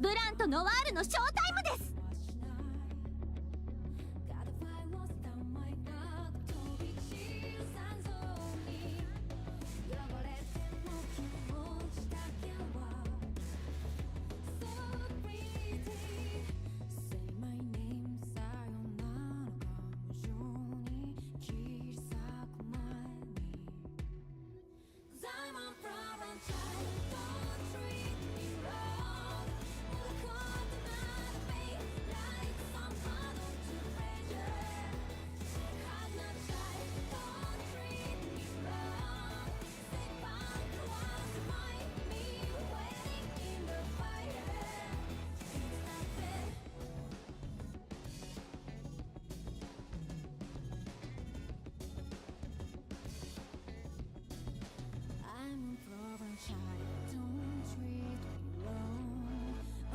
ブランとノワールのショータイムです。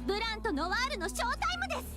ブランとノワールのショータイムです。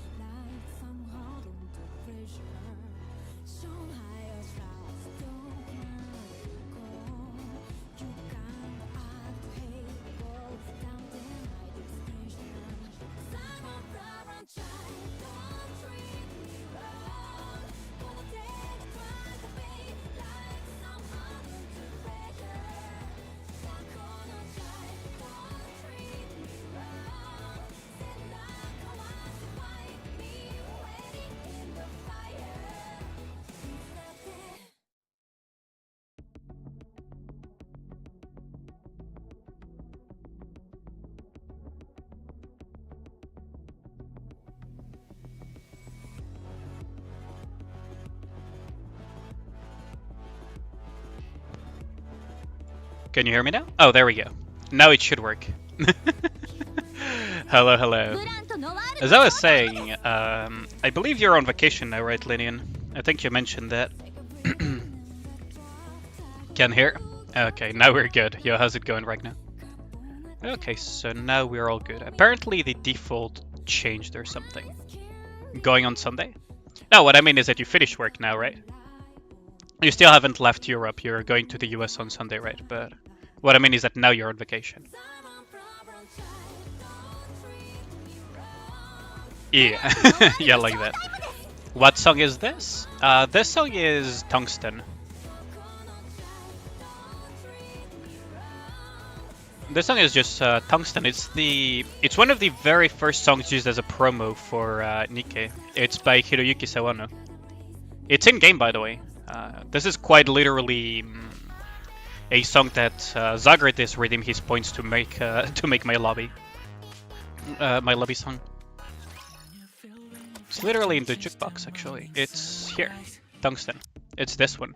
Can you hear me now? Oh, there we go. Now it should work. Hello, hello. As I was saying, I believe you're on vacation now, right, Linian? I think you mentioned that. Can hear? Okay, now we're good. Yo, how's it going right now? Okay, so now we're all good. Apparently the default changed or something. Going on Sunday? No, what I mean is that you finished work now, right? You still haven't left Europe. You're going to the US on Sunday, right? But what I mean is that now you're on vacation. Yeah, yeah, like that. What song is this? This song is Tungsten. This song is just Tungsten. It's one of the very first songs used as a promo for Nikke. It's by Hiroyuki Sawano. It's in game, by the way. This is quite literally a song that Zagreb is redeeming his points to make my lobby song. It's literally in the jukebox, actually. It's here, Tungsten. It's this one.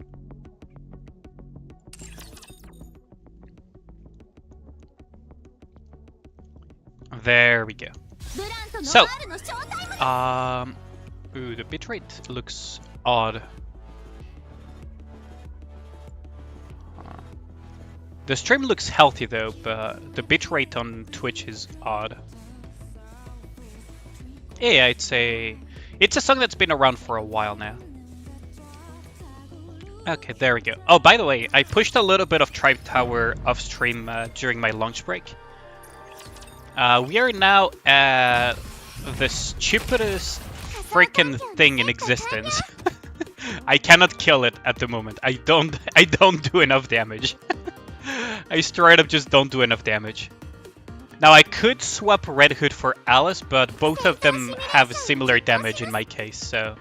There we go. So, ooh, the bitrate looks odd. The stream looks healthy though, but the bitrate on Twitch is odd. Yeah, it's a song that's been around for a while now. Okay, there we go. Oh, by the way, I pushed a little bit of Tribe Tower off stream during my lunch break. We are now at the stupidest freaking thing in existence. I cannot kill it at the moment. I don't do enough damage. I straight up just don't do enough damage. Now I could swap Red Hood for Alice, but both of them have similar damage in my case, so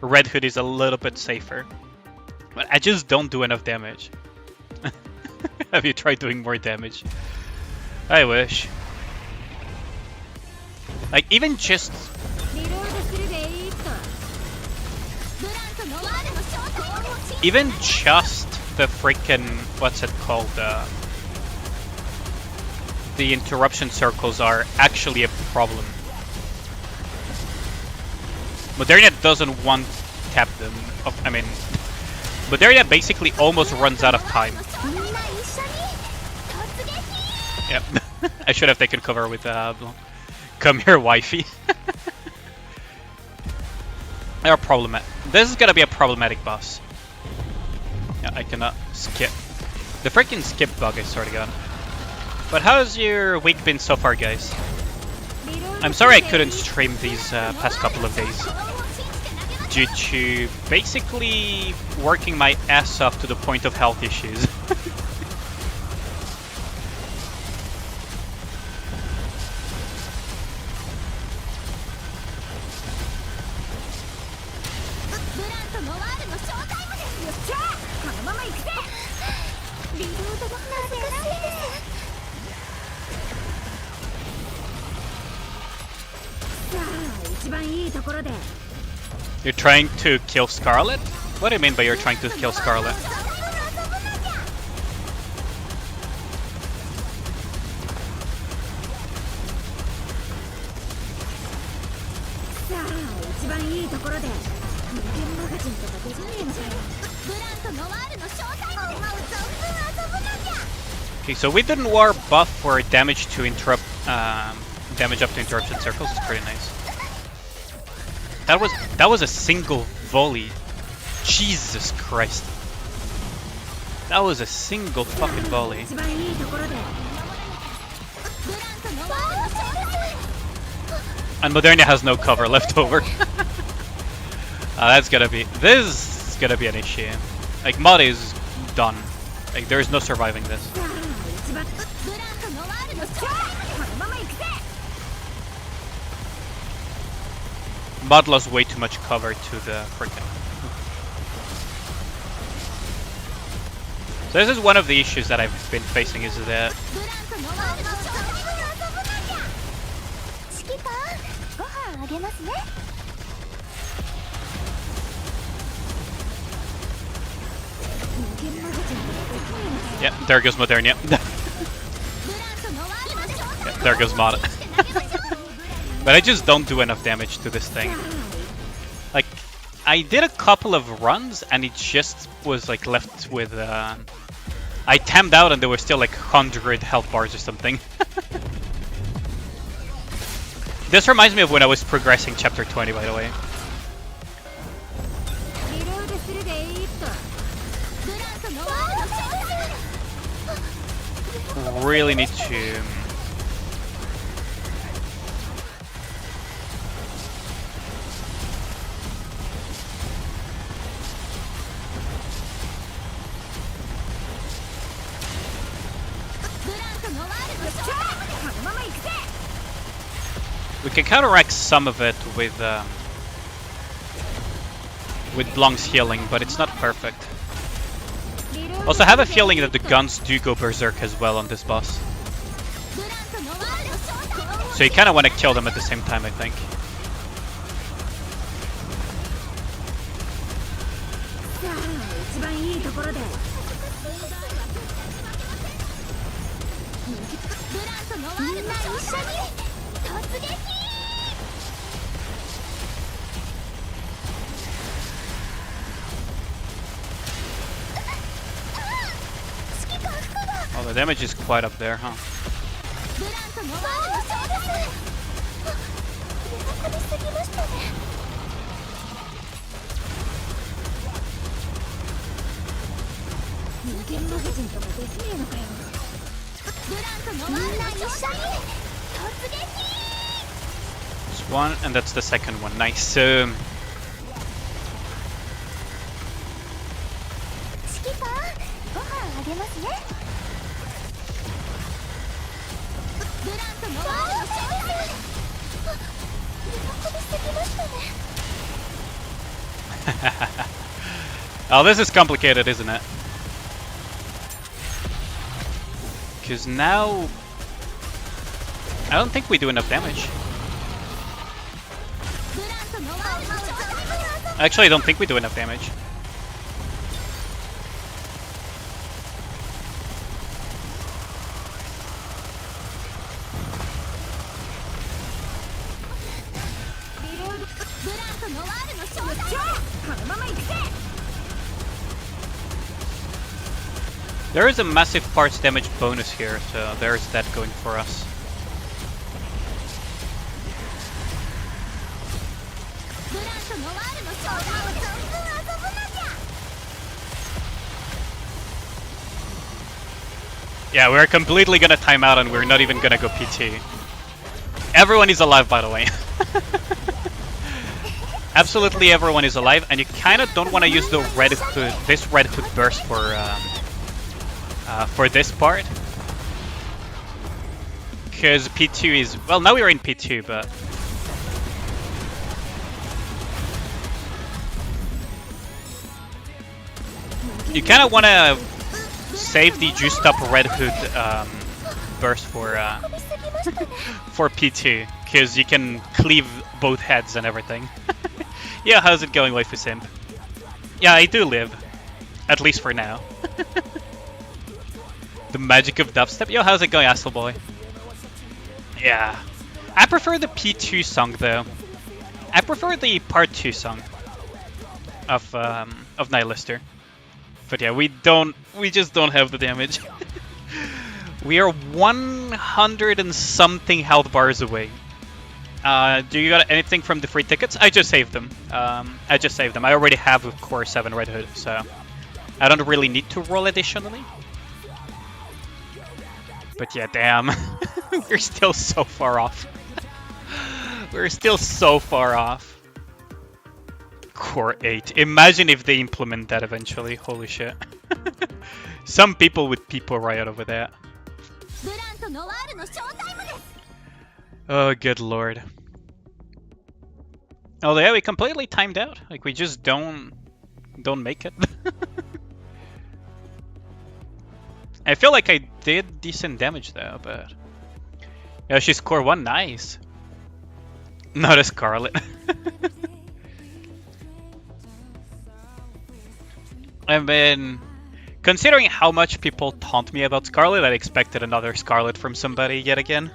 Red Hood is a little bit safer. But I just don't do enough damage. Have you tried doing more damage? I wish. Like, even just the freaking, what's it called, the interruption circles are actually a problem. Modernia doesn't want tap them. I mean, Modernia basically almost runs out of time. Yep. I should have taken cover with come here, wifey. They're problematic. This is gonna be a problematic boss. Yeah, I cannot skip. The freaking skip bug, I swear to God. But how's your week been so far, guys? I'm sorry I couldn't stream these past couple of days due to basically working my ass off to the point of health issues. You're trying to kill Scarlet? What do you mean by you're trying to kill Scarlet? Okay, so we didn't war buff for damage to interrupt, damage up to interruption circles is pretty nice. That was a single volley. Jesus Christ. That was a single fucking volley. And Modernia has no cover left over. This is gonna be an issue. Like, Mod is done. Like, there is no surviving this. Mod lost way too much cover to the frickin'. So this is one of the issues that I've been facing, is that yeah, there goes Modernia. Yeah, there goes Mod. But I just don't do enough damage to this thing. Like, I did a couple of runs and it just was like left with I tamed out and there were still like 100 health bars or something. This reminds me of when I was progressing chapter 20, by the way. Really need to... We can counteract some of it with Blanc's healing, but it's not perfect. Also, I have a feeling that the guns do go berserk as well on this boss. So you kind of want to kill them at the same time, I think. Oh, the damage is quite up there, huh? There's one, and that's the second one. Nice. Oh, this is complicated, isn't it? Because now... I don't think we do enough damage. Actually, I don't think we do enough damage. There is a massive parts damage bonus here, so there's that going for us. Yeah, we're completely gonna time out and we're not even gonna go PT. Everyone is alive, by the way. Absolutely everyone is alive, and you kind of don't want to use the red hood, this red hood burst for this part. Because P2 is... Well, now we're in P2, but... You kind of want to save the juiced up red hood burst for P2, because you can cleave both heads and everything. Yeah, how's it going, Waifu Simp? Yeah, I do live. At least for now. The magic of dubstep. Yo, how's it going, Asshole Boy? Yeah. I prefer the P2 song, though. I prefer the part 2 song of Nihilister. But yeah, we just don't have the damage. We are 100 and something health bars away. Do you got anything from the free tickets? I just saved them. I already have a Core 7 Red Hood, so I don't really need to roll additionally. But yeah, damn. We're still so far off. We're still so far off. Core 8. Imagine if they implement that eventually. Holy shit. Some people would people riot over that. Oh, good lord. Oh yeah, we completely timed out. Like, we just don't make it. I feel like I did decent damage though, but... Yeah, she's core 1, nice. Not a Scarlet. I mean, considering how much people taunt me about Scarlet, I expected another Scarlet from somebody yet again.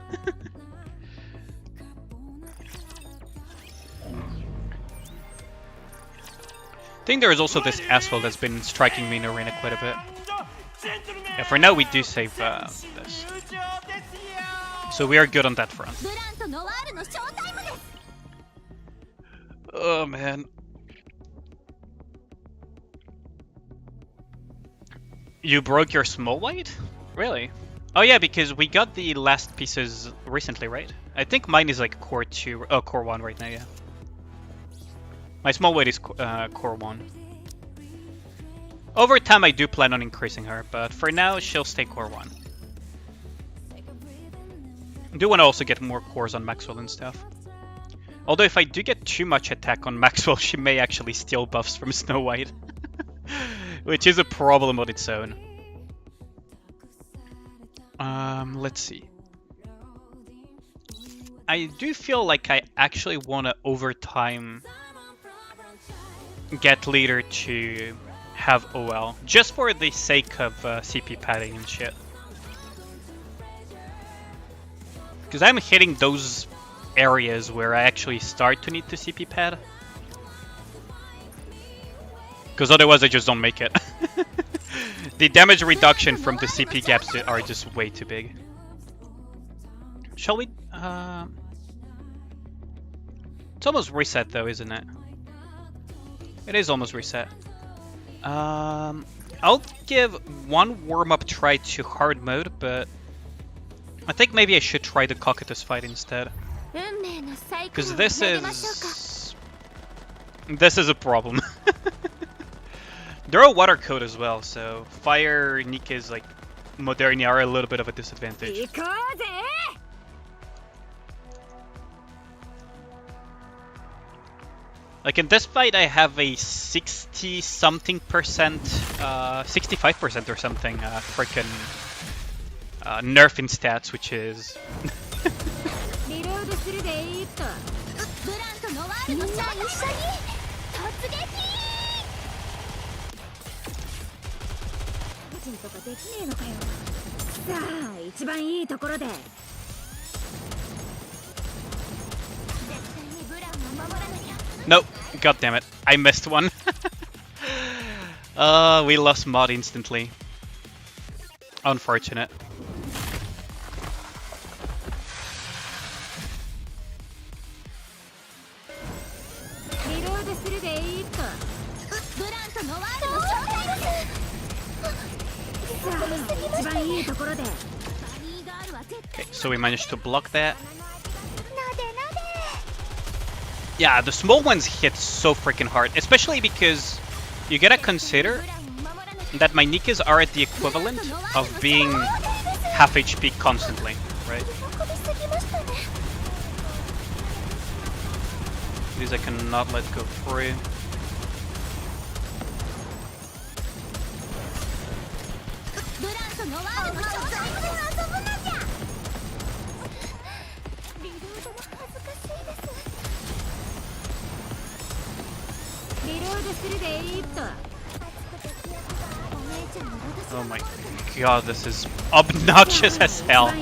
I think there is also this asshole that's been striking me in arena quite a bit. Yeah, for now we do save this. So we are good on that front. Oh man. You broke your small white? Really? Oh yeah, because we got the last pieces recently, right? I think mine is like core 2, oh, core 1 right now, yeah. My small white is core 1. Over time I do plan on increasing her, but for now she'll stay core 1. I do want to also get more cores on Maxwell and stuff. Although if I do get too much attack on Maxwell, she may actually steal buffs from Snow White. Which is a problem on its own. Let's see. I do feel like I actually want to, over time, get leader to have OL. Just for the sake of CP padding and shit. Because I'm hitting those areas where I actually start to need to CP pad. Because otherwise I just don't make it. The damage reduction from the CP gaps are just way too big. Shall we... It's almost reset though, isn't it? It is almost reset. I'll give one warm-up try to hard mode, but... I think maybe I should try the Cocytus fight instead. Because this is a problem. They're a water code as well, so Fire, Nikke's like Moderni are a little bit of a disadvantage. Like in this fight I have a 60-something percent, 65% or something freaking nerf in stats, which is... Nope, god damn it, I missed one. We lost mod instantly. Unfortunate. Okay, so we managed to block that. Yeah, the small ones hit so freaking hard, especially because you gotta consider that my Nikkes are at the equivalent of being half HP constantly, right? These I cannot let go free. Oh my god, this is obnoxious as hell.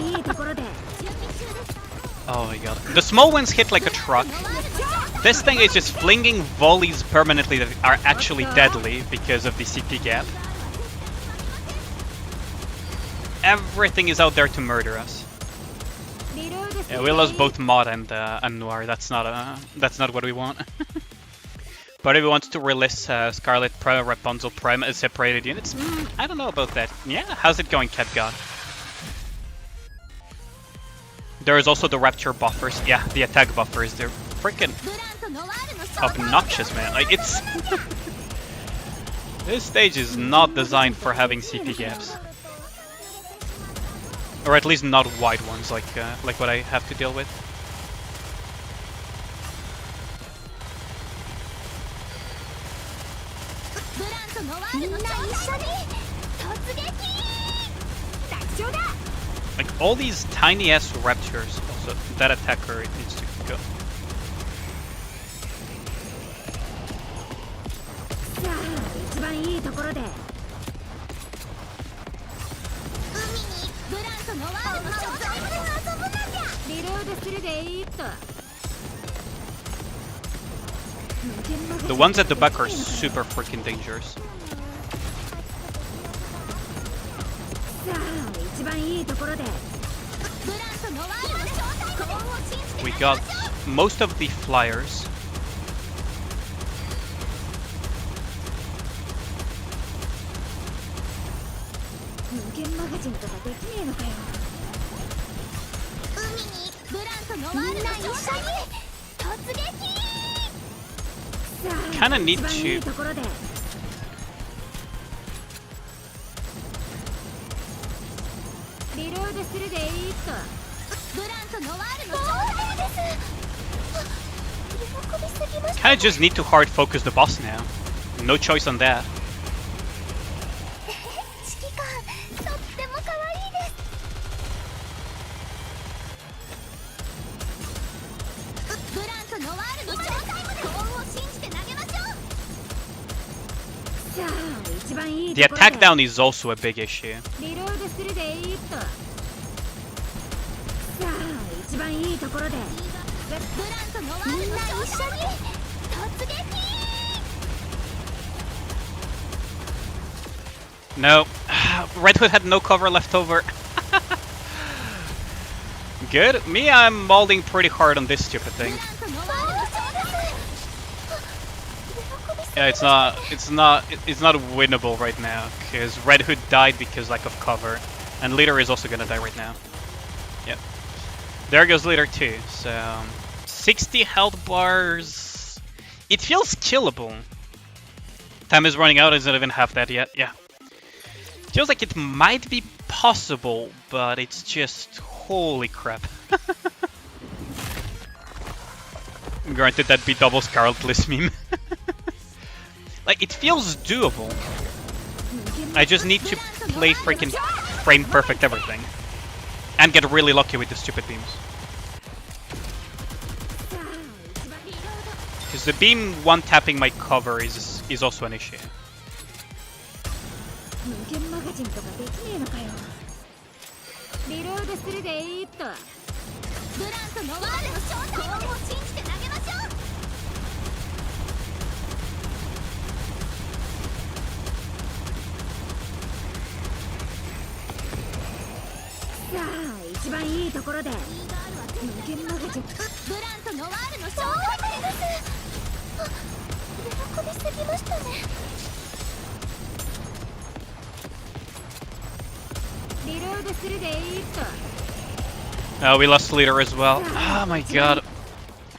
Oh my god. The small ones hit like a truck. This thing is just flinging volleys permanently that are actually deadly because of the CP gap. Everything is out there to murder us. Yeah, we lost both Mod and Noir. That's not what we want. But if we want to release Scarlet Prime, Rapunzel Prime as separated units, I don't know about that. Yeah, how's it going, Cat God? There is also the Rapture buffers. Yeah, the attack buffers. They're freaking obnoxious, man. Like, it's... This stage is not designed for having CP gaps. Or at least not wide ones, like what I have to deal with. Like, all these tiny ass raptors. Also, that attacker needs to go. The ones at the back are super freaking dangerous. We got most of the flyers. Kinda need to... Kinda just need to hard focus the boss now. No choice on that. The attack down is also a big issue. No, Red Hood had no cover left over. Good. Me, I'm molding pretty hard on this stupid thing. Yeah, it's not winnable right now because Red Hood died because lack of cover, and Leader is also gonna die right now. Yep. There goes Leader too. So 60 health bars. It feels killable. Time is running out. Isn't even half that yet. Yeah. Feels like it might be possible, but it's just holy crap. Granted, that'd be double Scarlet Bliss meme. Like, it feels doable. I just need to play freaking frame perfect everything. And get really lucky with the stupid beams. Because the beam one-tapping my cover is also an issue. We lost Leader as well. Oh my god.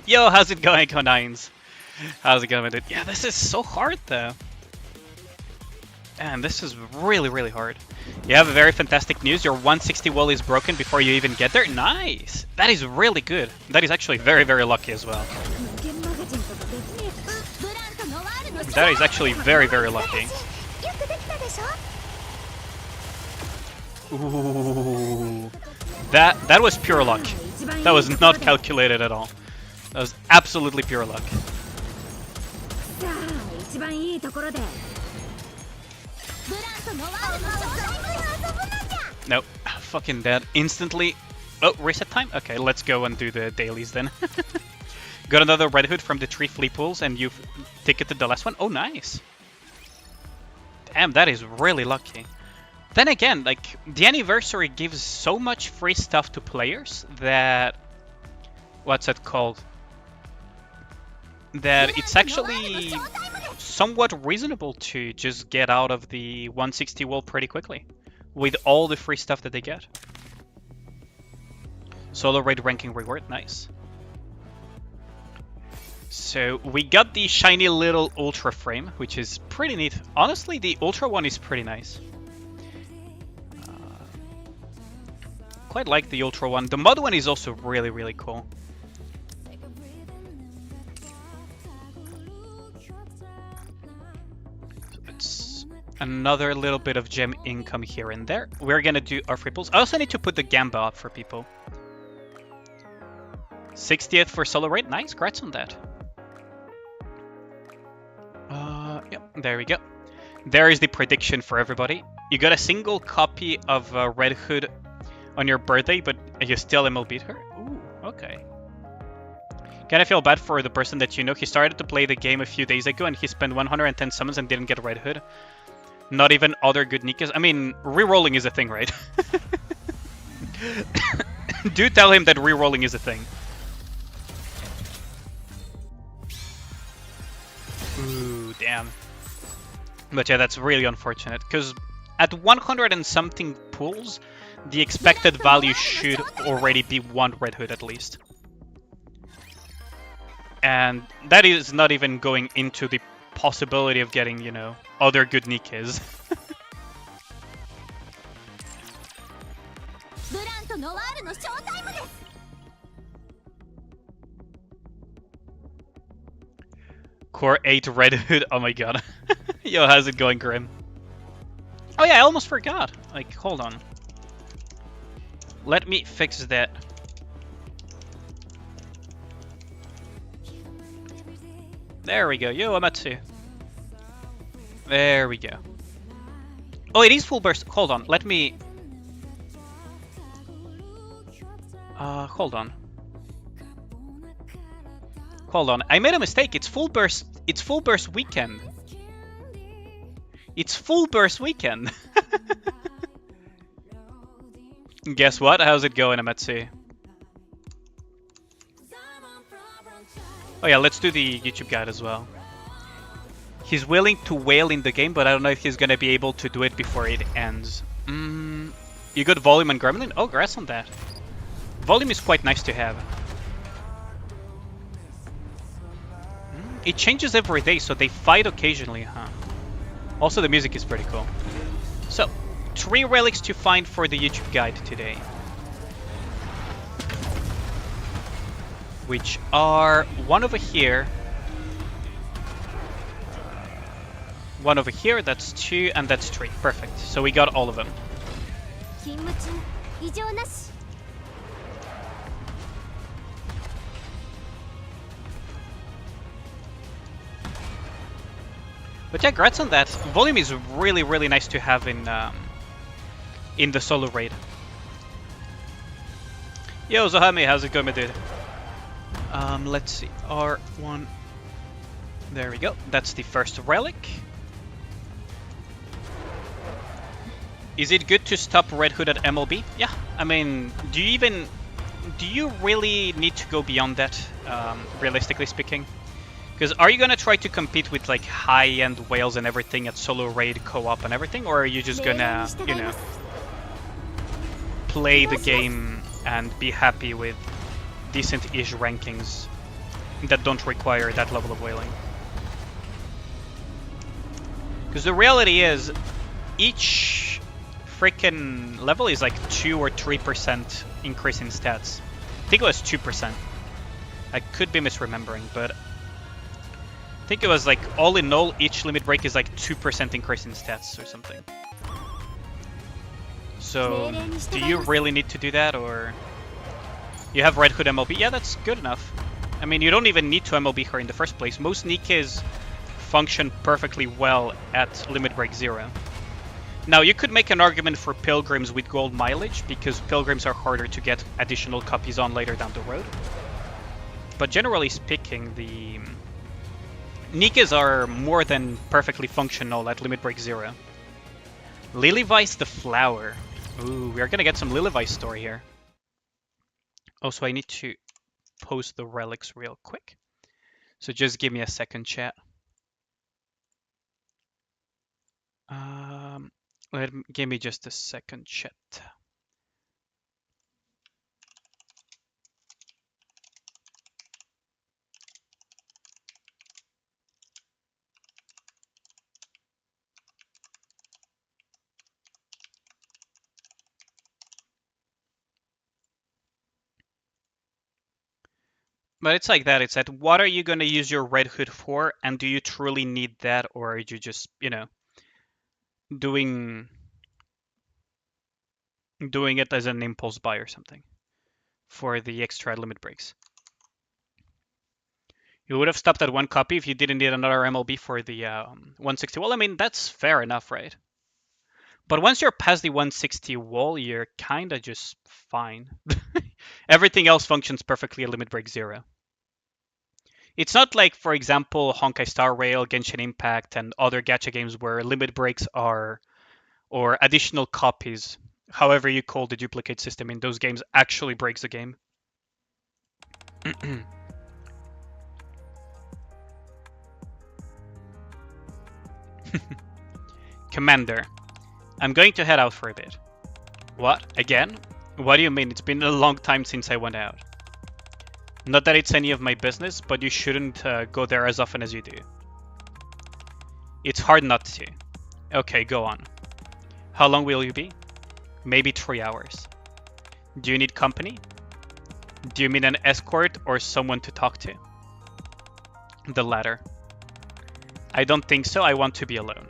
Yo, how's it going, Konines? How's it going, dude? Yeah, this is so hard, though. Man, this is really, really hard. You have a very fantastic news. Your 160 wall is broken before you even get there. Nice! That is really good. That is actually very, very lucky as well. That is actually very, very lucky. Ooh. That was pure luck. That was not calculated at all. That was absolutely pure luck. Nope. Fucking dead. Instantly. Oh, reset time? Okay, let's go and do the dailies then. Got another red hood from the 3 flea pools and you've ticketed the last one. Oh, nice. Damn, that is really lucky. Then again, like, the anniversary gives so much free stuff to players that... What's it called? That it's actually somewhat reasonable to just get out of the 160 wall pretty quickly. With all the free stuff that they get. Solo raid ranking reward, nice. So we got the shiny little ultra frame, which is pretty neat. Honestly, the ultra one is pretty nice. Quite like the ultra one. The mod one is also really, really cool. It's another little bit of gem income here and there. We're gonna do our free pulls. I also need to put the Gamba up for people. 60th for solo raid. Nice, congrats on that. Yep, there we go. There is the prediction for everybody. You got a single copy of Red Hood on your birthday, but you still MLB'd her? Ooh, okay. Kinda feel bad for the person that you know. He started to play the game a few days ago and he spent 110 summons and didn't get Red Hood. Not even other good Nikkes. I mean, rerolling is a thing, right? Do tell him that rerolling is a thing. Ooh, damn. But yeah, that's really unfortunate, because at 100 and something pulls, the expected value should already be 1 Red Hood at least. And that is not even going into the possibility of getting, you know, other good Nikkes. Core 8 Red Hood, oh my god. Yo, how's it going, Grim? Oh yeah, I almost forgot. Like, hold on. Let me fix that. There we go. Yo, Amatsu. There we go. Oh, it is full burst. Hold on. Let me... hold on. Hold on. I made a mistake. It's full burst. It's full burst weekend. It's full burst weekend. Guess what? How's it going, Amatsu? Oh yeah, let's do the YouTube guide as well. He's willing to whale in the game, but I don't know if he's gonna be able to do it before it ends. You got volume and gremlin? Oh, congrats on that. Volume is quite nice to have. It changes every day, so they fight occasionally, huh? Also, the music is pretty cool. So, 3 relics to find for the YouTube guide today. Which are 1 over here. 1 over here, that's 2, and that's 3. Perfect. So we got all of them. But yeah, congrats on that. Volume is really, really nice to have in the solo raid. Yo, Zohami, how's it going, my dude? Let's see. R1. There we go. That's the first relic. Is it good to stop Red Hood at MLB? Yeah. I mean, do you really need to go beyond that, realistically speaking? Because are you gonna try to compete with like high-end whales and everything at solo raid, co-op and everything, or are you just gonna, you know, play the game and be happy with decent-ish rankings that don't require that level of whaling. Because the reality is, each freaking level is like 2 or 3% increase in stats. I think it was 2%. I could be misremembering, but I think it was like all in all, each limit break is like 2% increase in stats or something. So, do you really need to do that, or you have Red Hood MLB? Yeah, that's good enough. I mean, you don't even need to MLB her in the first place. Most Nikkes function perfectly well at limit break 0. Now, you could make an argument for Pilgrims with gold mileage, because Pilgrims are harder to get additional copies on later down the road. But generally speaking, the Nikkes are more than perfectly functional at limit break 0. Lilyweiss the Flower. Ooh, we're gonna get some Lilyweiss story here. Also, I need to post the relics real quick. So just give me a second, chat. Give me just a second, chat. But it's like that. It's that, what are you going to use your Red Hood for? And do you truly need that? Or are you just, you know, doing it as an impulse buy or something for the extra limit breaks? You would have stopped at 1 copy if you didn't need another MLB for the 160. Well, I mean, that's fair enough, right? But once you're past the 160 wall, you're kind of just fine. Everything else functions perfectly at limit break 0. It's not like, for example, Honkai Star Rail, Genshin Impact, and other gacha games where limit breaks are, or additional copies, however you call the duplicate system in those games, actually breaks the game. Commander, I'm going to head out for a bit. What? Again? What do you mean? It's been a long time since I went out. Not that it's any of my business, but you shouldn't go there as often as you do. It's hard not to. Okay, go on. How long will you be? Maybe 3 hours. Do you need company? Do you mean an escort or someone to talk to? The latter. I don't think so. I want to be alone.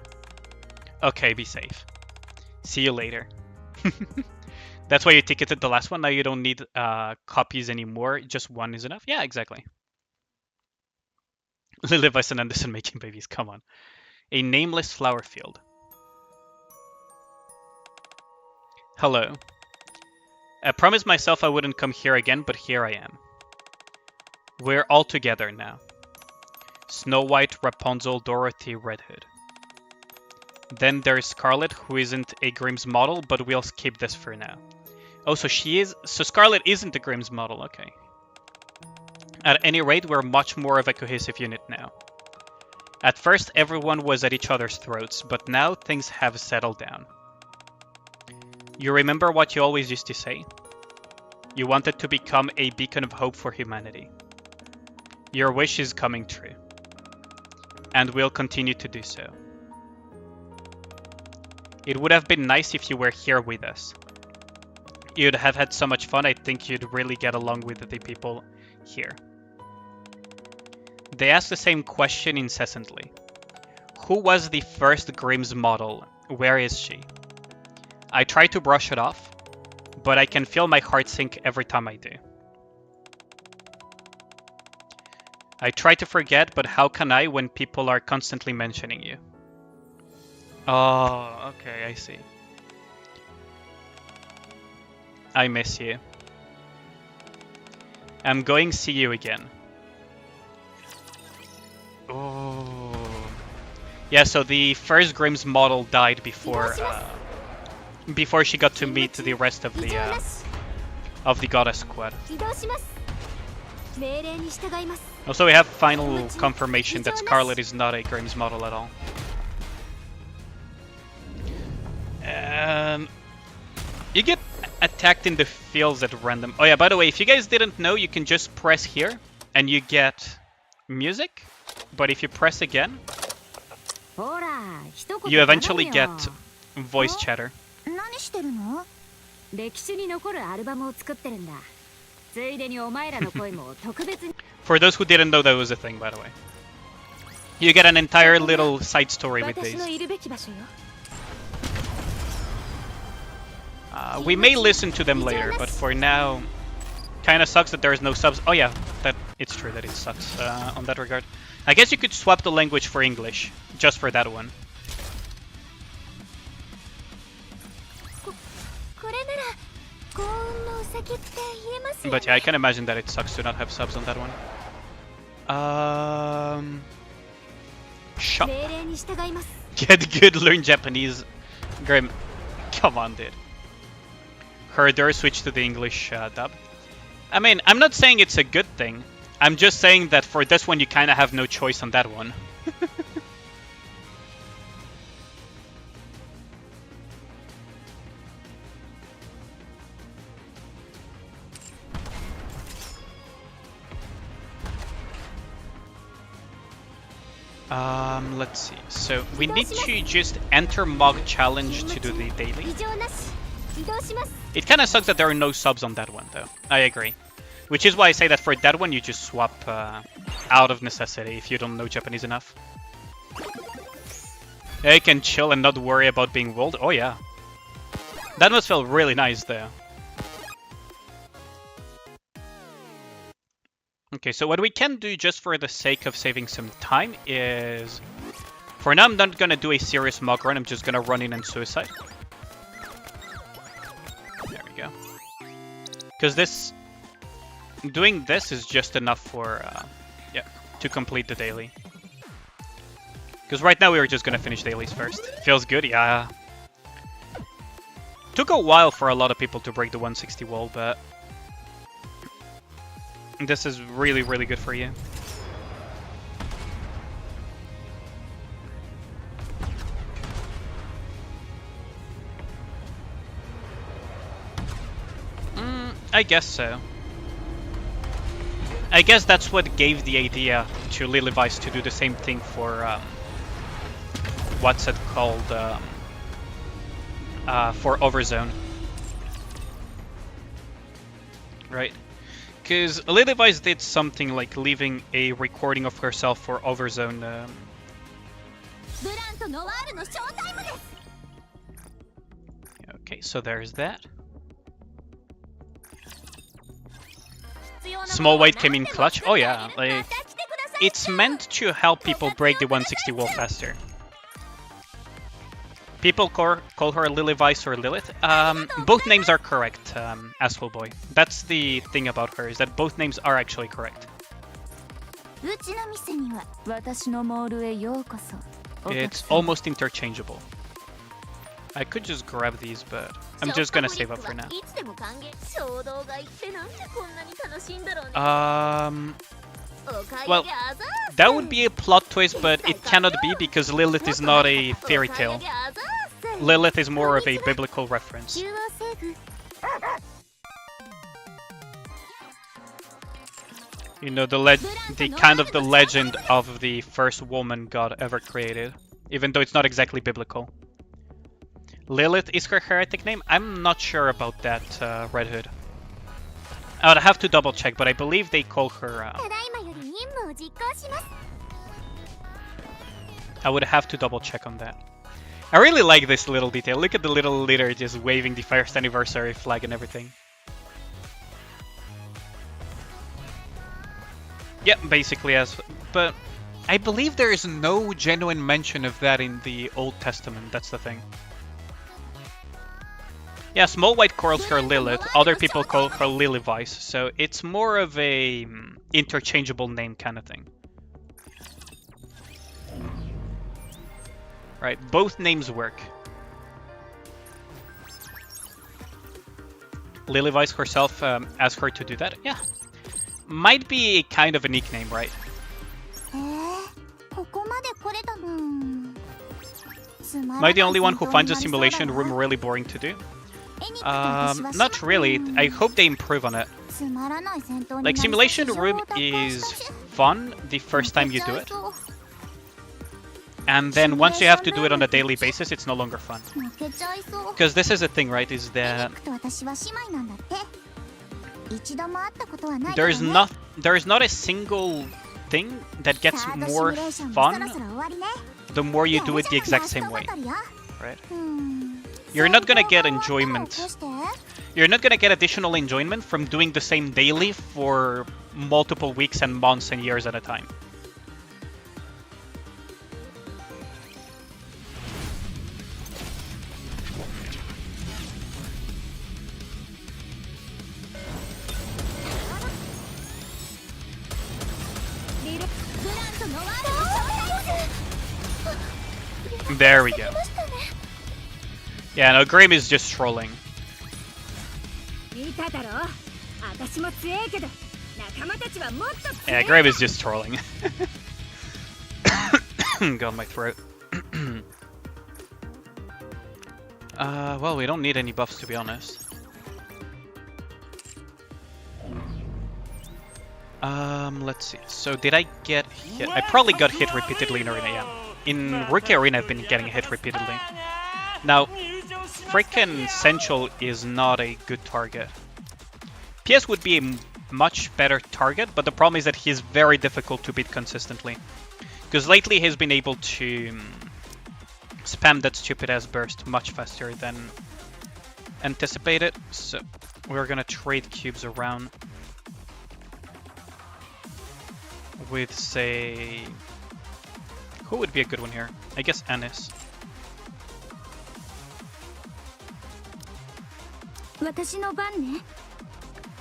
Okay, be safe. See you later. That's why you ticketed the last one. Now you don't need copies anymore. Just 1 is enough. Yeah, exactly. Lilyweiss and Anderson making babies. Come on. A nameless flower field. Hello. I promised myself I wouldn't come here again, but here I am. We're all together now. Snow White, Rapunzel, Dorothy, Red Hood. Then there's Scarlet, who isn't a Grimm's model, but we'll skip this for now. Oh, so she is... So Scarlet isn't a Grimm's model, okay. At any rate, we're much more of a cohesive unit now. At first, everyone was at each other's throats, but now things have settled down. You remember what you always used to say? You wanted to become a beacon of hope for humanity. Your wish is coming true. And will continue to do so. It would have been nice if you were here with us. You'd have had so much fun, I think you'd really get along with the people here. They ask the same question incessantly. Who was the first Grimm's model? Where is she? I try to brush it off, but I can feel my heart sink every time I do. I try to forget, but how can I when people are constantly mentioning you? Oh, okay, I see. I miss you. I'm going to see you again. Oh. Yeah, so the first Grimm's model died before before she got to meet the rest of the goddess squad. Also, we have final confirmation that Scarlet is not a Grimm's model at all. You get attacked in the fields at random. Oh yeah, by the way, if you guys didn't know, you can just press here and you get music, but if you press again, you eventually get voice chatter. 何してるの？歴史に残るアルバムを作ってるんだ。ついでにお前らの声も特別に。For those who didn't know that was a thing, by the way. You get an entire little side story with these. We may listen to them later, but for now, kinda sucks that there's no subs. Oh yeah, that it's true that it sucks on that regard. I guess you could swap the language for English, just for that one. But yeah, I can imagine that it sucks to not have subs on that one. Shop. Get good, learn Japanese. Grim. Come on, dude. Herder, switch to the English dub. I mean, I'm not saying it's a good thing. I'm just saying that for this one, you kind of have no choice on that one. Let's see. So we need to just enter Mog Challenge to do the daily. It kind of sucks that there are no subs on that one, though. I agree. Which is why I say that for that one, you just swap out of necessity if you don't know Japanese enough. Yeah, you can chill and not worry about being rolled. Oh yeah. That must feel really nice, though. Okay, so what we can do just for the sake of saving some time is... For now, I'm not gonna do a serious mog run, I'm just gonna run in and suicide. There we go. Because this... Doing this is just enough for, yeah, to complete the daily. Because right now we were just gonna finish dailies first. Feels good, yeah. Took a while for a lot of people to break the 160 wall, but... This is really, really good for you. I guess so. I guess that's what gave the idea to Lilywise to do the same thing for, what's it called, for Overzone. Right? Because Lilywise did something like leaving a recording of herself for Overzone. Okay, so there's that. Small White came in clutch. Oh yeah, like it's meant to help people break the 160 wall faster. People call her Lilywise or Lilith. Both names are correct, Asshole Boy. That's the thing about her, is that both names are actually correct. It's almost interchangeable. I could just grab these, but I'm just gonna save up for now. Well, that would be a plot twist, but it cannot be because Lilith is not a fairy tale. Lilith is more of a biblical reference. You know, the kind of the legend of the first woman God ever created, even though it's not exactly biblical. Lilith is her heretic name? I'm not sure about that, Red Hood. I would have to double check, but I believe they call her... I would have to double check on that. I really like this little detail. Look at the little leader just waving the first anniversary flag and everything. Yeah, basically as... But I believe there is no genuine mention of that in the Old Testament, that's the thing. Yeah, Small White calls her Lilith, other people call her Lilywise, so it's more of a interchangeable name kind of thing. Right, both names work. Lilywise herself asked her to do that, yeah. Might be a kind of a nickname, right? Am I the only one who finds a simulation room really boring to do? Not really. I hope they improve on it. Like, simulation room is fun the first time you do it. And then once you have to do it on a daily basis, it's no longer fun. Because this is the thing, right, is that there is not a single thing that gets more fun the more you do it the exact same way, right? You're not gonna get enjoyment. You're not gonna get additional enjoyment from doing the same daily for multiple weeks and months and years at a time. There we go. Yeah, no, Graham is just trolling. Yeah, Graham is just trolling. Got my throat. Well, we don't need any buffs, to be honest. Let's see. So did I get hit? I probably got hit repeatedly in Arena, yeah. In Rookie Arena, I've been getting hit repeatedly. Now, frickin' Sensual is not a good target. PS would be a much better target, but the problem is that he's very difficult to beat consistently. Because lately he's been able to spam that stupid ass burst much faster than anticipated. So we're gonna trade cubes around with, say, who would be a good one here? I guess Anis.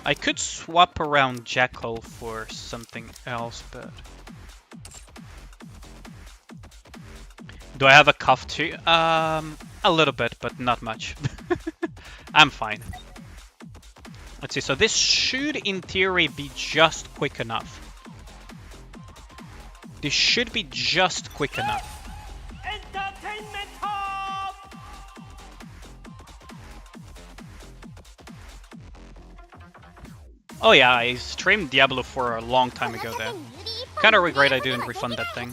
I could swap around Jackal for something else, but... Do I have a cuff too? A little bit, but not much. I'm fine. Let's see, so this should in theory be just quick enough. This should be just quick enough. Oh yeah, I streamed Diablo 4 a long time ago there. Kinda regret I didn't refund that thing.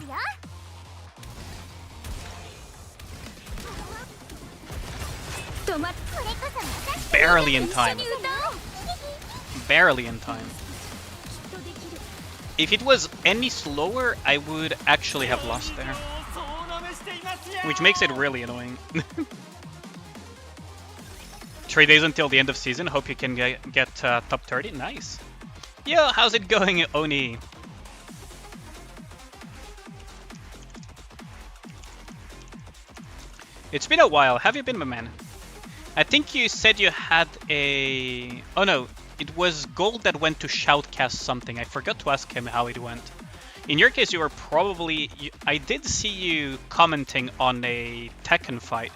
Barely in time. Barely in time. If it was any slower, I would actually have lost there. Which makes it really annoying. 3 days until the end of season. Hope you can get top 30. Nice. Yo, how's it going, Oni? It's been a while. Have you been, my man? I think you said you had a... Oh no, it was gold that went to Shoutcast something. I forgot to ask him how it went. In your case, you were probably... I did see you commenting on a Tekken fight.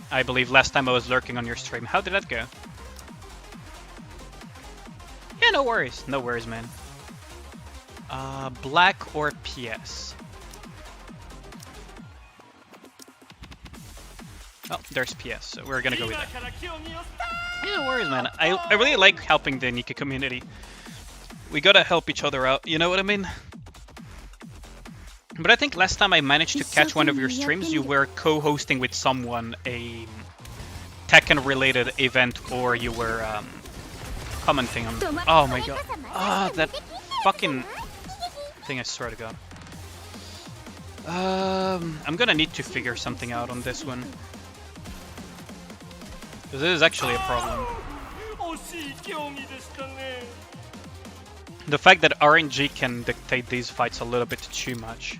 I believe last time I was lurking on your stream. How did that go? Yeah, no worries. No worries, man. Black or PS? Oh, there's PS, so we're gonna go with that. Yeah, no worries, man. I really like helping the Nikke community. We gotta help each other out, you know what I mean? But I think last time I managed to catch one of your streams, you were co-hosting with someone a Tekken-related event, or you were commenting on... Oh my god. Ah, that fucking thing, I swear to god. I'm gonna need to figure something out on this one. This is actually a problem. The fact that RNG can dictate these fights a little bit too much.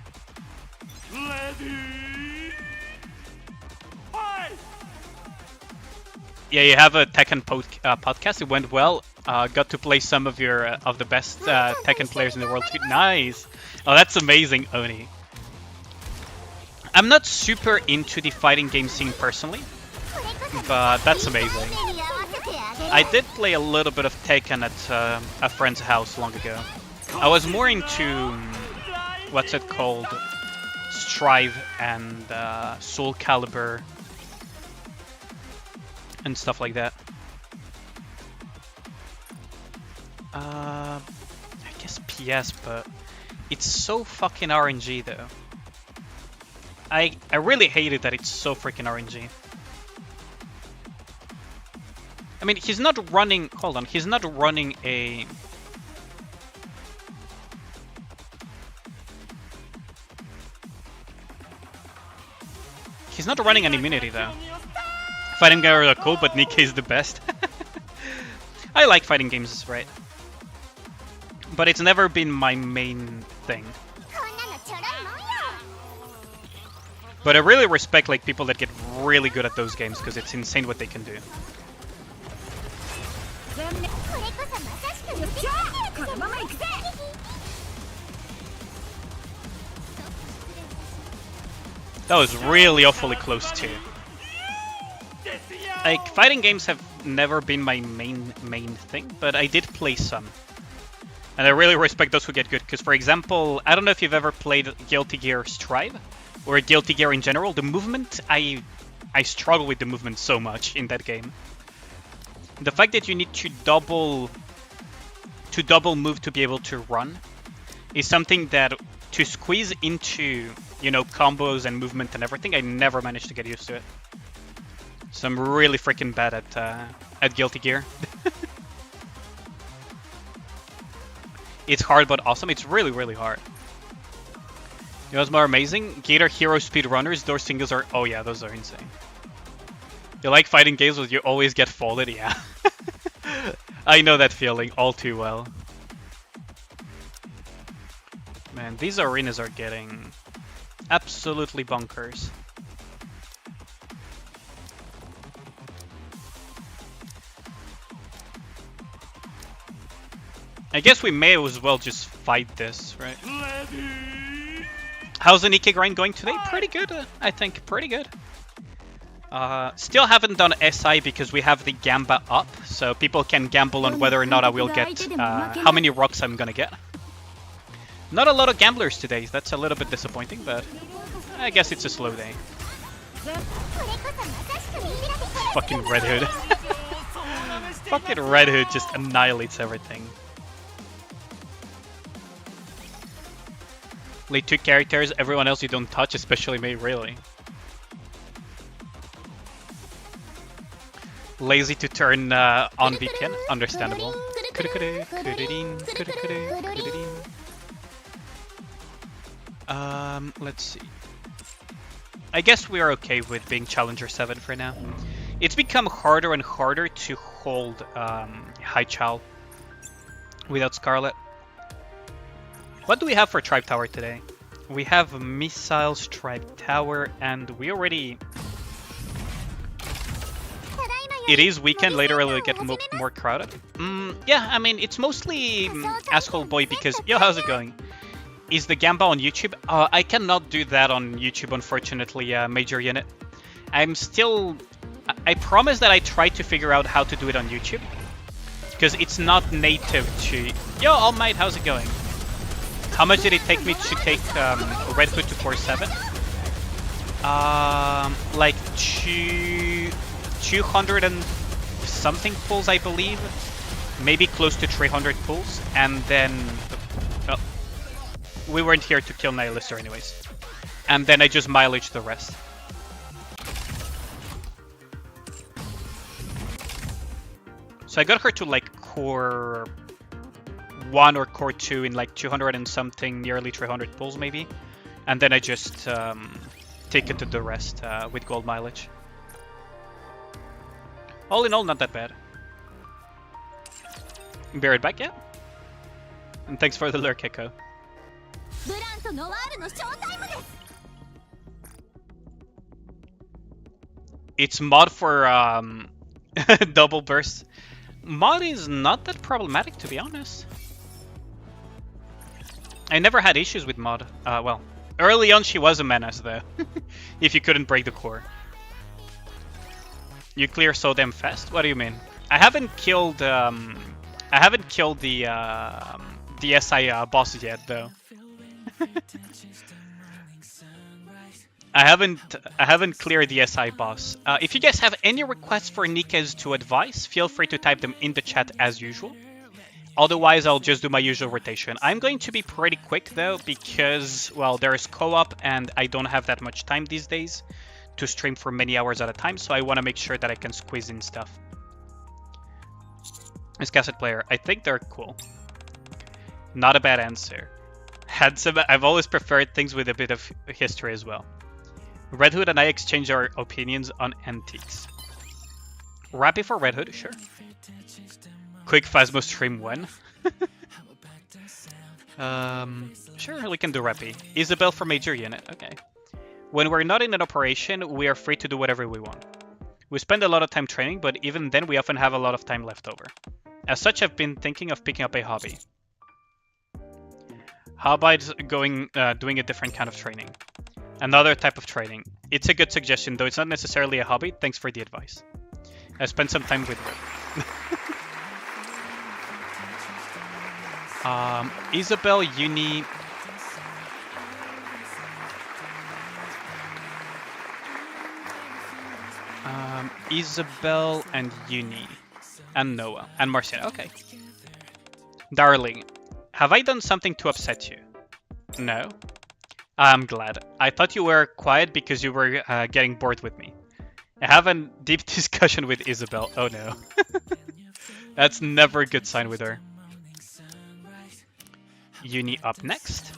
Yeah, you have a Tekken podcast. It went well. Got to play some of your of the best Tekken players in the world too. Nice. Oh, that's amazing, Oni. I'm not super into the fighting game scene personally, but that's amazing. I did play a little bit of Tekken at a friend's house long ago. I was more into, what's it called, Strive and Soul Calibur and stuff like that. I guess PS, but It's so fucking RNG though. I really hate it that it's so freaking RNG. I mean, he's not running... Hold on, he's not running a... He's not running an immunity though. Fighting games are cool, but Nikke is the best. I like fighting games, right? But it's never been my main thing. But I really respect like people that get really good at those games because it's insane what they can do. That was really awfully close too. Like, fighting games have never been my main thing, but I did play some. And I really respect those who get good, because for example, I don't know if you've ever played Guilty Gear Strive, or Guilty Gear in general, the movement, I struggle with the movement so much in that game. The fact that you need to double move to be able to run is something that, to squeeze into, you know, combos and movement and everything, I never managed to get used to it. So I'm really freaking bad at Guilty Gear. It's hard but awesome. It's really, really hard. You know what's more amazing? Gator Hero speedrunners, those singles are... Oh yeah, those are insane. You like fighting games where you always get folded? Yeah. I know that feeling all too well. Man, these arenas are getting absolutely bonkers. I guess we may as well just fight this, right? How's the Nikke grind going today? Pretty good, I think. Pretty good. Still haven't done SI because we have the Gamba up, so people can gamble on whether or not I will get how many rocks I'm gonna get. Not a lot of gamblers today. That's a little bit disappointing, but I guess it's a slow day. Fucking Red Hood. Fucking Red Hood just annihilates everything. Only 2 characters, everyone else you don't touch, especially me, really. Lazy to turn on beacon, understandable. Let's see. I guess we are okay with being Challenger 7 for now. It's become harder and harder to hold High Chal without Scarlet. What do we have for Tribe Tower today? We have Missiles, Tribe Tower, and we already... It is weekend, later it'll get more crowded. Yeah, I mean, it's mostly Asshole Boy because... Yo, how's it going? Is the Gamba on YouTube? I cannot do that on YouTube, unfortunately, Major Unit. I'm still... I promise that I try to figure out how to do it on YouTube. Because it's not native to... Yo, All Might, how's it going? How much did it take me to take Red Hood to Core 7? Like 200 and something pulls, I believe. Maybe close to 300 pulls. And then... Well, we weren't here to kill Nihilister anyways. And then I just mileage the rest. So I got her to like Core 1 or Core 2 in like 200 and something, nearly 300 pulls maybe. And then I just take it to the rest with gold mileage. All in all, not that bad. Be right back, yeah? And thanks for the lurk, Echo. It's mod for double burst. Mod is not that problematic, to be honest. I never had issues with mod. Well, early on she was a menace though. If you couldn't break the core. You clear so damn fast? What do you mean? I haven't killed the SI boss yet though. I haven't cleared the SI boss. If you guys have any requests for Nikke's to advise, feel free to type them in the chat as usual. Otherwise, I'll just do my usual rotation. I'm going to be pretty quick though, because, well, there's co-op and I don't have that much time these days to stream for many hours at a time, so I want to make sure that I can squeeze in stuff. This cassette player, I think they're cool. Not a bad answer. Handsome, I've always preferred things with a bit of history as well. Red Hood and I exchange our opinions on antiques. Rappy for Red Hood, sure. Quick Phasmo stream when? Sure, we can do Rappy. Isabel for Major Unit, okay. When we're not in an operation, we are free to do whatever we want. We spend a lot of time training, but even then we often have a lot of time left over. As such, I've been thinking of picking up a hobby. How about doing a different kind of training? Another type of training. It's a good suggestion, though it's not necessarily a hobby. Thanks for the advice. I spent some time with Rick. Isabel, Uni... Isabel and Uni. And Noah. And Marciana, okay. Darling, have I done something to upset you? No? I'm glad. I thought you were quiet because you were getting bored with me. I have a deep discussion with Isabel. Oh no. That's never a good sign with her. Uni up next.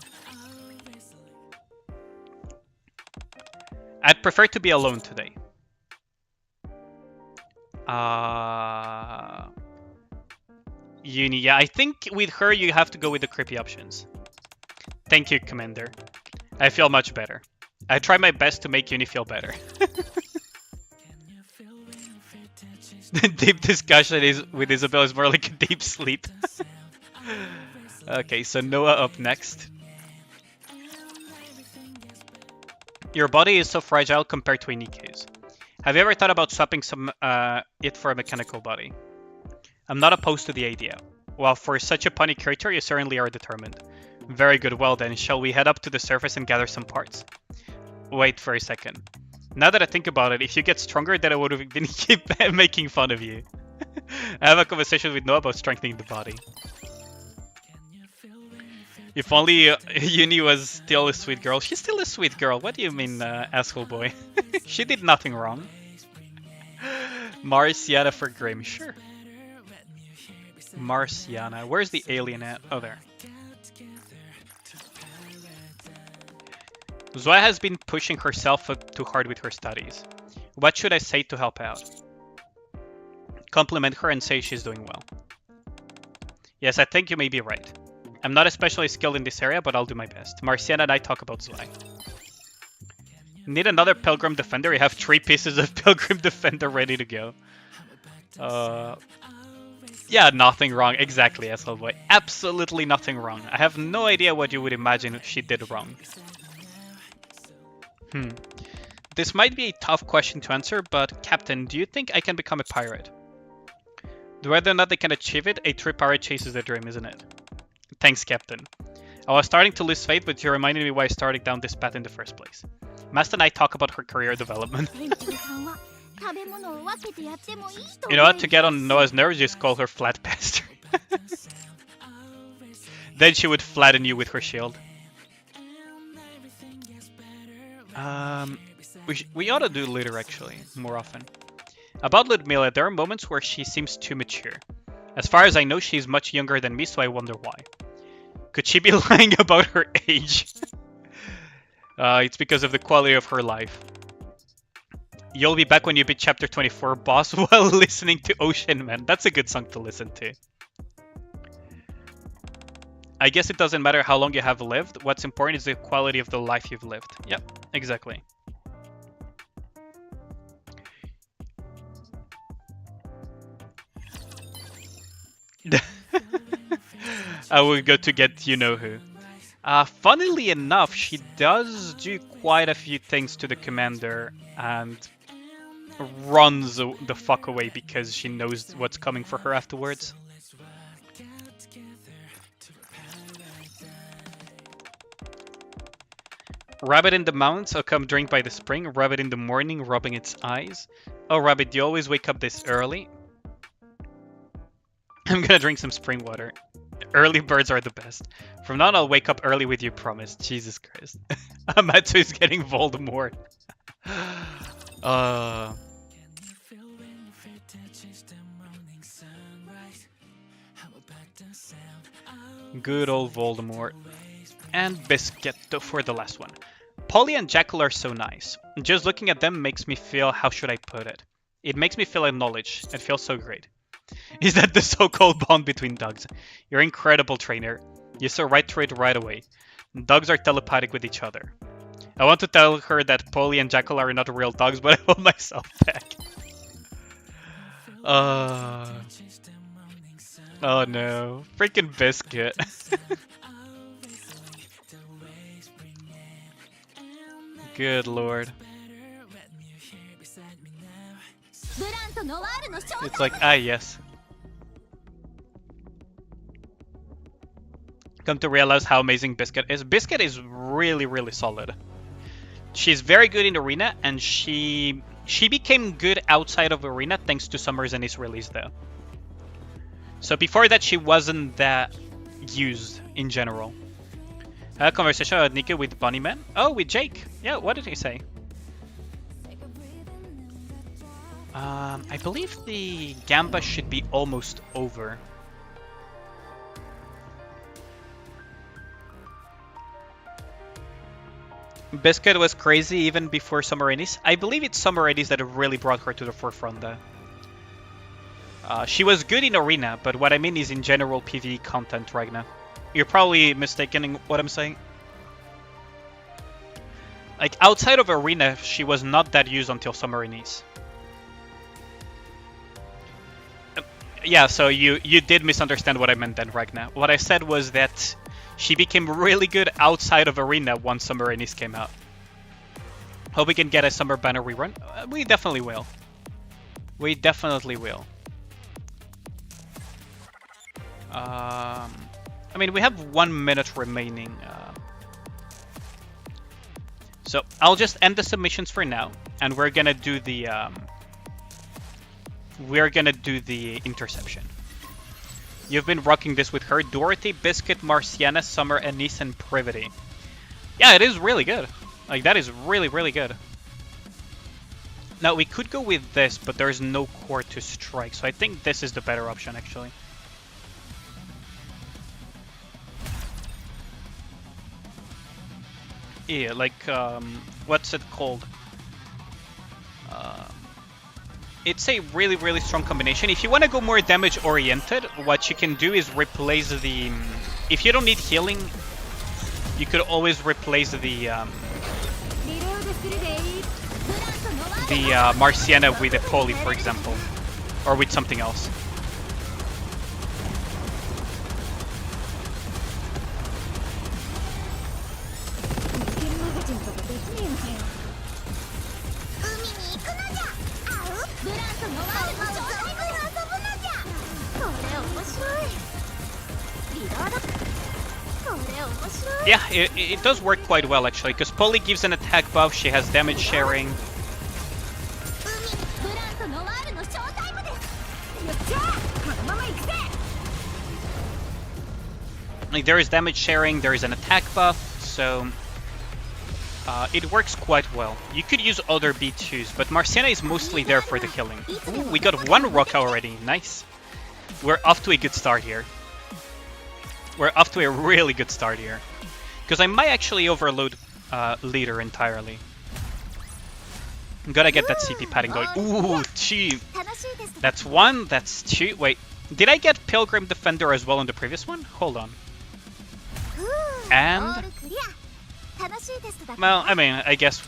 I'd prefer to be alone today. Uni, yeah, I think with her you have to go with the creepy options. Thank you, Commander. I feel much better. I try my best to make Uni feel better. The deep discussion with Isabel is more like a deep sleep. Okay, so Noah up next. Your body is so fragile compared to a Nikke's. Have you ever thought about swapping it for a mechanical body? I'm not opposed to the idea. Well, for such a punny creature, you certainly are determined. Very good, well then, shall we head up to the surface and gather some parts? Wait for a second. Now that I think about it, if you get stronger, then I would have been keep making fun of you. I have a conversation with Noah about strengthening the body. If only Uni was still a sweet girl. She's still a sweet girl. What do you mean, asshole boy? She did nothing wrong. Marciana for Grim, sure. Marciana. Where's the alien at? Oh, there. Zoya has been pushing herself too hard with her studies. What should I say to help out? Compliment her and say she's doing well. Yes, I think you may be right. I'm not especially skilled in this area, but I'll do my best. Marciana and I talk about Zoya. Need another Pilgrim Defender? You have 3 pieces of Pilgrim Defender ready to go. Yeah, nothing wrong. Exactly, asshole boy. Absolutely nothing wrong. I have no idea what you would imagine she did wrong. This might be a tough question to answer, but Captain, do you think I can become a pirate? Whether or not they can achieve it, a true pirate chase is the dream, isn't it? Thanks, Captain. I was starting to lose faith, but you reminded me why I started down this path in the first place. Master and I talk about her career development. You know what? To get on Noah's nerves, just call her Flat Bastard. Then she would flatten you with her shield. We ought to do Litter, actually, more often. About Ludmilla, there are moments where she seems too mature. As far as I know, she's much younger than me, so I wonder why. Could she be lying about her age? It's because of the quality of her life. You'll be back when you beat chapter 24, boss, while listening to Ocean Man. That's a good song to listen to. I guess it doesn't matter how long you have lived. What's important is the quality of the life you've lived. Yep, exactly. I will go to get you-know-who. Funnily enough, she does do quite a few things to the commander and runs the fuck away because she knows what's coming for her afterwards. Rabbit in the mountains, I'll come drink by the spring. Rabbit in the morning, rubbing its eyes. Oh, Rabbit, do you always wake up this early? I'm gonna drink some spring water. Early birds are the best. From now on, I'll wake up early with you, promise. Jesus Christ. Amatsu is getting Voldemort. Good old Voldemort. And Biscuit for the last one. Polly and Jackal are so nice. Just looking at them makes me feel, how should I put it? It makes me feel acknowledged. It feels so great. Is that the so-called bond between dogs? You're an incredible trainer. You saw right through it right away. Dogs are telepathic with each other. I want to tell her that Polly and Jackal are not real dogs, but I hold myself back. Oh no. Freaking Biscuit. Good lord. It's like, ah yes. Come to realize how amazing Biscuit is. Biscuit is really, really solid. She's very good in Arena, and she became good outside of Arena thanks to Summer's and his release though. So before that, she wasn't that used in general. Conversation about Nikke with Bunnyman? Oh, with Jake. Yeah, what did he say? I believe the Gamba should be almost over. Biscuit was crazy even before Summer Ennis. I believe it's Summer Ennis that really brought her to the forefront though. She was good in Arena, but what I mean is in general PvE content right now. You're probably mistaken in what I'm saying. Like, outside of Arena, she was not that used until Summer Ennis. Yeah, so you did misunderstand what I meant then, Ragnar. What I said was that she became really good outside of Arena once Summer Ennis came out. Hope we can get a Summer Banner rerun. We definitely will. We definitely will. I mean, we have 1 minute remaining. So I'll just end the submissions for now, and we're gonna do the interception. You've been rocking this with her. Dorothy, Biscuit, Marciana, Summer, Anise, and Privity. Yeah, it is really good. Like, that is really, really good. Now, we could go with this, but there's no core to strike, so I think this is the better option, actually. Yeah, like, what's it called? It's a really, really strong combination. If you want to go more damage-oriented, what you can do is replace the... If you don't need healing, you could always replace the Marciana with a Polly, for example. Or with something else. Yeah, it does work quite well actually, because Polly gives an attack buff, she has damage sharing. Like, there is damage sharing, there is an attack buff, so it works quite well. You could use other B2s, but Marciana is mostly there for the killing. Ooh, we got one rock already, nice. We're off to a good start here. We're off to a really good start here. Because I might actually overload leader entirely. I'm gonna get that CP padding going. Ooh, 2. That's 1, that's 2. Wait, did I get Pilgrim Defender as well in the previous one? Hold on. And... Well, I mean, I guess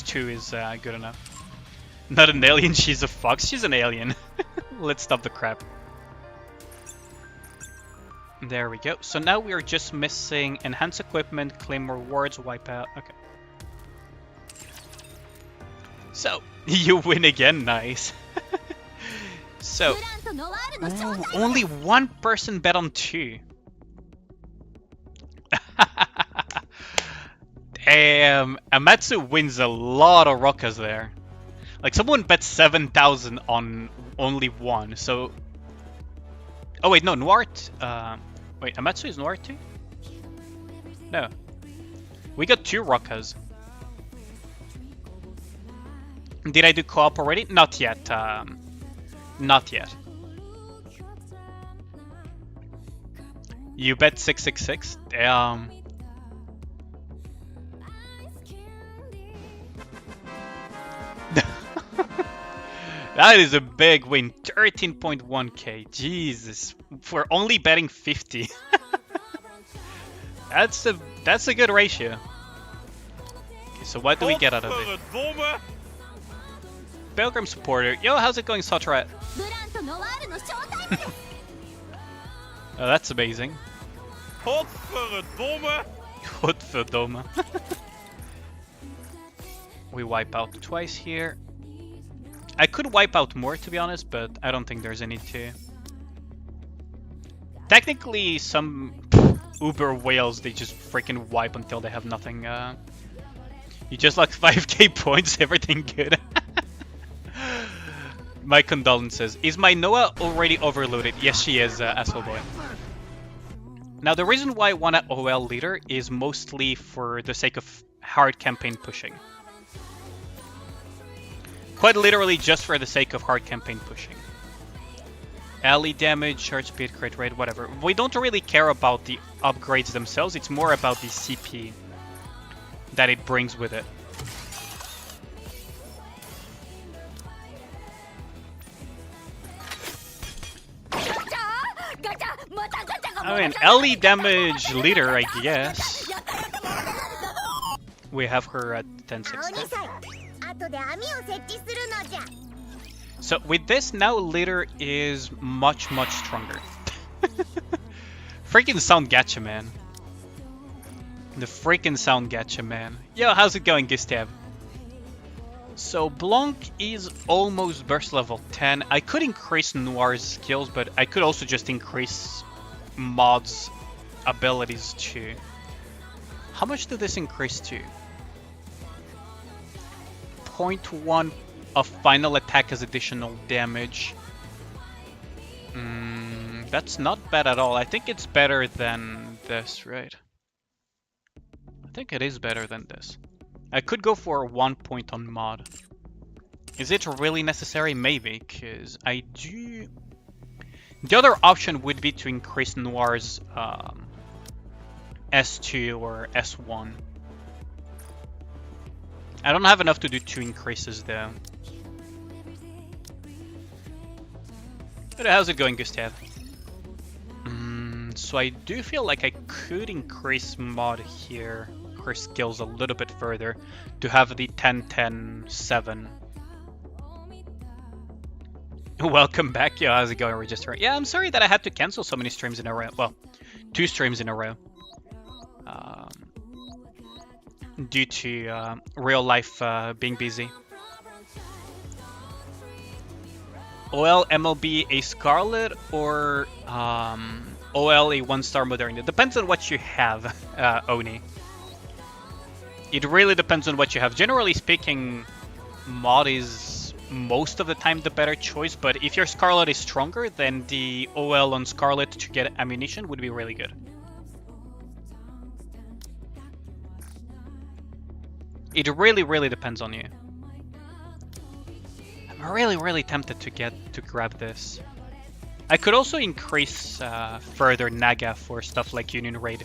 2 is good enough. Not an alien, she's a fox. She's an alien. Let's stop the crap. There we go. So now we are just missing enhance equipment, claim rewards, wipeout. Okay. So, you win again, nice. So, ooh, only one person bet on 2. Damn, Amatsu wins a lot of rockers there. Like, someone bet 7,000 on only 1, so... Oh wait, no, Noir. Wait, Amatsu is Noir too? No. We got 2 Rockas. Did I do co-op already? Not yet. Not yet. You bet 666? That is a big win. 13.1k. Jesus. For only betting 50. That's a good ratio. Okay, so what do we get out of it? Pilgrim supporter. Yo, how's it going, Sotrat? ブランとノワールのショータイムです Oh, that's amazing. Godverdomme. We wipe out twice here. I could wipe out more, to be honest, but I don't think there's any to. Technically, some Uber whales, they just freaking wipe until they have nothing. You just like 5k points, everything good. My condolences. Is my Noah already overloaded? Yes, she is, asshole boy. Now, the reason why I want an OL leader is mostly for the sake of hard campaign pushing. Quite literally just for the sake of hard campaign pushing. Ally damage, charge speed, crit rate, whatever. We don't really care about the upgrades themselves, it's more about the CP that it brings with it. I mean, Ellie damage leader, I guess. We have her at 1060. So with this now, leader is much stronger. Freaking sound gacha, man. The freaking sound gacha, man. Yo, how's it going, Gustav? So Blanc is almost burst level 10. I could increase Noir's skills, but I could also just increase Maud's abilities too. How much did this increase to? 0.1 of final attack as additional damage. That's not bad at all. I think it's better than this, right? I think it is better than this. I could go for 1 point on Maud. Is it really necessary? Maybe, because I do... The other option would be to increase Noir's S2 or S1. I don't have enough to do 2 increases though. But how's it going, Gustav? So I do feel like I could increase Maud here, her skills a little bit further, to have the 10-10-7. Welcome back, yo, how's it going, Register? Yeah, I'm sorry that I had to cancel so many streams in a row. Well, 2 streams in a row. Due to real life being busy. OL MLB a Scarlet or OL a 1-star Modern? It depends on what you have, Oni. It really depends on what you have. Generally speaking, Mod is most of the time the better choice, but if your Scarlet is stronger, then the OL on Scarlet to get ammunition would be really good. It really depends on you. I'm really tempted to grab this. I could also increase further Naga for stuff like Union Raid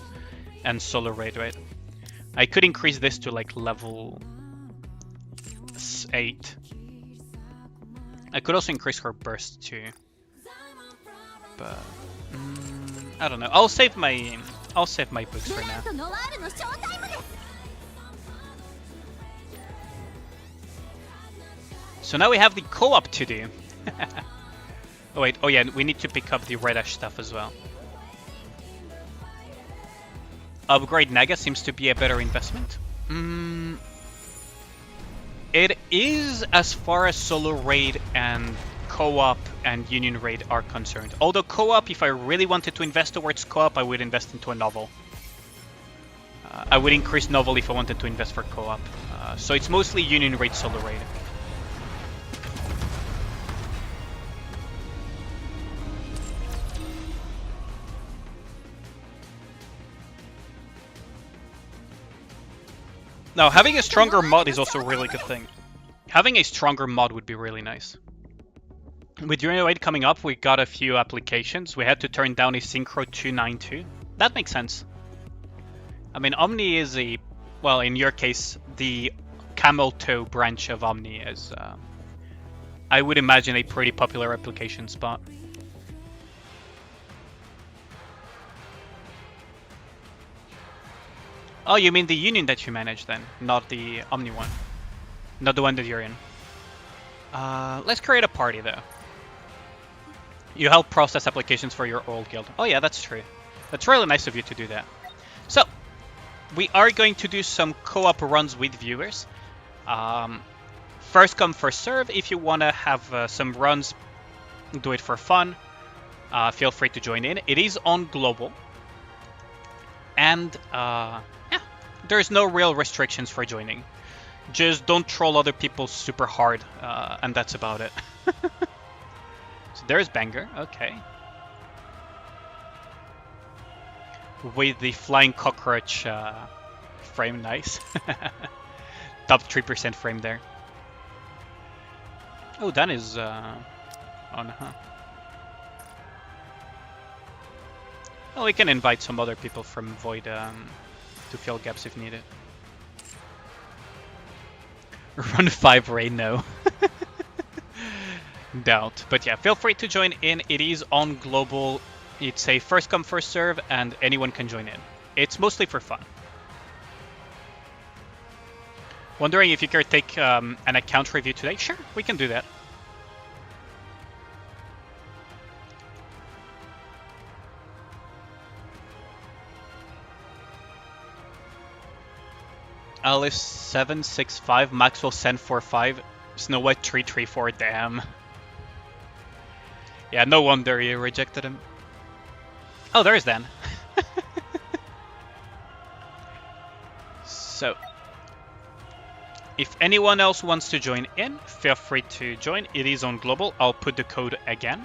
and Solo Raid, right? I could increase this to like level 8. I could also increase her burst too. But I don't know. I'll save my books for now. So now we have the co-op to do. Oh wait, oh yeah, we need to pick up the Red Ash stuff as well. Upgrade Naga seems to be a better investment. It is as far as Solo Raid and co-op and Union Raid are concerned. Although co-op, if I really wanted to invest towards co-op, I would invest into a novel. I would increase novel if I wanted to invest for co-op. So it's mostly Union Raid, Solo Raid. Now, having a stronger mod is also a really good thing. Having a stronger mod would be really nice. With Union 8 coming up, we got a few applications. We had to turn down a Synchro 292. That makes sense. I mean, Omni is a... Well, in your case, the camel toe branch of Omni is... I would imagine a pretty popular application spot. Oh, you mean the union that you manage then, not the Omni one. Not the one that you're in. Let's create a party though. You help process applications for your old guild. Oh yeah, that's true. That's really nice of you to do that. So, we are going to do some co-op runs with viewers. First come, first serve. If you want to have some runs, do it for fun, feel free to join in. It is on global. And, yeah, there's no real restrictions for joining. Just don't troll other people super hard, and that's about it. So there's Banger, okay. With the flying cockroach frame, nice. Top 3% frame there. Oh, Dan is on, huh? Well, we can invite some other people from Void to fill gaps if needed. Run 5 raid, no. Doubt. But yeah, feel free to join in. It is on global. It's a first come, first serve, and anyone can join in. It's mostly for fun. Wondering if you could take an account review today? Sure, we can do that. Alice 765, Maxwell Sen 45, Snow White 334, damn. Yeah, no wonder you rejected him. Oh, there's Dan. So, if anyone else wants to join in, feel free to join. It is on global. I'll put the code again.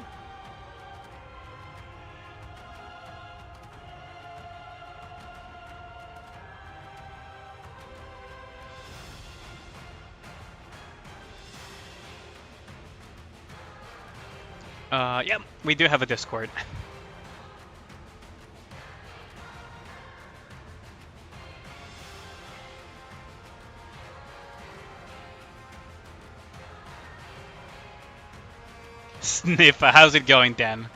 Yeah, we do have a Discord. Sniffa, how's it going, Dan?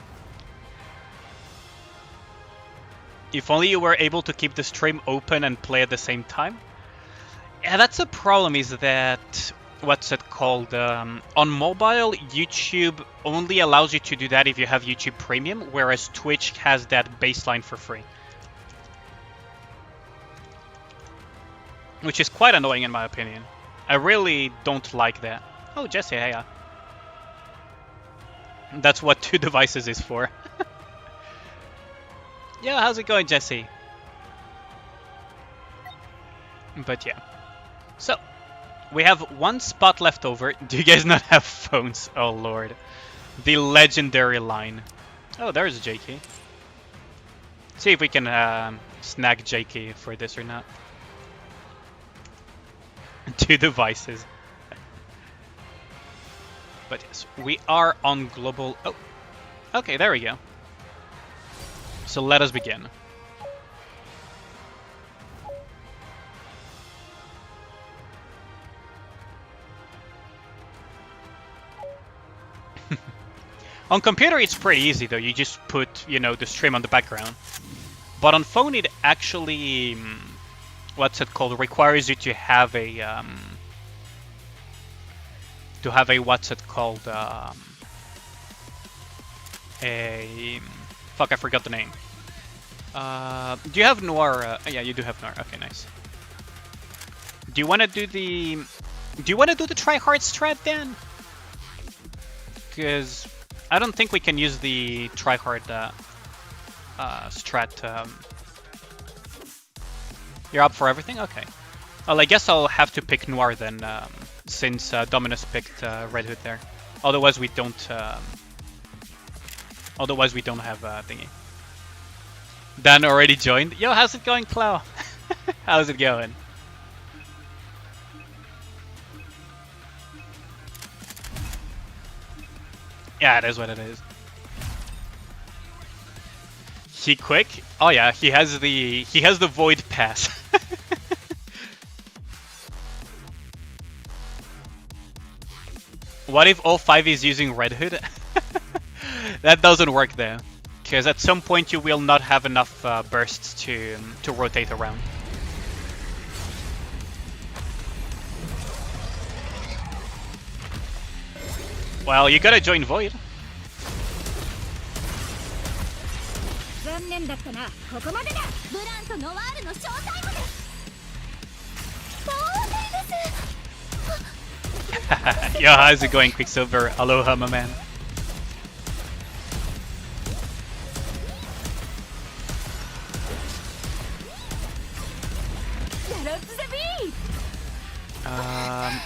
If only you were able to keep the stream open and play at the same time. Yeah, that's a problem, is that... What's it called? On mobile, YouTube only allows you to do that if you have YouTube Premium, whereas Twitch has that baseline for free. Which is quite annoying in my opinion. I really don't like that. Oh, Jesse, hey. That's what 2 devices is for. Yeah, how's it going, Jesse? But yeah. So, we have 1 spot left over. Do you guys not have phones? Oh lord. The legendary line. Oh, there's JK. See if we can snag JK for this or not. 2 devices. But yes, we are on global... Oh, okay, there we go. So let us begin. On computer it's pretty easy though, you just put, you know, the stream on the background. But on phone it actually, what's it called, requires you to have a, what's it called, fuck, I forgot the name. Do you have Noir? Yeah, you do have Noir, okay, nice. Do you want to do the try hard strat then? Because I don't think we can use the tryhard strat. You're up for everything? Okay. Well, I guess I'll have to pick Noir then, since Dominus picked Red Hood there. Otherwise we don't. Otherwise we don't have thingy. Dan already joined. Yo, how's it going, Clow? How's it going? Yeah, it is what it is. He quick? Oh yeah, he has the void pass. What if all 5 is using Red Hood? That doesn't work though, because at some point you will not have enough bursts to rotate around. Well, you gotta join Void. 残念だったな。ここまでだ。ブランとノワールのショータイムです。壮大です。 Yo, how's it going, Quicksilver? Aloha, my man.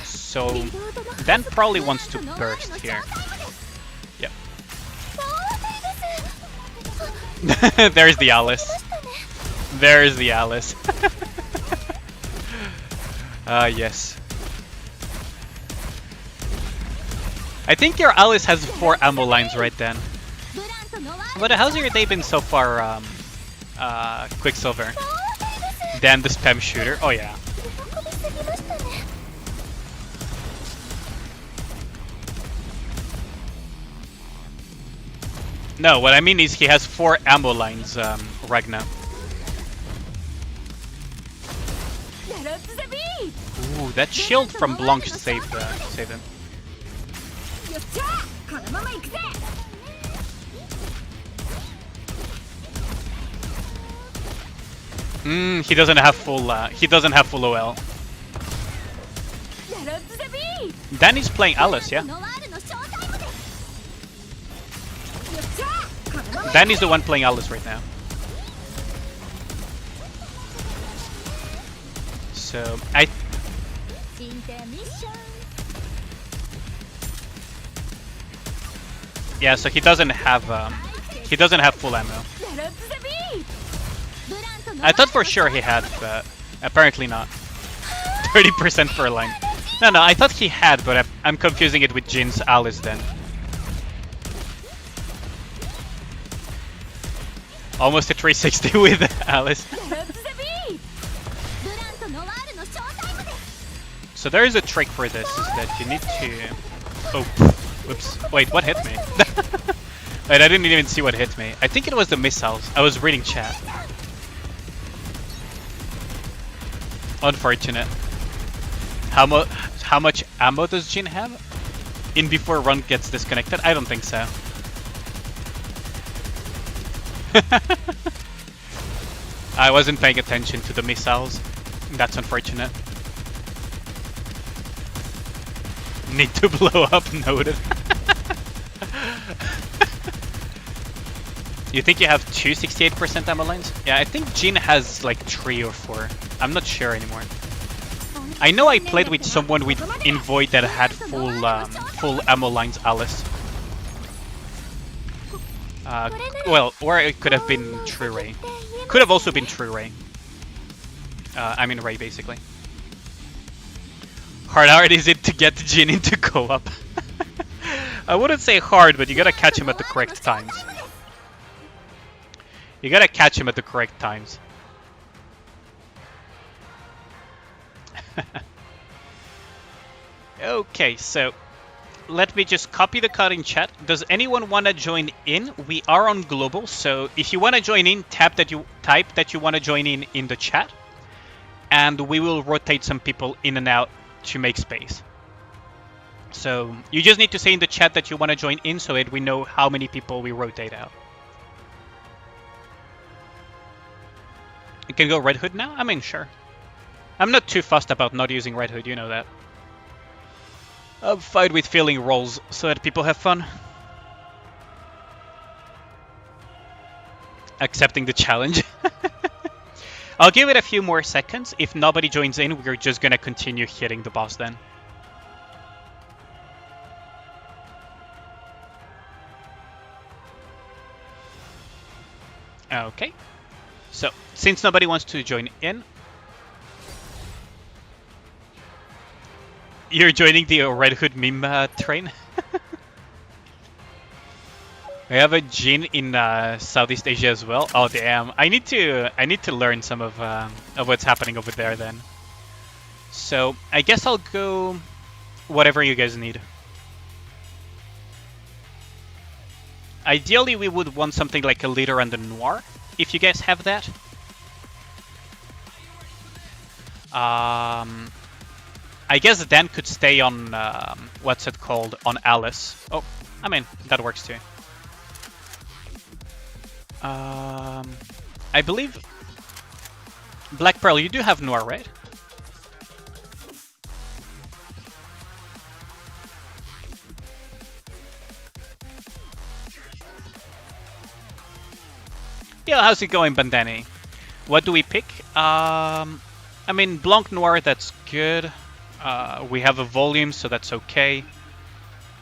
So Dan probably wants to burst here. Yep. There's the Alice. There's the Alice. Yes. I think your Alice has 4 ammo lines right then. But how's your day been so far, Quicksilver? Dan the spam shooter? Oh yeah. No, what I mean is he has 4 ammo lines, Ragnar. Ooh, that shield from Blanche saved him. He doesn't have full OL. Danny's playing Alice, yeah? Danny's the one playing Alice right now. So yeah, so he doesn't have full ammo. I thought for sure he had, but apparently not. 30% per line. No, I thought he had, but I'm confusing it with Jin's Alice then. Almost a 360 with Alice. So there is a trick for this, is that you need to... Oh, whoops. Wait, what hit me? Wait, I didn't even see what hit me. I think it was the missiles. I was reading chat. Unfortunate. How much ammo does Jin have? In before run gets disconnected? I don't think so. I wasn't paying attention to the missiles. That's unfortunate. Need to blow up, noted. You think you have 2 68% ammo lines? Yeah, I think Jin has like 3 or 4. I'm not sure anymore. I know I played with someone in Void that had full ammo lines Alice. Well, or it could have been True Ray. Could have also been True Ray. I mean Ray, basically. How hard is it to get Jin into co-op? I wouldn't say hard, but you gotta catch him at the correct times. You gotta catch him at the correct times. Okay, so let me just copy the code in chat. Does anyone want to join in? We are on global, so if you want to join in, type that you want to join in the chat, and we will rotate some people in and out to make space. So you just need to say in the chat that you want to join in, so that we know how many people we rotate out. You can go Red Hood now? I mean, sure. I'm not too fussed about not using Red Hood, you know that. I'm fine with filling roles so that people have fun. Accepting the challenge. I'll give it a few more seconds. If nobody joins in, we're just gonna continue hitting the boss then. Okay. So, since nobody wants to join in, you're joining the Red Hood meme train? We have a Jin in Southeast Asia as well. Oh damn! I need to learn some of what's happening over there then. So I guess I'll go whatever you guys need. Ideally, we would want something like a leader and a noir, if you guys have that. I guess Dan could stay on what's it called, on Alice. Oh, I mean that works too. I believe Black Pearl, you do have Noir, right? Yeah, how's it going, Bandani? What do we pick? I mean, Blanc Noir, that's good. We have a volume, so that's okay.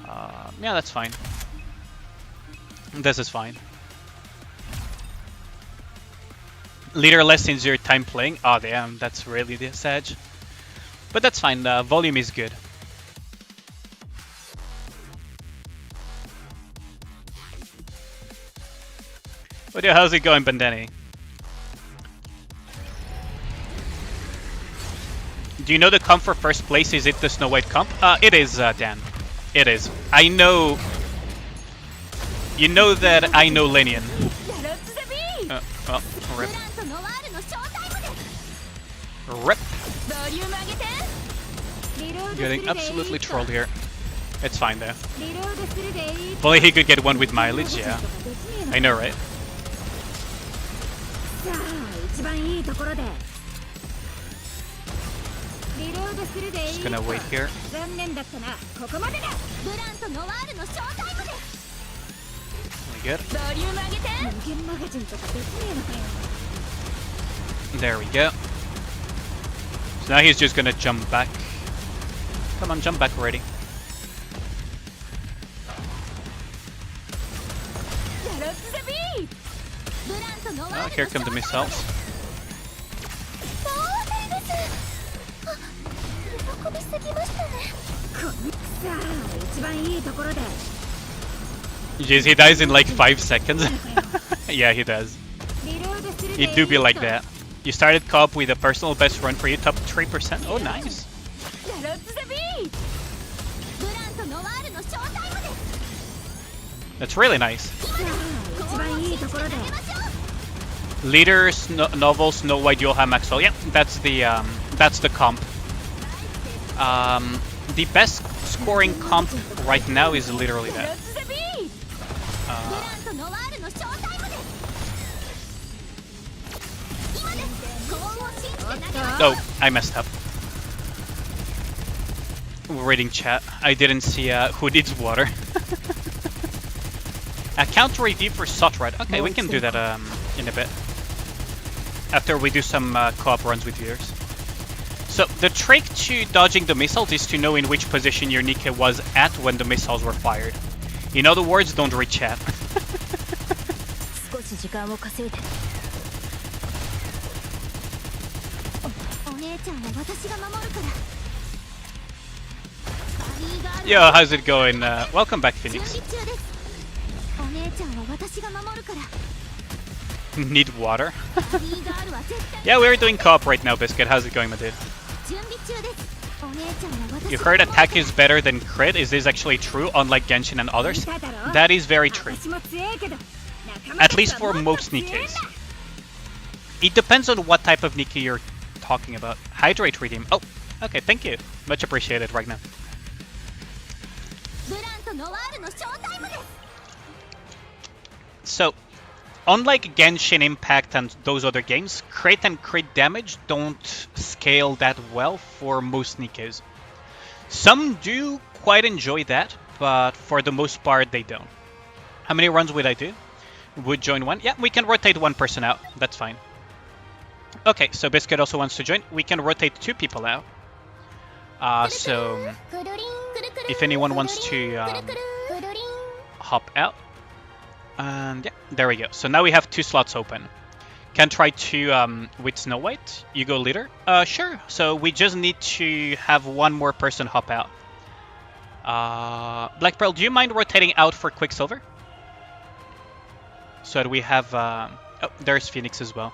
Yeah, that's fine. This is fine. Leader lessens your time playing. Oh damn, that's really the edge. But that's fine, volume is good. But yeah, how's it going, Bandani? Do you know the comp for first place? Is it the Snow White comp? It is, Dan. It is. I know... You know that I know Linian. Well, rip. Rip. Getting absolutely trolled here. It's fine though. If only he could get one with mileage, yeah. I know, right? Just gonna wait here. We good? There we go. So now he's just gonna jump back. Come on, jump back already. Oh, here come the missiles. Jeez, he dies in like 5 seconds. Yeah, he does. It do be like that. You started co-op with a personal best run for you, top 3%. Oh, nice. That's really nice. Leader, Novel, Snow White, Johan, Maxwell. Yeah, that's the comp. The best scoring comp right now is literally that. Oh, I messed up. Reading chat. I didn't see who needs water. A counter review for Sotrad. Okay, we can do that in a bit. After we do some co-op runs with viewers. So the trick to dodging the missiles is to know in which position your Nikke was at when the missiles were fired. In other words, don't read chat. Yo, how's it going? Welcome back, Phoenix. Need water? Yeah, we're doing co-op right now, Biscuit. How's it going, my dude? You heard attack is better than crit. Is this actually true, unlike Genshin and others? That is very true. At least for most Nikkes. It depends on what type of Nikke you're talking about. Hydrate redeem. Oh, okay, thank you. Much appreciated right now. So, unlike Genshin Impact and those other games, crit and crit damage don't scale that well for most Nikkes. Some do quite enjoy that, but for the most part they don't. How many runs would I do? Would join one? Yeah, we can rotate one person out. That's fine. Okay, so Biscuit also wants to join. We can rotate 2 people out. So, if anyone wants to hop out. And yeah, there we go. So now we have 2 slots open. Can try to with Snow White. You go leader? Sure. So we just need to have 1 more person hop out. Black Pearl, do you mind rotating out for Quicksilver? So we have... oh, there's Phoenix as well.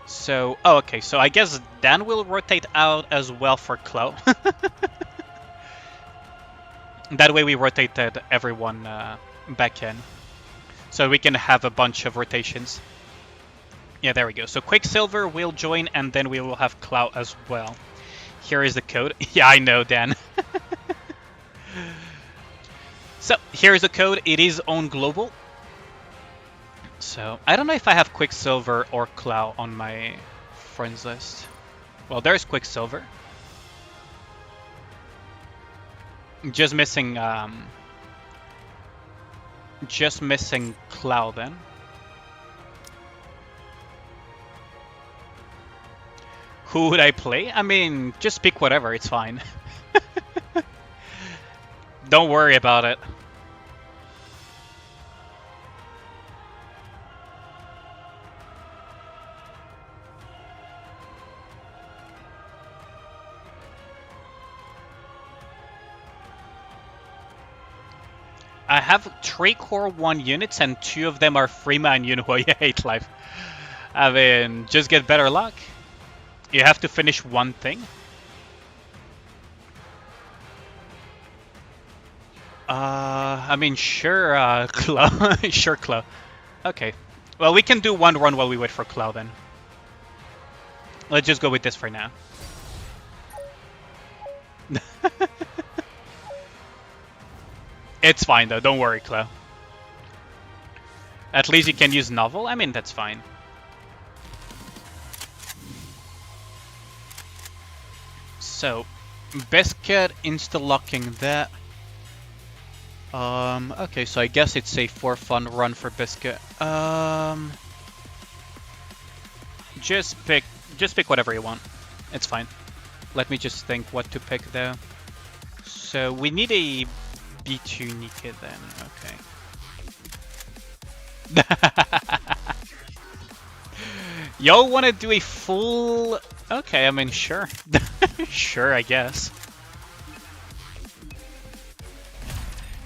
So... Oh, okay. So I guess Dan will rotate out as well for Chloe. That way we rotated everyone back in. So we can have a bunch of rotations. Yeah, there we go. So Quicksilver will join, and then we will have Clout as well. Here is the code. Yeah, I know, Dan. So, here is the code. It is on global. So, I don't know if I have Quicksilver or Clout on my friends list. Well, there's Quicksilver. Just missing Cloud then. Who would I play? I mean, just pick whatever, it's fine. Don't worry about it. I have 3 core 1 units and 2 of them are Freema and Yunhua. You hate life. I mean, just get better luck. You have to finish one thing. I mean, sure, Clo. Sure, Clo. Okay. Well, we can do one run while we wait for Clo then. Let's just go with this for now. It's fine though, don't worry, Clo. At least you can use Novel. I mean, that's fine. So, Biscuit insta-locking that. Okay, so I guess it's a for fun run for Biscuit. Just pick whatever you want. It's fine. Let me just think what to pick though. So we need a B2 Nikke then, okay. Y'all wanna do a full... Okay, I mean, sure. Sure, I guess.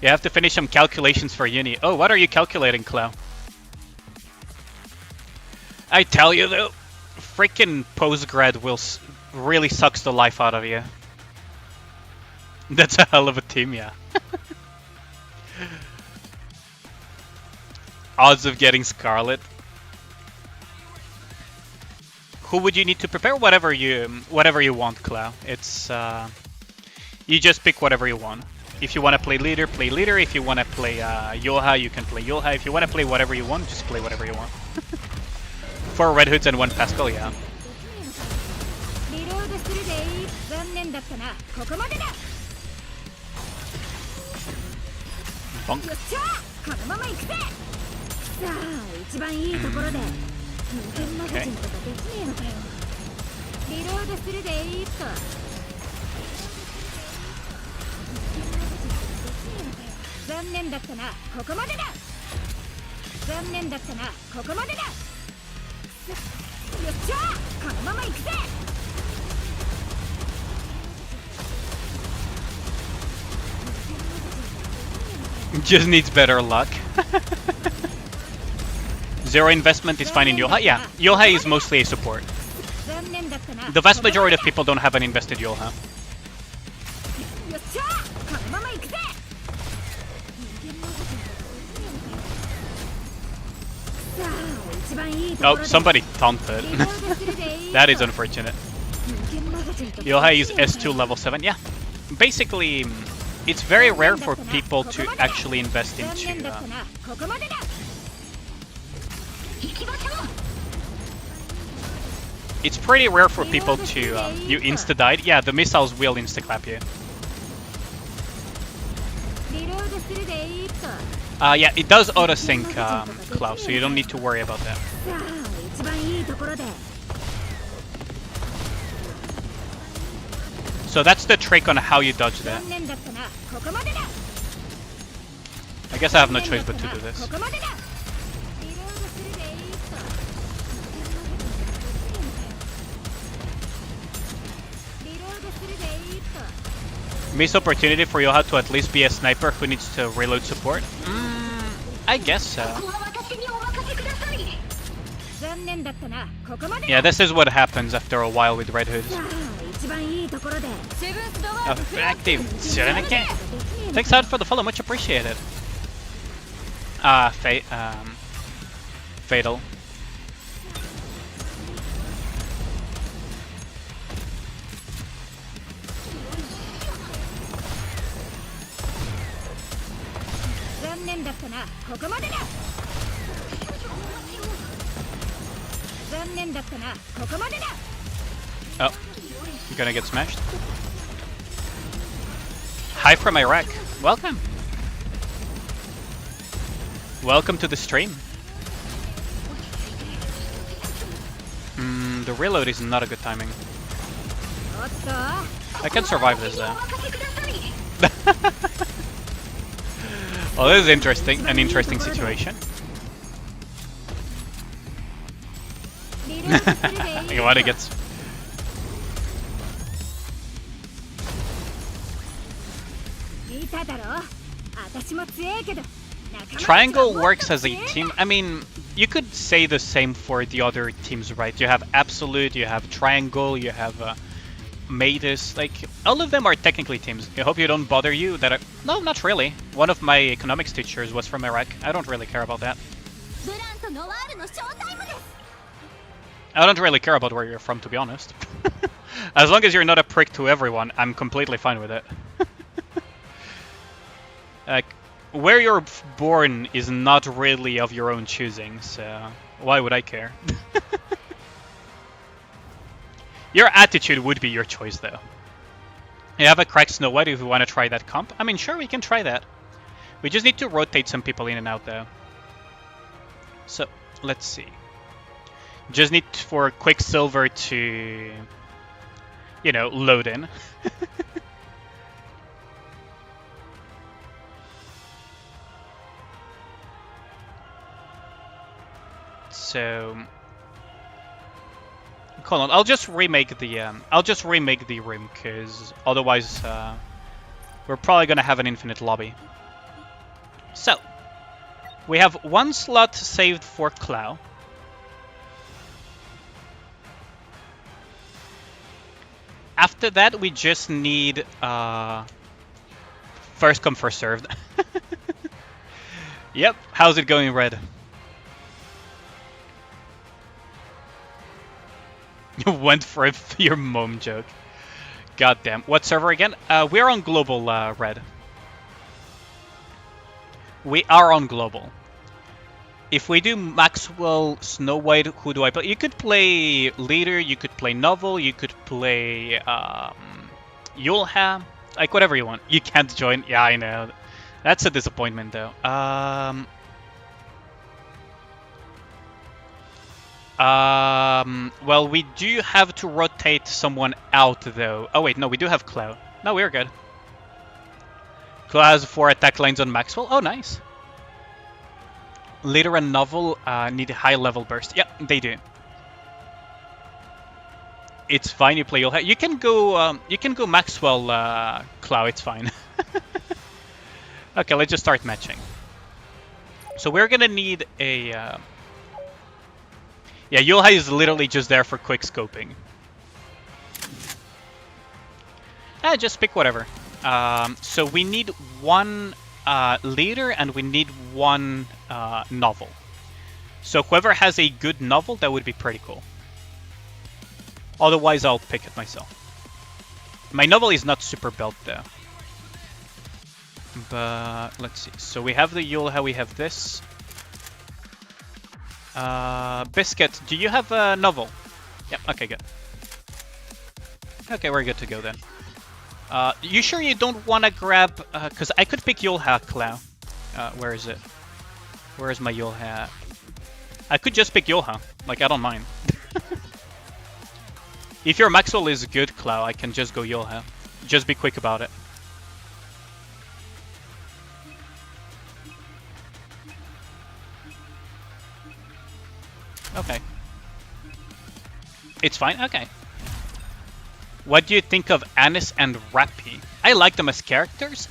You have to finish some calculations for uni. Oh, what are you calculating, Clo? I tell you though, freaking postgrad will really sucks the life out of you. That's a hell of a team, yeah. Odds of getting Scarlet. Who would you need to prepare? Whatever you want, Clow. It's you just pick whatever you want. If you want to play leader, play leader. If you want to play Yoha, you can play Yoha. If you want to play whatever you want, just play whatever you want. 4 Red Hoods and 1 Pascal, yeah. Bonk. Okay. Just needs better luck. Zero investment is fine in Yoha. Yeah, Yoha is mostly a support. The vast majority of people don't have an invested Yoha. Oh, somebody taunted. That is unfortunate. Yoha is S2 level 7. Yeah, basically, it's very rare for people to actually invest into... It's pretty rare for people to... you insta-died. Yeah, the missiles will insta-clap you. Yeah, it does auto-sync, Klaus, so you don't need to worry about that. So that's the trick on how you dodge that. I guess I have no choice but to do this. Missed opportunity for Yoha to at least be a sniper who needs to reload support? I guess so. Yeah, this is what happens after a while with Red Hoods. Effective. Nikke. Thanks out for the follow, much appreciated. Fatal. Oh, you're gonna get smashed. Hi from Iraq. Welcome. Welcome to the stream. The reload is not a good timing. I can survive this though. Well, this is interesting. An interesting situation. You want to get. Triangle works as a team. I mean, you could say the same for the other teams, right? You have Absolute, you have Triangle, you have Matus. Like, all of them are technically teams. I hope you don't bother you that no, not really. One of my economics teachers was from Iraq. I don't really care about that. I don't really care about where you're from, to be honest. As long as you're not a prick to everyone, I'm completely fine with it. Like, where you're born is not really of your own choosing, so why would I care? Your attitude would be your choice, though. You have a cracked Snow White if you want to try that comp. I mean, sure, we can try that. We just need to rotate some people in and out, though. So, let's see. Just need for Quicksilver to, you know, load in. So, hold on. I'll just remake the room, because otherwise we're probably gonna have an infinite lobby. So, we have one slot saved for Clow. After that, we just need first come, first served. Yep. How's it going, Red? You went for your mom joke. Goddamn. What server again? We're on global, Red. We are on global. If we do Maxwell, Snow White, who do I play? You could play Leader, you could play Novel, you could play Yulha, like whatever you want. You can't join. Yeah, I know. That's a disappointment, though. Well, we do have to rotate someone out, though. Oh, wait, no, we do have Clow. No, we're good. Clow has 4 attack lines on Maxwell. Oh, nice. Leader and Novel need a high level burst. Yeah, they do. It's fine. You play Yulha. You can go Maxwell, Clow. It's fine. Okay, let's just start matching. So we're gonna need a. Yeah, Yulha is literally just there for quick scoping. Just pick whatever. So we need one Leader and we need one Novel. So whoever has a good Novel, that would be pretty cool. Otherwise, I'll pick it myself. My Novel is not super built, though. But let's see. So we have the Yulha, we have this. Biscuit, do you have a Novel? Yep, okay, good. Okay, we're good to go then. You sure you don't want to grab... because I could pick Yulha, Clow. Where is it? Where is my Yulha? I could just pick Yulha. Like, I don't mind. If your Maxwell is good, Clow, I can just go Yulha. Just be quick about it. Okay. It's fine? Okay. What do you think of Anis and Rappy? I like them as characters.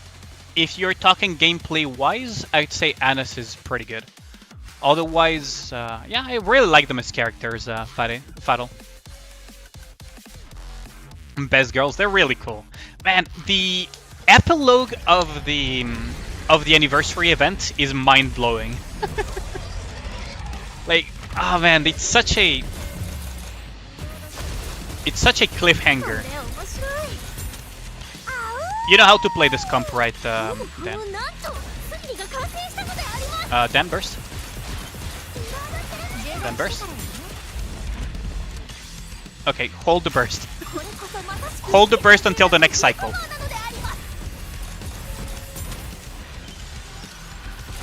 If you're talking gameplay-wise, I'd say Anis is pretty good. Otherwise, yeah, I really like them as characters, Fatal. Best girls, they're really cool. Man, the epilogue of the anniversary event is mind-blowing. Like, oh man, it's such a cliffhanger. You know how to play this comp, right, Dan? Dan burst. Dan burst. Okay, hold the burst. Hold the burst until the next cycle.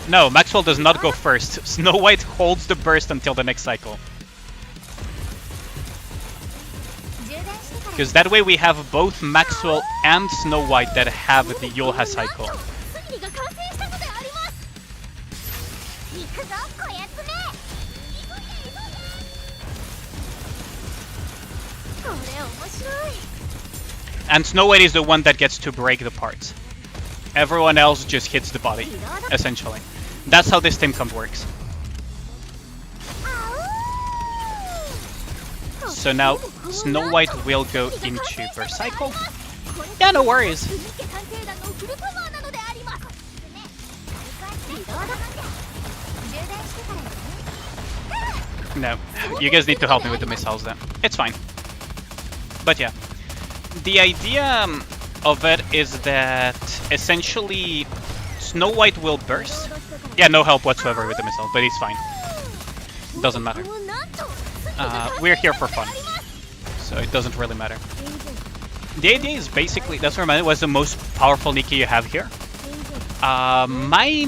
No, Maxwell does not go first. Snow White holds the burst until the next cycle. Because that way we have both Maxwell and Snow White that have the Yulha cycle. And Snow White is the one that gets to break the parts. Everyone else just hits the body, essentially. That's how this team comp works. So now Snow White will go into burst cycle. Yeah, no worries. No, you guys need to help me with the missiles then. It's fine. But yeah, the idea of it is that essentially Snow White will burst. Yeah, no help whatsoever with the missile, but he's fine. Doesn't matter. We're here for fun, so it doesn't really matter. The idea is basically, that's what it was the most powerful Nikke you have here. My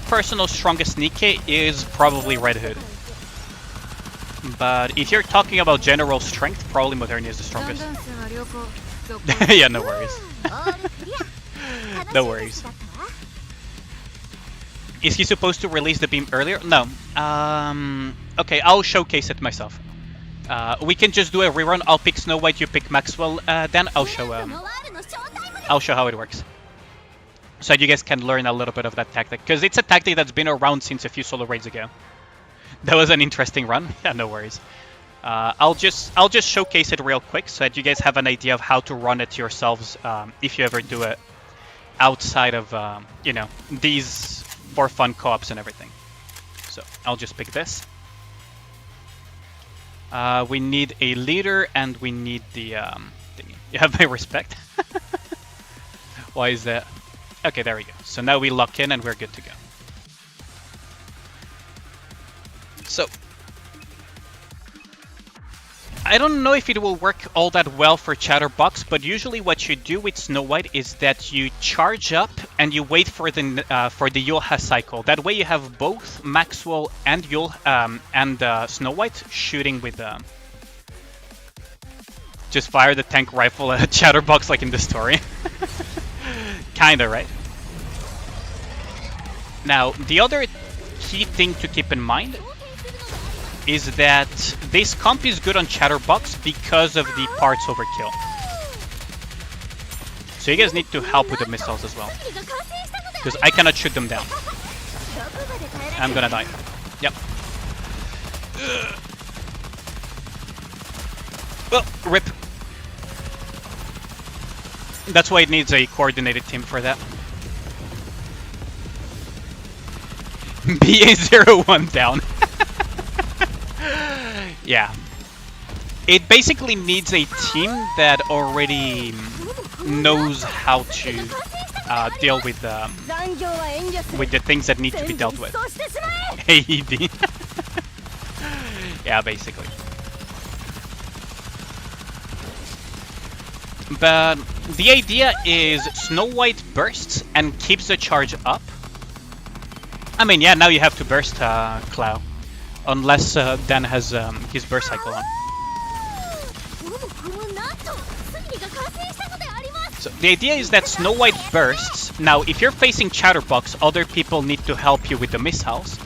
personal strongest Nikke is probably Red Hood. But if you're talking about general strength, probably Modernia is the strongest. Yeah, no worries. No worries. Is he supposed to release the beam earlier? No. Okay, I'll showcase it myself. We can just do a rerun. I'll pick Snow White, you pick Maxwell. Then I'll show how it works, so you guys can learn a little bit of that tactic, because it's a tactic that's been around since a few solo raids ago. That was an interesting run. Yeah, no worries. I'll just showcase it real quick so that you guys have an idea of how to run it yourselves if you ever do it outside of you know, these for fun co-ops and everything. So I'll just pick this. We need a leader and we need the thingy. You have my respect. Why is that? Okay, there we go. So now we lock in and we're good to go. So, I don't know if it will work all that well for Chatterbox, but usually what you do with Snow White is that you charge up and you wait for the Yulha cycle. That way you have both Maxwell and Snow White shooting with just fire the tank rifle at Chatterbox like in the story. Kinda, right? Now, the other key thing to keep in mind is that this comp is good on Chatterbox because of the parts overkill. So you guys need to help with the missiles as well, because I cannot shoot them down. I'm gonna die. Yep. Well, rip. That's why it needs a coordinated team for that. BA01 down. Yeah. It basically needs a team that already knows how to deal with the things that need to be dealt with. AED. Yeah, basically. But the idea is Snow White bursts and keeps the charge up. I mean, yeah, now you have to burst Clow. Unless Dan has his burst cycle on. So the idea is that Snow White bursts. Now, if you're facing Chatterbox, other people need to help you with the missiles.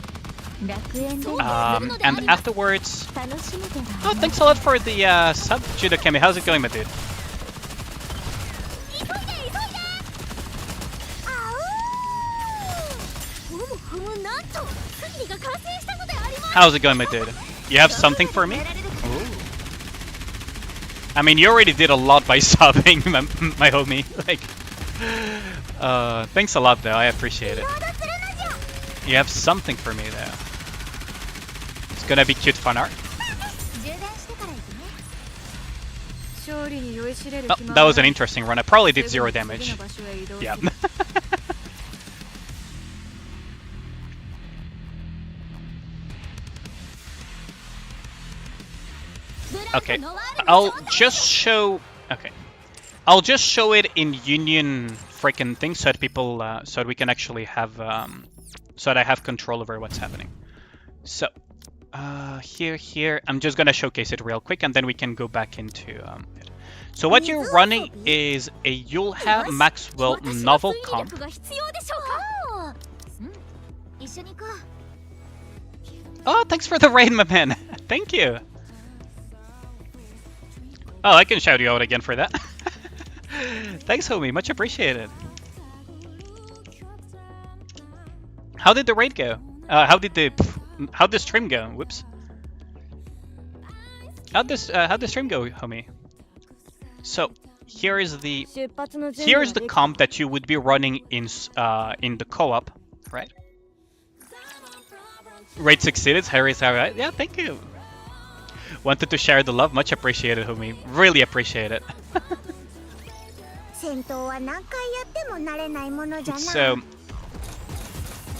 And afterwards... Oh, thanks a lot for the sub, Judokemi. How's it going, my dude? How's it going, my dude? You have something for me? Ooh. I mean, you already did a lot by subbing, my homie. Like, thanks a lot, though. I appreciate it. You have something for me, though. It's gonna be cute fan art. Oh, that was an interesting run. I probably did 0 damage. Yeah. Okay, I'll just show. Okay, I'll just show it in Union freaking thing so that people, so that we can actually have, so that I have control over what's happening. So, here, I'm just gonna showcase it real quick, and then we can go back into it. So what you're running is a Yulha Maxwell novel comp. Oh, thanks for the raid, my man. Thank you. Oh, I can shout you out again for that. Thanks, homie. Much appreciated. How did the raid go? How'd the stream go? Whoops. How'd the stream go, homie? So here's the comp that you would be running in the co-op, right? Raid succeeded. Harry's alright. Yeah, thank you. Wanted to share the love. Much appreciated, homie. Really appreciate it. So,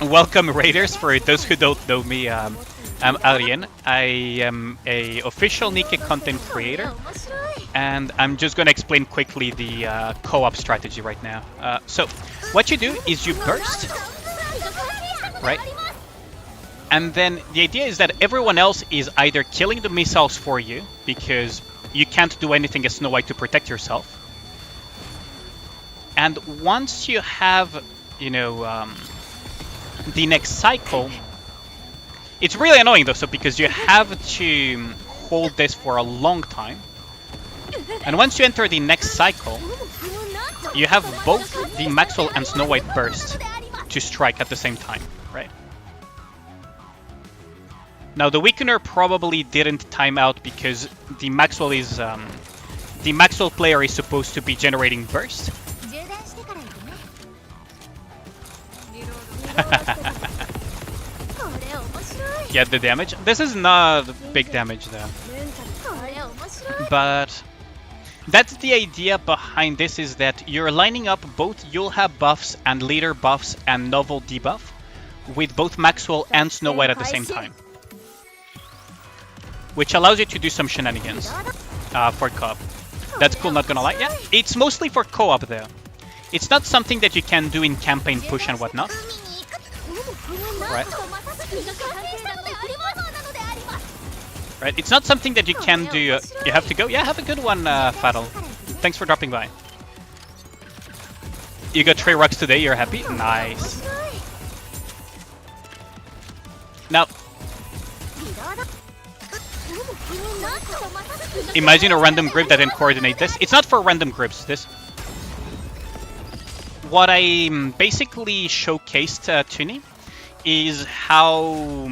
welcome, Raiders. For those who don't know me, I'm Arjen. I am a official Nikke content creator, and I'm just gonna explain quickly the co-op strategy right now. So, what you do is you burst, right? And then the idea is that everyone else is either killing the missiles for you, because you can't do anything as Snow White to protect yourself. And once you have, you know, the next cycle, it's really annoying though, so because you have to hold this for a long time. And once you enter the next cycle, you have both the Maxwell and Snow White burst to strike at the same time, right? Now the Weakener probably didn't time out because the Maxwell is the Maxwell player is supposed to be generating burst. Get the damage. This is not big damage though. But that's the idea behind this, is that you're lining up both Yulha buffs and leader buffs and novel debuff with both Maxwell and Snow White at the same time, which allows you to do some shenanigans for co-op. That's cool, not gonna lie. Yeah, it's mostly for co-op though. It's not something that you can do in campaign push and whatnot. Right. Right, it's not something that you can do. You have to go. Yeah, have a good one, Fatal. Thanks for dropping by. You got 3 rocks today, you're happy? Nice. Now, imagine a random group that didn't coordinate this. It's not for random groups, this. What I basically showcased, Tuni, is how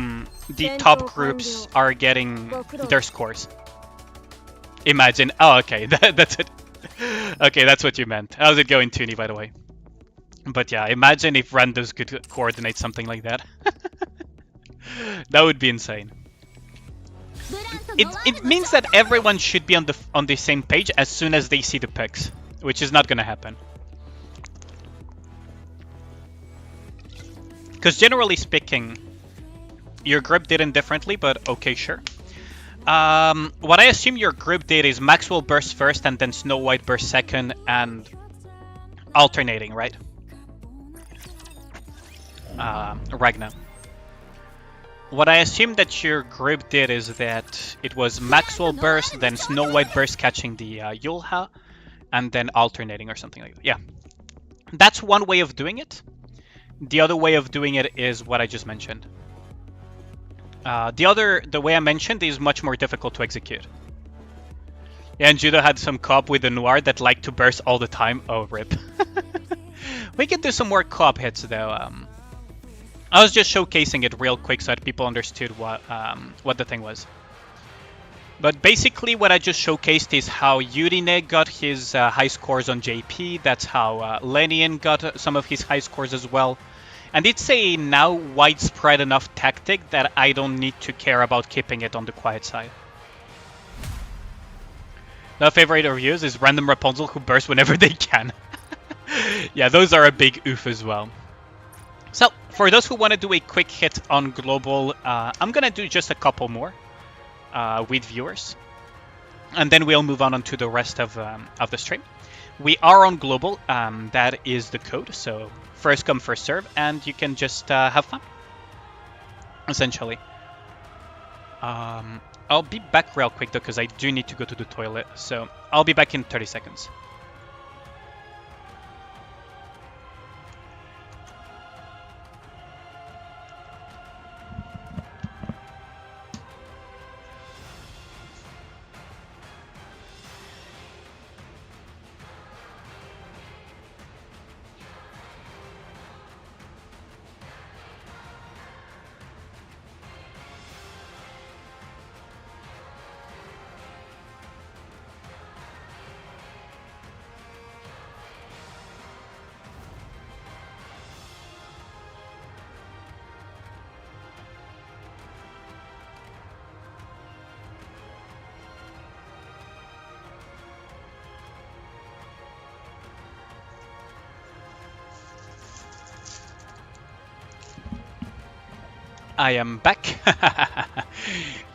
the top groups are getting their scores. Imagine. Oh, okay, that's it. Okay, that's what you meant. How's it going, Tuni, by the way? But yeah, imagine if randos could coordinate something like that. That would be insane. It means that everyone should be on the same page as soon as they see the picks, which is not gonna happen. Because generally speaking, your group did indifferently, but okay, sure. What I assume your group did is Maxwell burst first and then Snow White burst second and alternating, right? Ragnar. What I assume that your group did is that it was Maxwell burst, then Snow White burst catching the Yulha, and then alternating or something like that. Yeah. That's one way of doing it. The other way of doing it is what I just mentioned. The way I mentioned is much more difficult to execute. Yeah, and Judo had some co-op with the Noir that liked to burst all the time. Oh, rip. We could do some more co-op hits though. I was just showcasing it real quick so that people understood what the thing was. But basically what I just showcased is how Yurine got his high scores on JP. That's how Lenian got some of his high scores as well. And it's a now widespread enough tactic that I don't need to care about keeping it on the quiet side. My favorite reviews is random Rapunzel who burst whenever they can. Yeah, those are a big oof as well. So, for those who want to do a quick hit on global, I'm going to do just a couple more with viewers. And then we'll move on to the rest of the stream. We are on global, that is the code, so first come, first serve, and you can just have fun, essentially. I'll be back real quick, though, because I do need to go to the toilet, so I'll be back in 30 seconds. I am back.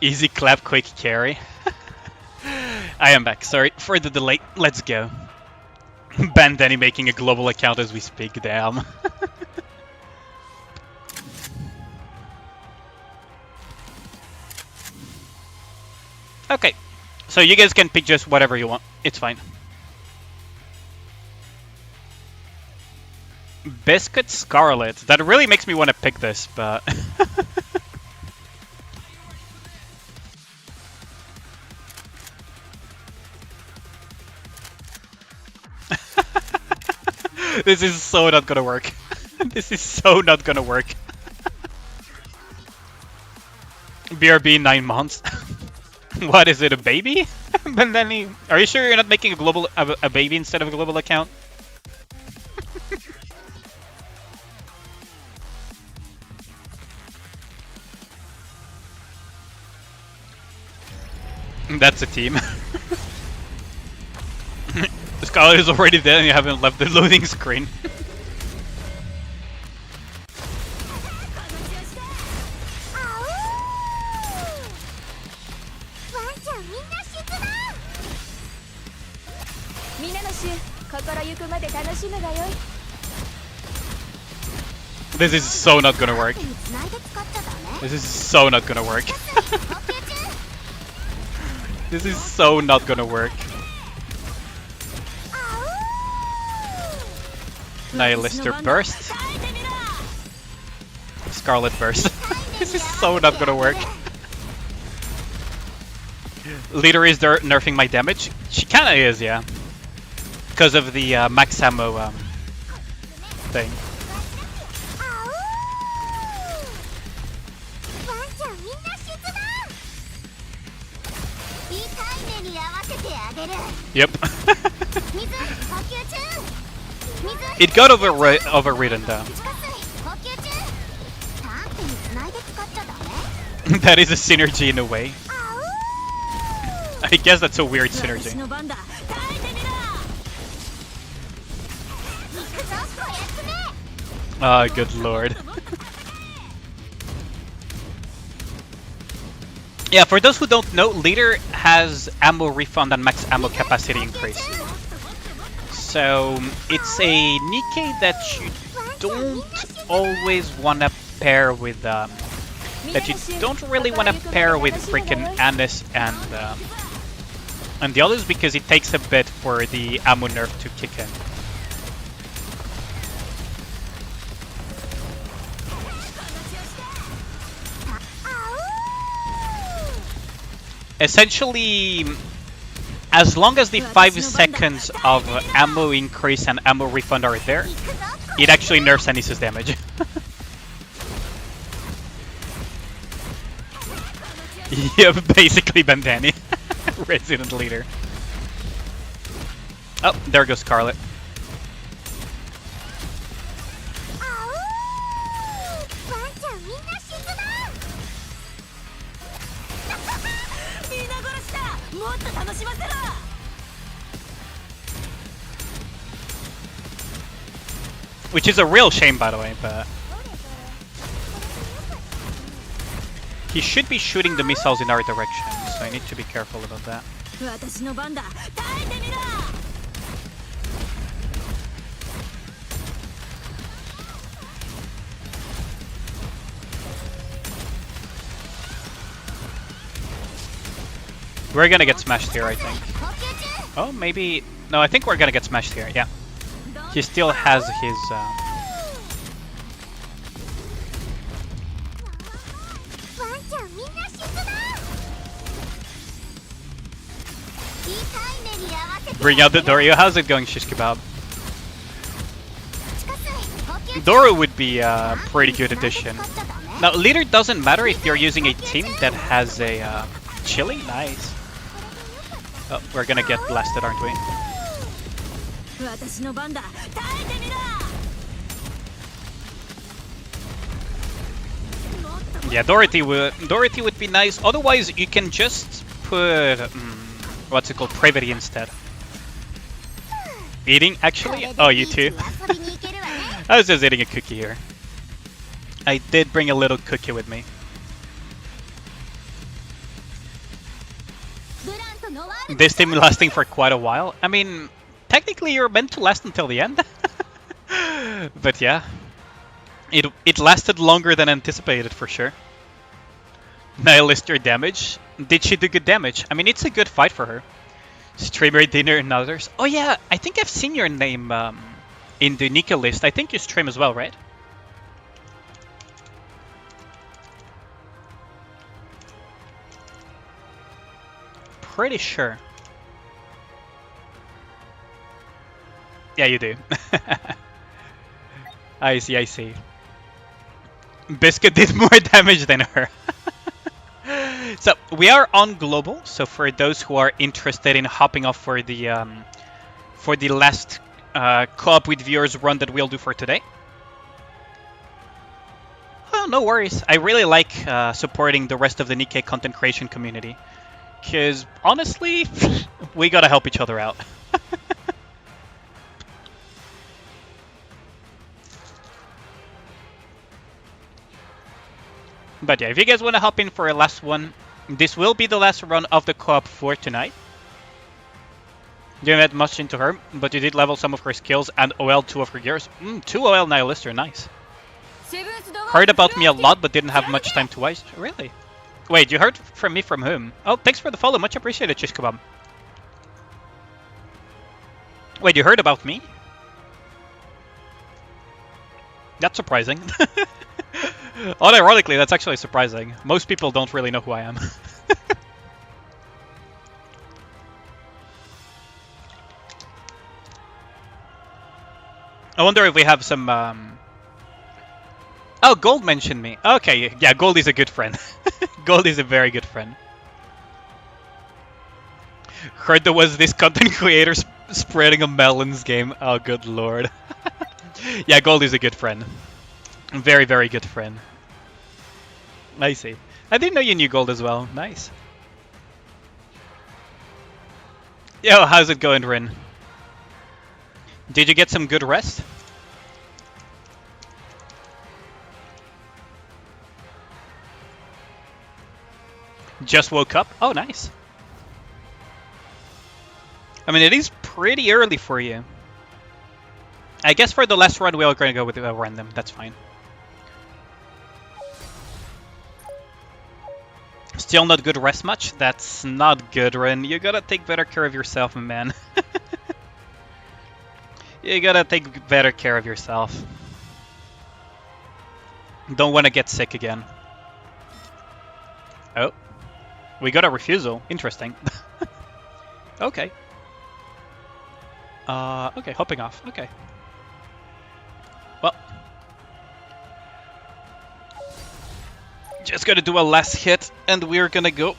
Easy clap, quick carry. I am back. Sorry for the delay. Let's go. Ban Danny making a global account as we speak. Damn. Okay. So you guys can pick just whatever you want. It's fine. Biscuit Scarlet. That really makes me want to pick this, but... This is so not gonna work. This is so not gonna work. BRB 9 months. What is it, a baby? But then are you sure you're not making a global a baby instead of a global account? That's a team. Scarlet is already dead and you haven't left the loading screen. This is so not gonna work. This is so not gonna work. This is so not gonna work. Nihilister burst. Scarlet burst. This is so not gonna work. Leader is nerfing my damage. She kinda is, yeah. Because of the max ammo thing. Yep. It got overridden though. That is a synergy in a way. I guess that's a weird synergy. Oh, good lord. Yeah, for those who don't know, Leader has ammo refund and max ammo capacity increase. So it's a Nikke that you don't always want to pair with, that you don't really want to pair with freaking Annis and the others because it takes a bit for the ammo nerf to kick in. Essentially, as long as the 5 seconds of ammo increase and ammo refund are there, it actually nerfs Annis's damage. Yeah, basically Bandani. Resident leader. Oh, there goes Scarlet. あうーワンちゃんみんな静か皆殺しだもっと楽しませろ Which is a real shame, by the way, but... He should be shooting the missiles in our direction, so I need to be careful about that. 私の番だ耐えてみろ We're gonna get smashed here, I think. Oh, maybe... No, I think we're gonna get smashed here, yeah. He still has his... ワンちゃんみんな静かいいタイムに合わせて Bring out the Dorio. How's it going, Shish Kebab? 地下水補給 Doro would be a pretty good addition. Now, leader doesn't matter if you're using a team that has a chili. Nice. Oh, we're gonna get blasted, aren't we? 私の番だ耐えてみろ Yeah, Dorothy would be nice. Otherwise, you can just put what's it called, Privity instead. Eating, actually? Oh, you too. 遊びに行けるわね I was just eating a cookie here. I did bring a little cookie with me. ブランとノワール This team lasting for quite a while. I mean, technically you're meant to last until the end. But yeah. It lasted longer than anticipated for sure. Nihilister damage. Did she do good damage? I mean, it's a good fight for her. Streamer dinner and others. Oh yeah, I think I've seen your name in the Nikke list. I think you stream as well, right? Pretty sure. Yeah, you do. I see, I see. Biscuit did more damage than her. So, we are on global, so for those who are interested in hopping off for the last co-op with viewers run that we'll do for today. Well, no worries. I really like supporting the rest of the Nikke content creation community. Because, honestly, we gotta help each other out. But yeah, if you guys want to hop in for a last one, this will be the last run of the co-op for tonight. Didn't add much into her, but you did level some of her skills and OL 2 of her gears. 2 OL Nihilister, nice. Heard about me a lot, but didn't have much time to waste. Really? Wait, you heard from me from whom? Oh, thanks for the follow, much appreciated, Shish Kebab. Wait, you heard about me? That's surprising. Unironically, that's actually surprising. Most people don't really know who I am. I wonder if we have some... Oh, Gold mentioned me. Okay, yeah, Gold is a good friend. Gold is a very good friend. Heard there was this content creator spreading a melons game. Oh, good lord. Yeah, Gold is a good friend. Very, very good friend. I see. I didn't know you knew Gold as well. Nice. Yo, how's it going, Rin? Did you get some good rest? Just woke up? Oh, nice. I mean, it is pretty early for you. I guess for the last run, we are going to go with random. That's fine. Still not good rest much? That's not good, Ren. You gotta take better care of yourself, man. You gotta take better care of yourself. Don't want to get sick again. Oh. We got a refusal. Interesting. Okay. Okay, hopping off. Okay. Well. Just gonna do a last hit, and we're gonna go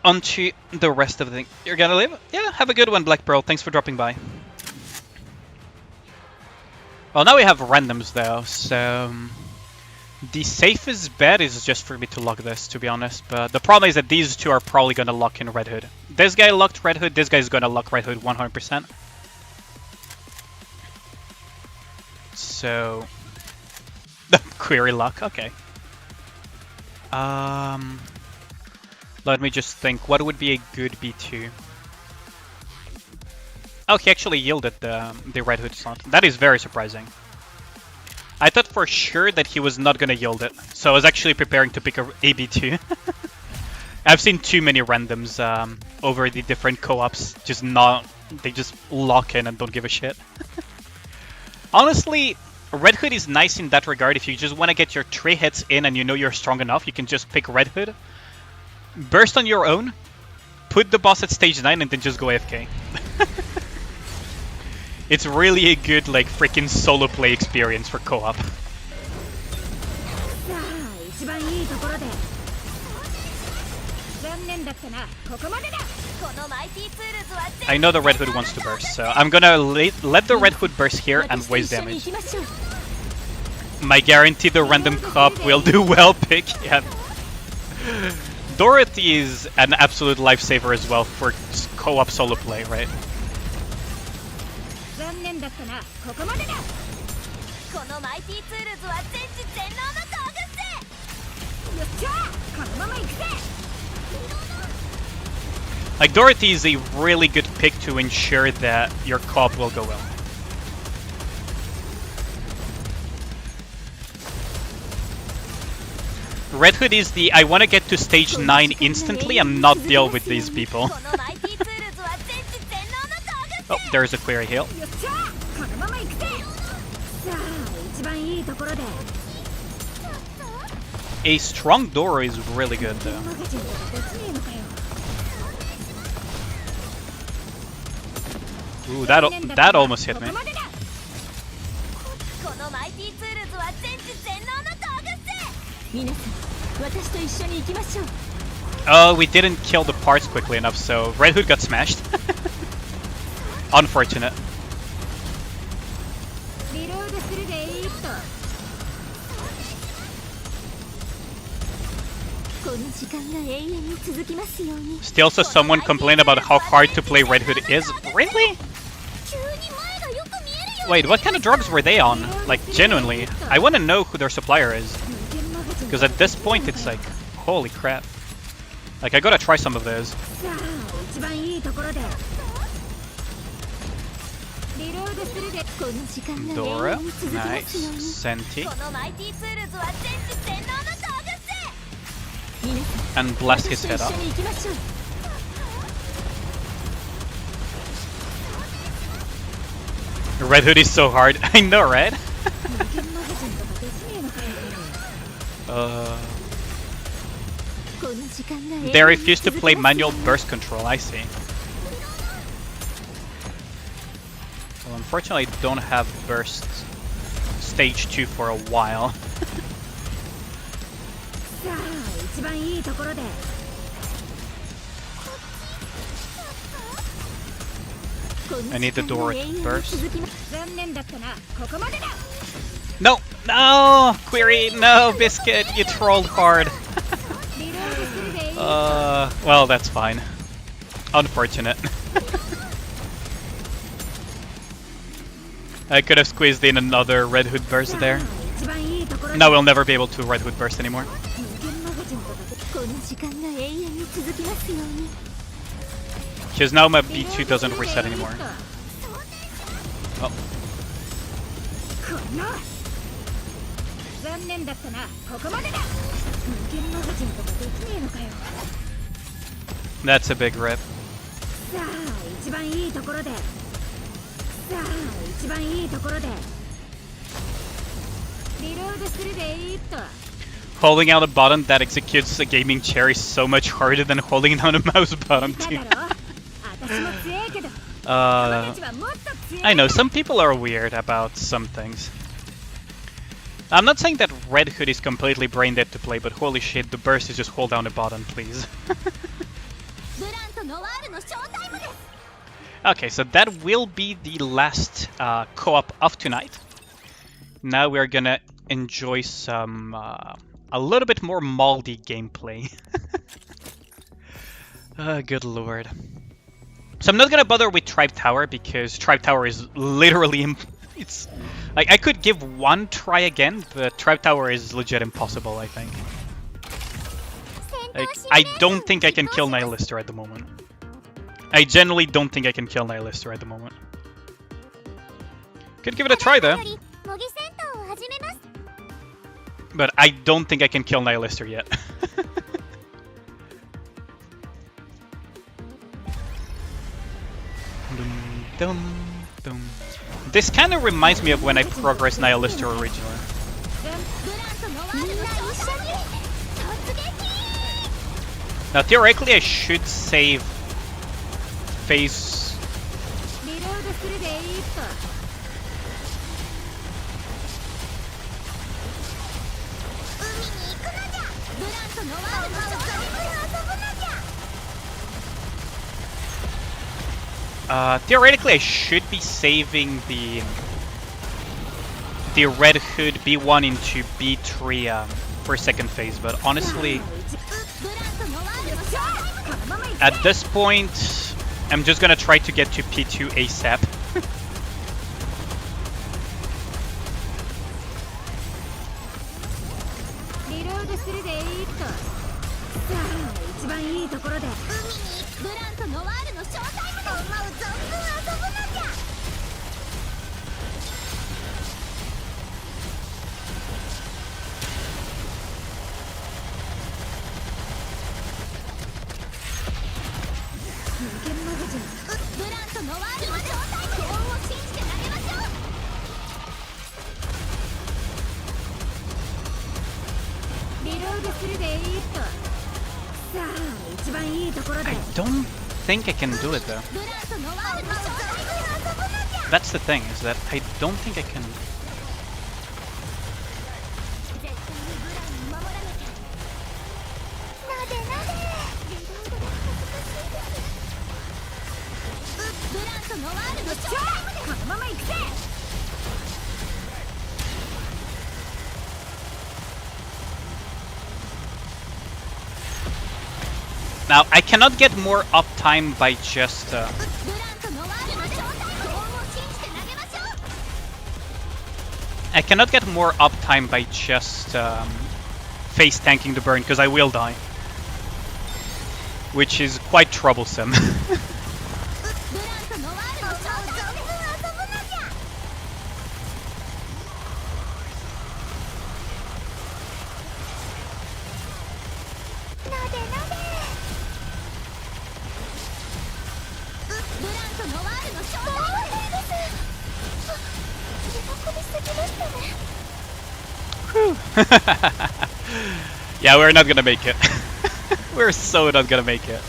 onto the rest of the thing. You're gonna live? Yeah, have a good one, Black Pearl. Thanks for dropping by. Well, now we have randoms though, so the safest bet is just for me to lock this, to be honest. But the problem is that these two are probably gonna lock in Red Hood. This guy locked Red Hood. This guy's gonna lock Red Hood 100%. So query lock. Okay. Let me just think. What would be a good B2? Oh, he actually yielded the Red Hood slot. That is very surprising. I thought for sure that he was not gonna yield it, so I was actually preparing to pick a B2. I've seen too many randoms over the different co-ops. They just lock in and don't give a shit. Honestly, Red Hood is nice in that regard. If you just want to get your 3 hits in and you know you're strong enough, you can just pick Red Hood, burst on your own, put the boss at stage 9, and then just go AFK. It's really a good, like, freaking solo play experience for co-op. I know the Red Hood wants to burst, so I'm gonna let the Red Hood burst here and waste damage. My guarantee the random cop will do well pick. Yeah. Dorothy is an absolute lifesaver as well for co-op solo play, right? Like, Dorothy is a really good pick to ensure that your co-op will go well. Red Hood is the I want to get to stage 9 instantly and not deal with these people. Oh, there's a query heal. A strong Doro is really good though. Ooh, that almost hit me. Oh, we didn't kill the parts quickly enough, so Red Hood got smashed. Unfortunate. Still saw someone complain about how hard to play Red Hood is. Really? Wait, what kind of drugs were they on? Like, genuinely, I want to know who their supplier is. Because at this point, it's like, holy crap. Like, I gotta try some of those. Dora, nice. Senti. And blast his head up. Red Hood is so hard. I know, right? They refuse to play manual burst control, I see. Well, unfortunately, I don't have burst stage 2 for a while. I need the door to burst. No! No! Query! No, Biscuit! You trolled hard. Well, that's fine. Unfortunate. I could have squeezed in another Red Hood burst there. Now we'll never be able to Red Hood burst anymore. Because now my B2 doesn't reset anymore. Oh. That's a big rip. Holding out a button that executes a gaming chair is so much harder than holding down a mouse button too. I know, some people are weird about some things. I'm not saying that Red Hood is completely brain dead to play, but holy shit, the burst is just hold down the button, please. Okay, so that will be the last co-op of tonight. Now we're gonna enjoy some a little bit more moldy gameplay. Oh, good lord. So I'm not gonna bother with Tribe Tower because Tribe Tower is literally it's like I could give one try again, but Tribe Tower is legit impossible, I think. Like, I don't think I can kill Nihilister at the moment. I generally don't think I can kill Nihilister at the moment. Could give it a try though. But I don't think I can kill Nihilister yet. Dum, dum. This kind of reminds me of when I progressed Nihilister originally. Now theoretically I should save phase. Theoretically I should be saving the Red Hood B1 into B3 for second phase, but honestly at this point I'm just gonna try to get to P2 ASAP. I don't think I can do it though. That's the thing, is that I don't think I can. Now, I cannot get more uptime by just... I cannot get more uptime by just face tanking the burn, because I will die. Which is quite troublesome. Yeah, we're not gonna make it. We're so not gonna make it.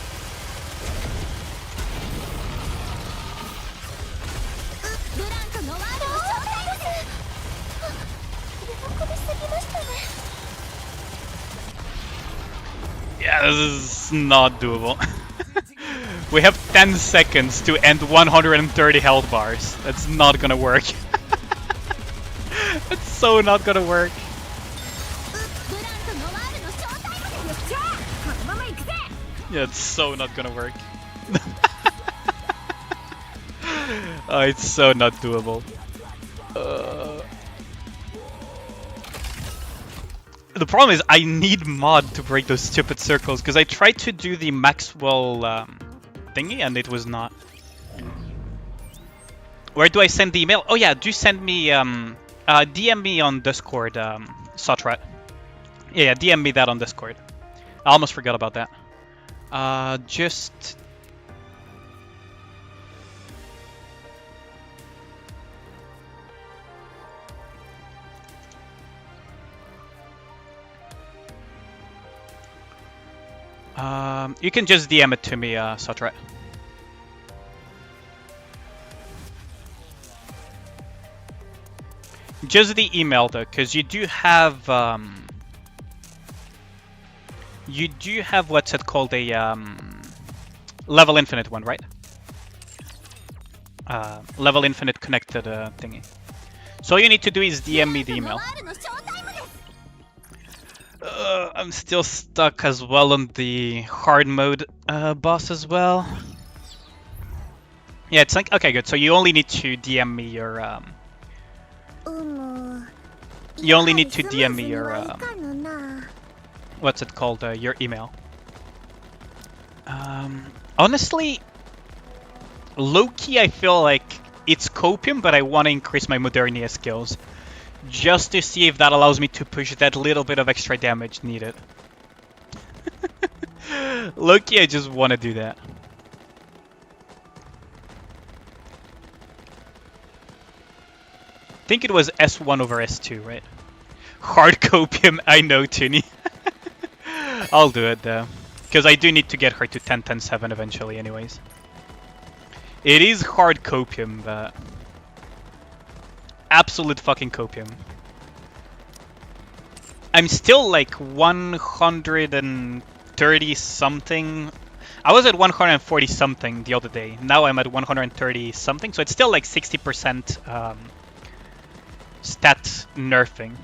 Yeah, this is not doable. We have 10 seconds to end 130 health bars. That's not gonna work. It's so not gonna work. Yeah, it's so not gonna work. Oh, it's so not doable. The problem is I need mod to break those stupid circles, because I tried to do the Maxwell thingy and it was not. Where do I send the email? Oh yeah, do send me, DM me on Discord, Sotrat. Yeah, DM me that on Discord. I almost forgot about that. Just... you can just DM it to me, Sotrat. Just the email though, because you do have what's it called, a level infinite one, right? Level infinite connected thingy. So all you need to do is DM me the email. I'm still stuck as well on the hard mode boss as well. Yeah, it's like, okay, good. So you only need to DM me your you only need to DM me your what's it called, your email. Honestly, low-key I feel like it's copium, but I want to increase my Modernia skills just to see if that allows me to push that little bit of extra damage needed. Low-key I just want to do that. I think it was S1 over S2, right? Hard copium, I know, Toonie. I'll do it though, because I do need to get her to 10-10-7 eventually anyways. It is hard copium, but absolute fucking copium. I'm still like 130 something. I was at 140 something the other day. Now I'm at 130 something, so it's still like 60% stat nerfing.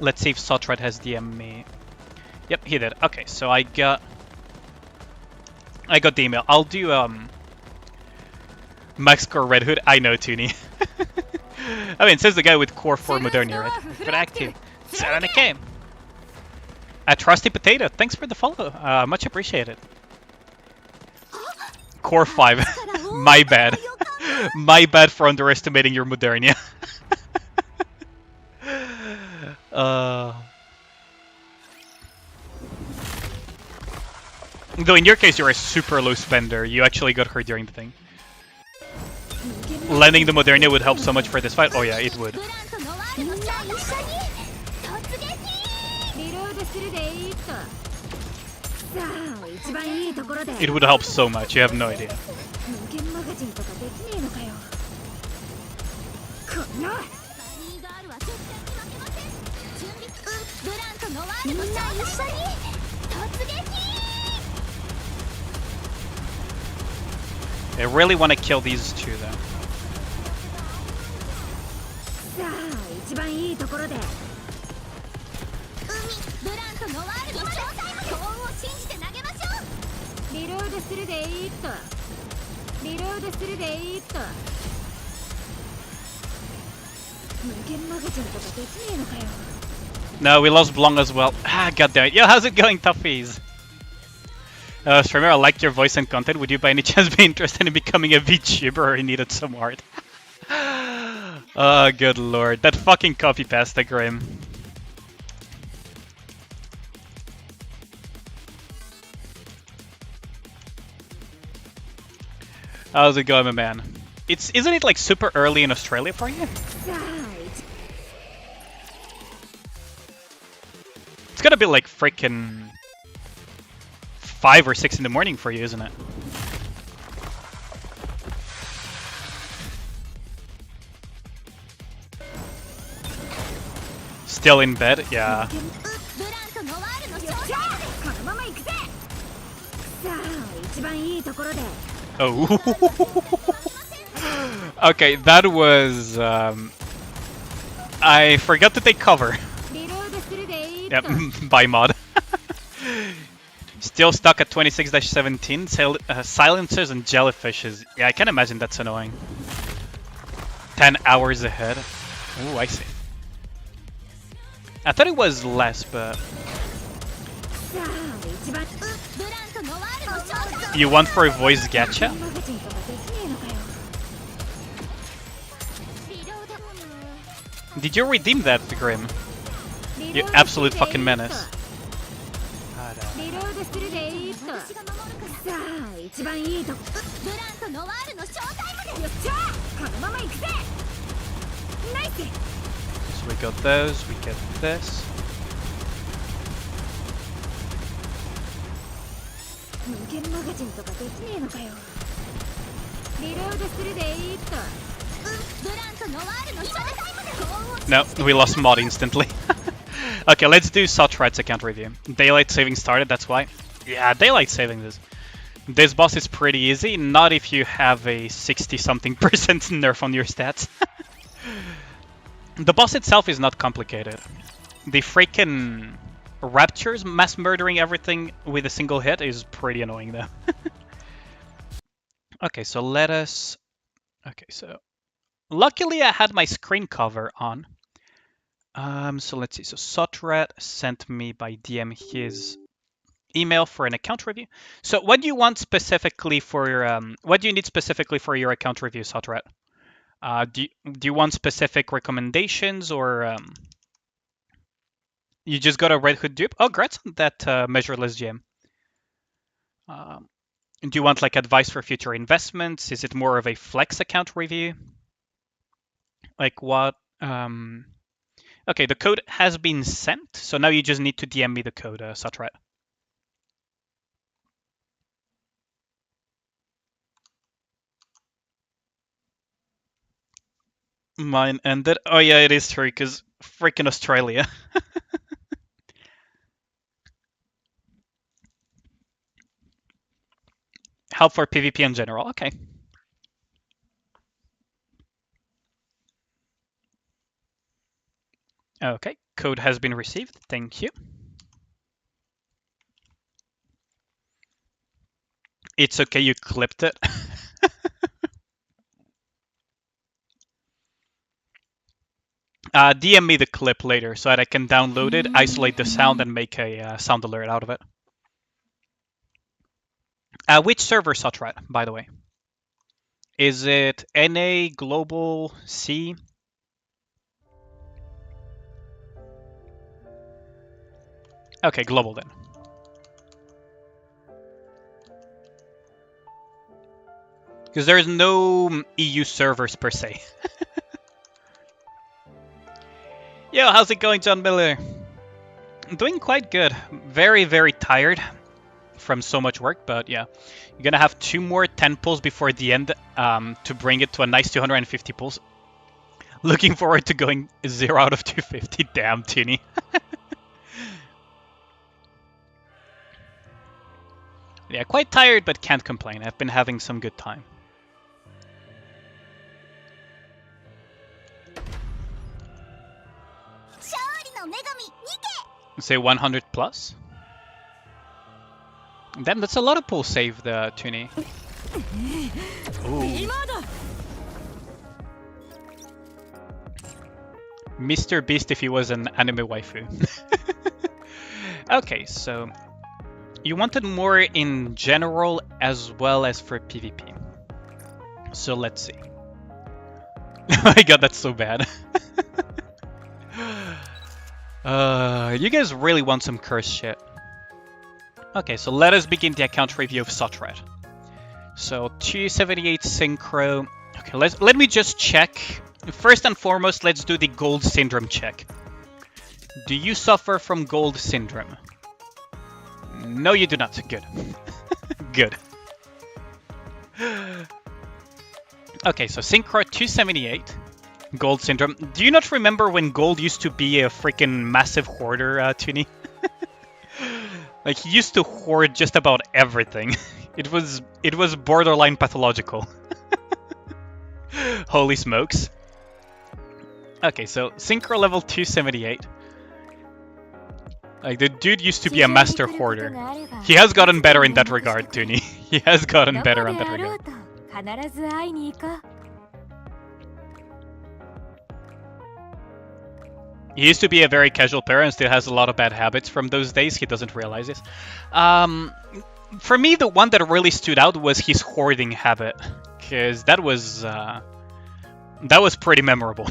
Let's see if Sotrad has DM me. Yep, he did. Okay, so I got the email. I'll do max core Red Hood. I know, Toonie. I mean, it says the guy with core 4 Modernia, right? Good active. Nikke. A trusty potato. Thanks for the follow. Much appreciated. Core 5. My bad. My bad for underestimating your Modernia. Though in your case, you're a super low spender. You actually got her during the thing. Landing the Modernia would help so much for this fight. Oh yeah, it would. It would help so much. You have no idea. I really want to kill these two though. No, we lost Blong as well. Ah, goddammit. Yo, how's it going, toughies? Streamer, I like your voice and content. Would you by any chance be interested in becoming a VTuber or you needed some art? Oh, good lord. That fucking copy pasta, Grim. How's it going, my man? Isn't it like super early in Australia for you? It's gotta be like freaking 5 or 6 in the morning for you, isn't it? Still in bed? Yeah. Oh. Okay, that was... I forgot to take cover. Yep, by mod. Still stuck at 26-17. Silencers and jellyfishes. Yeah, I can imagine that's annoying. 10 hours ahead. Ooh, I see. I thought it was less, but... You want for a voice gacha? Did you redeem that, Grim? You absolute fucking menace. So we got those, we get this. No, we lost mod instantly. Okay, let's do Sotrat's account review. Daylight saving started, that's why. Yeah, daylight saving this. This boss is pretty easy, not if you have a 60-something% nerf on your stats. The boss itself is not complicated. The freaking raptures mass murdering everything with a single hit is pretty annoying though. Okay, so let us... Okay, so... Luckily I had my screen cover on. So let's see. So Sotrat sent me by DM his email for an account review. So what do you want specifically for your, what do you need specifically for your account review, Sotrat? Do you want specific recommendations or you just got a Red Hood dupe? Oh, congrats on that measureless gem. Do you want like advice for future investments? Is it more of a flex account review? Like what? Okay, the code has been sent, so now you just need to DM me the code, Sotrat. Mine ended. Oh yeah, it is true, because freaking Australia. Help for PvP in general, okay. Okay, code has been received, thank you. It's okay, you clipped it. DM me the clip later so that I can download it, isolate the sound, and make a sound alert out of it. Which server, Sotrat, by the way? Is it NA, Global, C? Okay, Global then. Because there's no EU servers per se. Yo, how's it going, John Miller? I'm doing quite good. Very, very tired from so much work, but yeah. You're gonna have 2 more 10 pulls before the end to bring it to a nice 250 pulls. Looking forward to going 0 out of 250. Damn, Tini. Yeah, quite tired, but can't complain. I've been having some good time. Say 100 plus? Damn, that's a lot of pull save, the Tuni. Ooh. Mr. Beast if he was an anime waifu. Okay, so you wanted more in general as well as for PvP. So let's see. Oh my god, that's so bad. You guys really want some curse shit. Okay, so let us begin the account review of Sotrat. So 278 synchro. Okay, let me just check. First and foremost, let's do the gold syndrome check. Do you suffer from gold syndrome? No, you do not. Good. Good. Okay, so synchro 278. Gold syndrome. Do you not remember when gold used to be a freaking massive hoarder, Tuni? Like, he used to hoard just about everything. It was borderline pathological. Holy smokes. Okay, so synchro level 278. Like, the dude used to be a master hoarder. He has gotten better in that regard, Tuni. He has gotten better in that regard. He used to be a very casual player and still has a lot of bad habits from those days. He doesn't realize this. For me, the one that really stood out was his hoarding habit, because that was pretty memorable.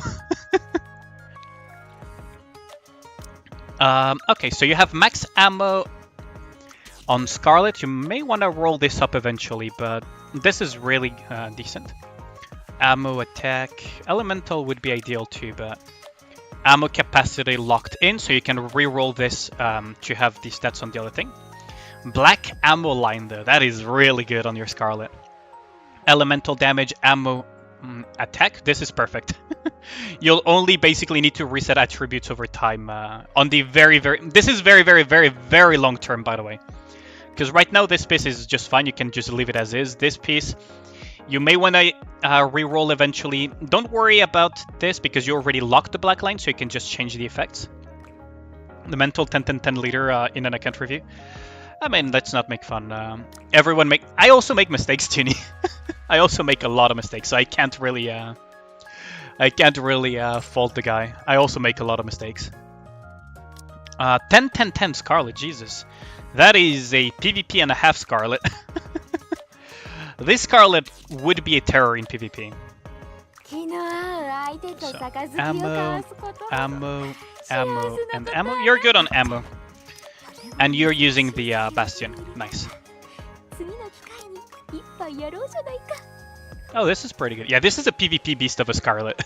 Okay, so you have max ammo on Scarlet. You may want to roll this up eventually, but this is really decent. Ammo attack. Elemental would be ideal too, but ammo capacity locked in, so you can re-roll this to have the stats on the other thing. Black ammo line though, that is really good on your Scarlet. Elemental damage, ammo attack. This is perfect. You'll only basically need to reset attributes over time on the this is very long term, by the way. Because right now this piece is just fine. You can just leave it as is. This piece, you may want to reroll eventually. Don't worry about this because you already locked the black line, so you can just change the effects. The mental 10-10-10 leader in an account review. I mean, let's not make fun. I also make mistakes, Tini. I also make a lot of mistakes, so I can't really fault the guy. I also make a lot of mistakes. 10-10-10 Scarlet, Jesus. That is a PvP and a half Scarlet. This Scarlet would be a terror in PvP. So, ammo, and ammo. You're good on ammo. And you're using the Bastion. Nice. Oh, this is pretty good. Yeah, this is a PvP beast of a Scarlet.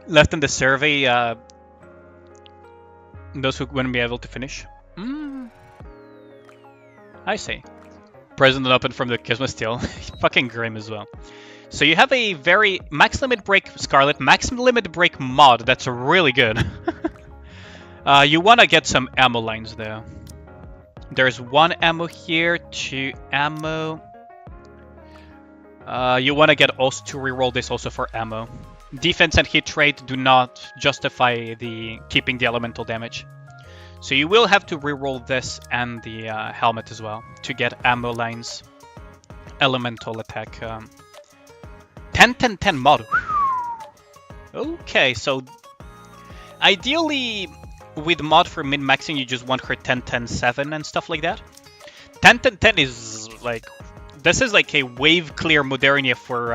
Left in the survey, those who wouldn't be able to finish. I see. President open from the Kismet Steel. Fucking grim as well. So you have a very max limit break Scarlet, max limit break mod. That's really good. You want to get some ammo lines though. There's 1 ammo here, 2 ammo. You want to get also to reroll this also for ammo. Defense and hit rate do not justify keeping the elemental damage. So you will have to reroll this and the helmet as well to get ammo lines. Elemental attack. 10-10-10 mod. Okay, so ideally with mod for min-maxing you just want her 10-10-7 and stuff like that. 10-10-10 is like... This is like a wave clear Modernia for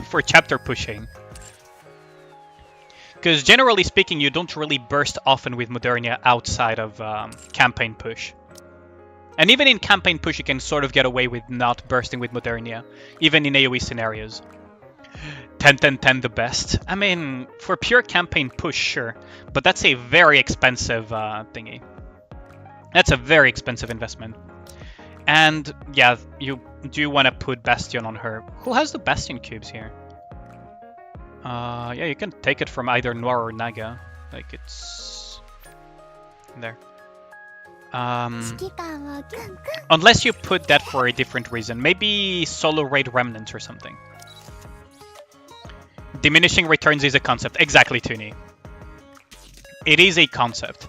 for chapter pushing. Because generally speaking, you don't really burst often with Modernia outside of campaign push. And even in campaign push, you can sort of get away with not bursting with Modernia, even in AoE scenarios. 10-10-10 the best. I mean, for pure campaign push, sure. But that's a very expensive thingy. That's a very expensive investment. And yeah, you do want to put Bastion on her. Who has the Bastion cubes here? Yeah, you can take it from either Noir or Naga. Like, it's... there. Unless you put that for a different reason. Maybe Solo Raid Remnants or something. Diminishing returns is a concept. Exactly, Tuni. It is a concept.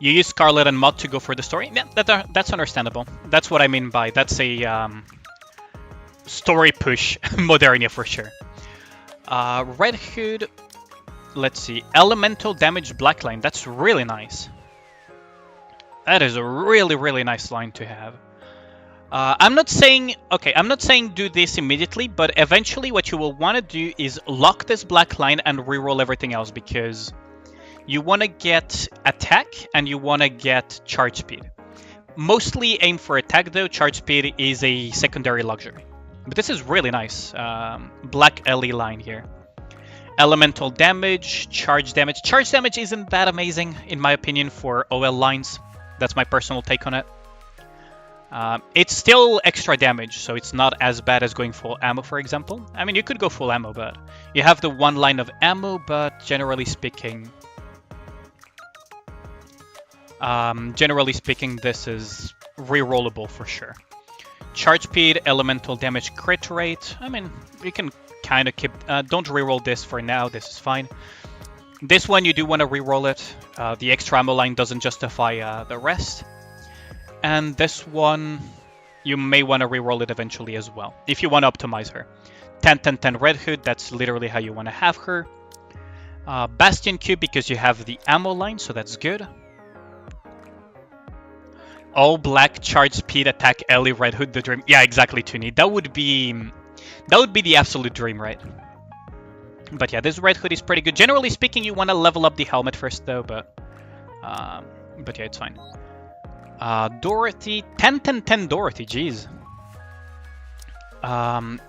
You use Scarlet and Mod to go for the story? Yeah, that's understandable. That's what I mean by... That's a story push Modernia for sure. Red Hood, let's see, elemental damage black line. That's really nice. That is a really nice line to have. I'm not saying do this immediately, but eventually what you will want to do is lock this black line and reroll everything else because you want to get attack and you want to get charge speed. Mostly aim for attack though. Charge speed is a secondary luxury. But this is really nice. Black LE line here. Elemental damage, charge damage. Charge damage isn't that amazing, in my opinion, for OL lines. That's my personal take on it. It's still extra damage, so it's not as bad as going full ammo, for example. I mean, you could go full ammo, but you have the 1 line of ammo, but generally speaking, this is rerollable for sure. Charge speed, elemental damage, crit rate. I mean, you can kind of keep... don't reroll this for now. This is fine. This one, you do want to reroll it. The extra ammo line doesn't justify the rest. And this one, you may want to reroll it eventually as well, if you want to optimize her. 10-10-10 Red Hood, that's literally how you want to have her. Bastion Cube, because you have the ammo line, so that's good. All black, charge speed, attack, LE, Red Hood, the dream. Yeah, exactly, Tuni. That would be the absolute dream, right? But yeah, this Red Hood is pretty good. Generally speaking, you want to level up the helmet first, though, but yeah, it's fine. Dorothy, 10-10-10 Dorothy, jeez.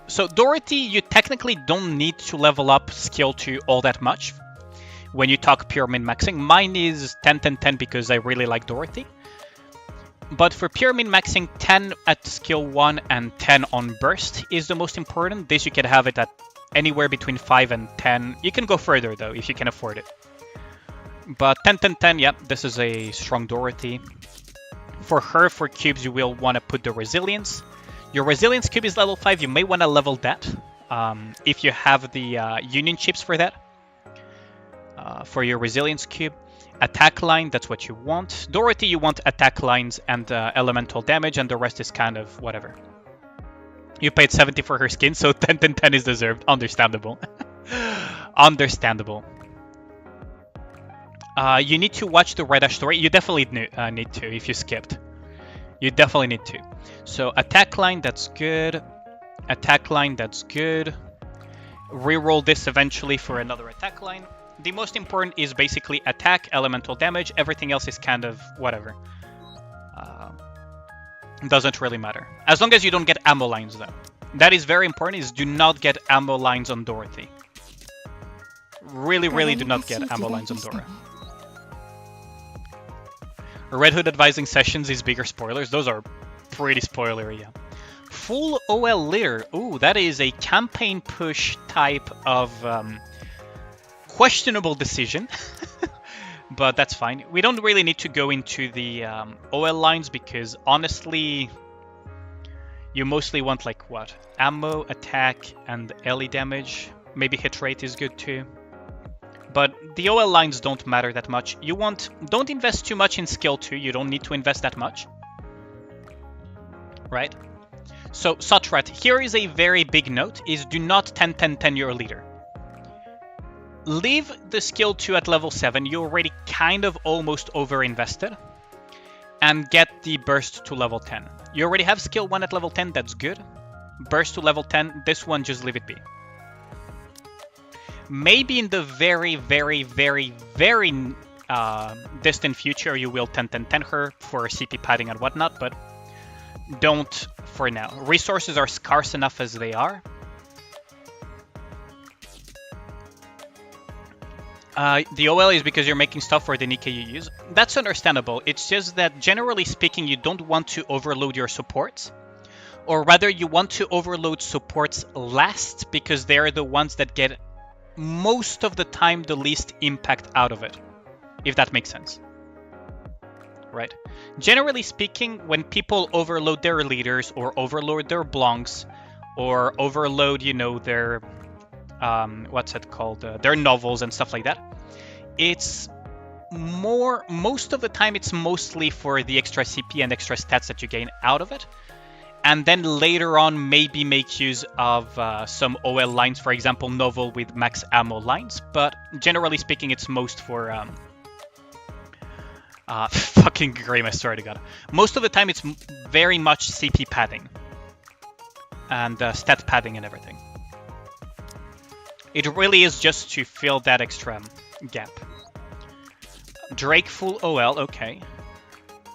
So Dorothy, you technically don't need to level up skill 2 all that much when you talk pure min-maxing. Mine is 10-10-10 because I really like Dorothy. But for pure min-maxing, 10 at skill 1 and 10 on burst is the most important. This you can have it at anywhere between 5 and 10. You can go further though, if you can afford it. But 10, 10, 10, yep, this is a strong Dorothy. For her, for cubes, you will want to put the resilience. Your resilience cube is level 5, you may want to level that. If you have the union chips for that. For your resilience cube. Attack line, that's what you want. Dorothy, you want attack lines and elemental damage, and the rest is kind of whatever. You paid 70 for her skin, so 10, 10, 10 is deserved. Understandable. Understandable. You need to watch the Red Ash story. You definitely need to if you skipped. You definitely need to. So attack line, that's good. Attack line, that's good. Reroll this eventually for another attack line. The most important is basically attack, elemental damage. Everything else is kind of whatever. Doesn't really matter. As long as you don't get ammo lines though. That is very important, is do not get ammo lines on Dorothy. Really, really do not get ammo lines on Dora. Red Hood advising sessions is bigger spoilers. Those are pretty spoilery, yeah. Full OL leader. Ooh, that is a campaign push type of questionable decision. But that's fine. We don't really need to go into the OL lines because honestly, you mostly want like what? Ammo, attack, and LE damage. Maybe hit rate is good too. But the OL lines don't matter that much. Don't invest too much in skill 2. You don't need to invest that much. Right? So, Sotrat, here is a very big note, is do not 10-10-10 your leader. Leave the skill 2 at level 7. You're already kind of almost over-invested. And get the burst to level 10. You already have skill 1 at level 10, that's good. Burst to level 10, this one, just leave it be. Maybe in the very, very, very, very distant future, you will 10-10-10 her for CP padding and whatnot, but don't for now. Resources are scarce enough as they are. The OL is because you're making stuff for the Nikke you use. That's understandable. It's just that generally speaking, you don't want to overload your supports. Or rather, you want to overload supports last because they're the ones that get most of the time the least impact out of it, if that makes sense. Right? Generally speaking, when people overload their leaders or overload their blonks or overload, you know, their what's it called, their novels and stuff like that, it's most of the time it's mostly for the extra CP and extra stats that you gain out of it. And then later on, maybe make use of some OL lines, for example, novel with max ammo lines. But generally speaking, it's most for fucking Grim, I swear to God. Most of the time, it's very much CP padding and stat padding and everything. It really is just to fill that extra gap. Drake full OL, okay.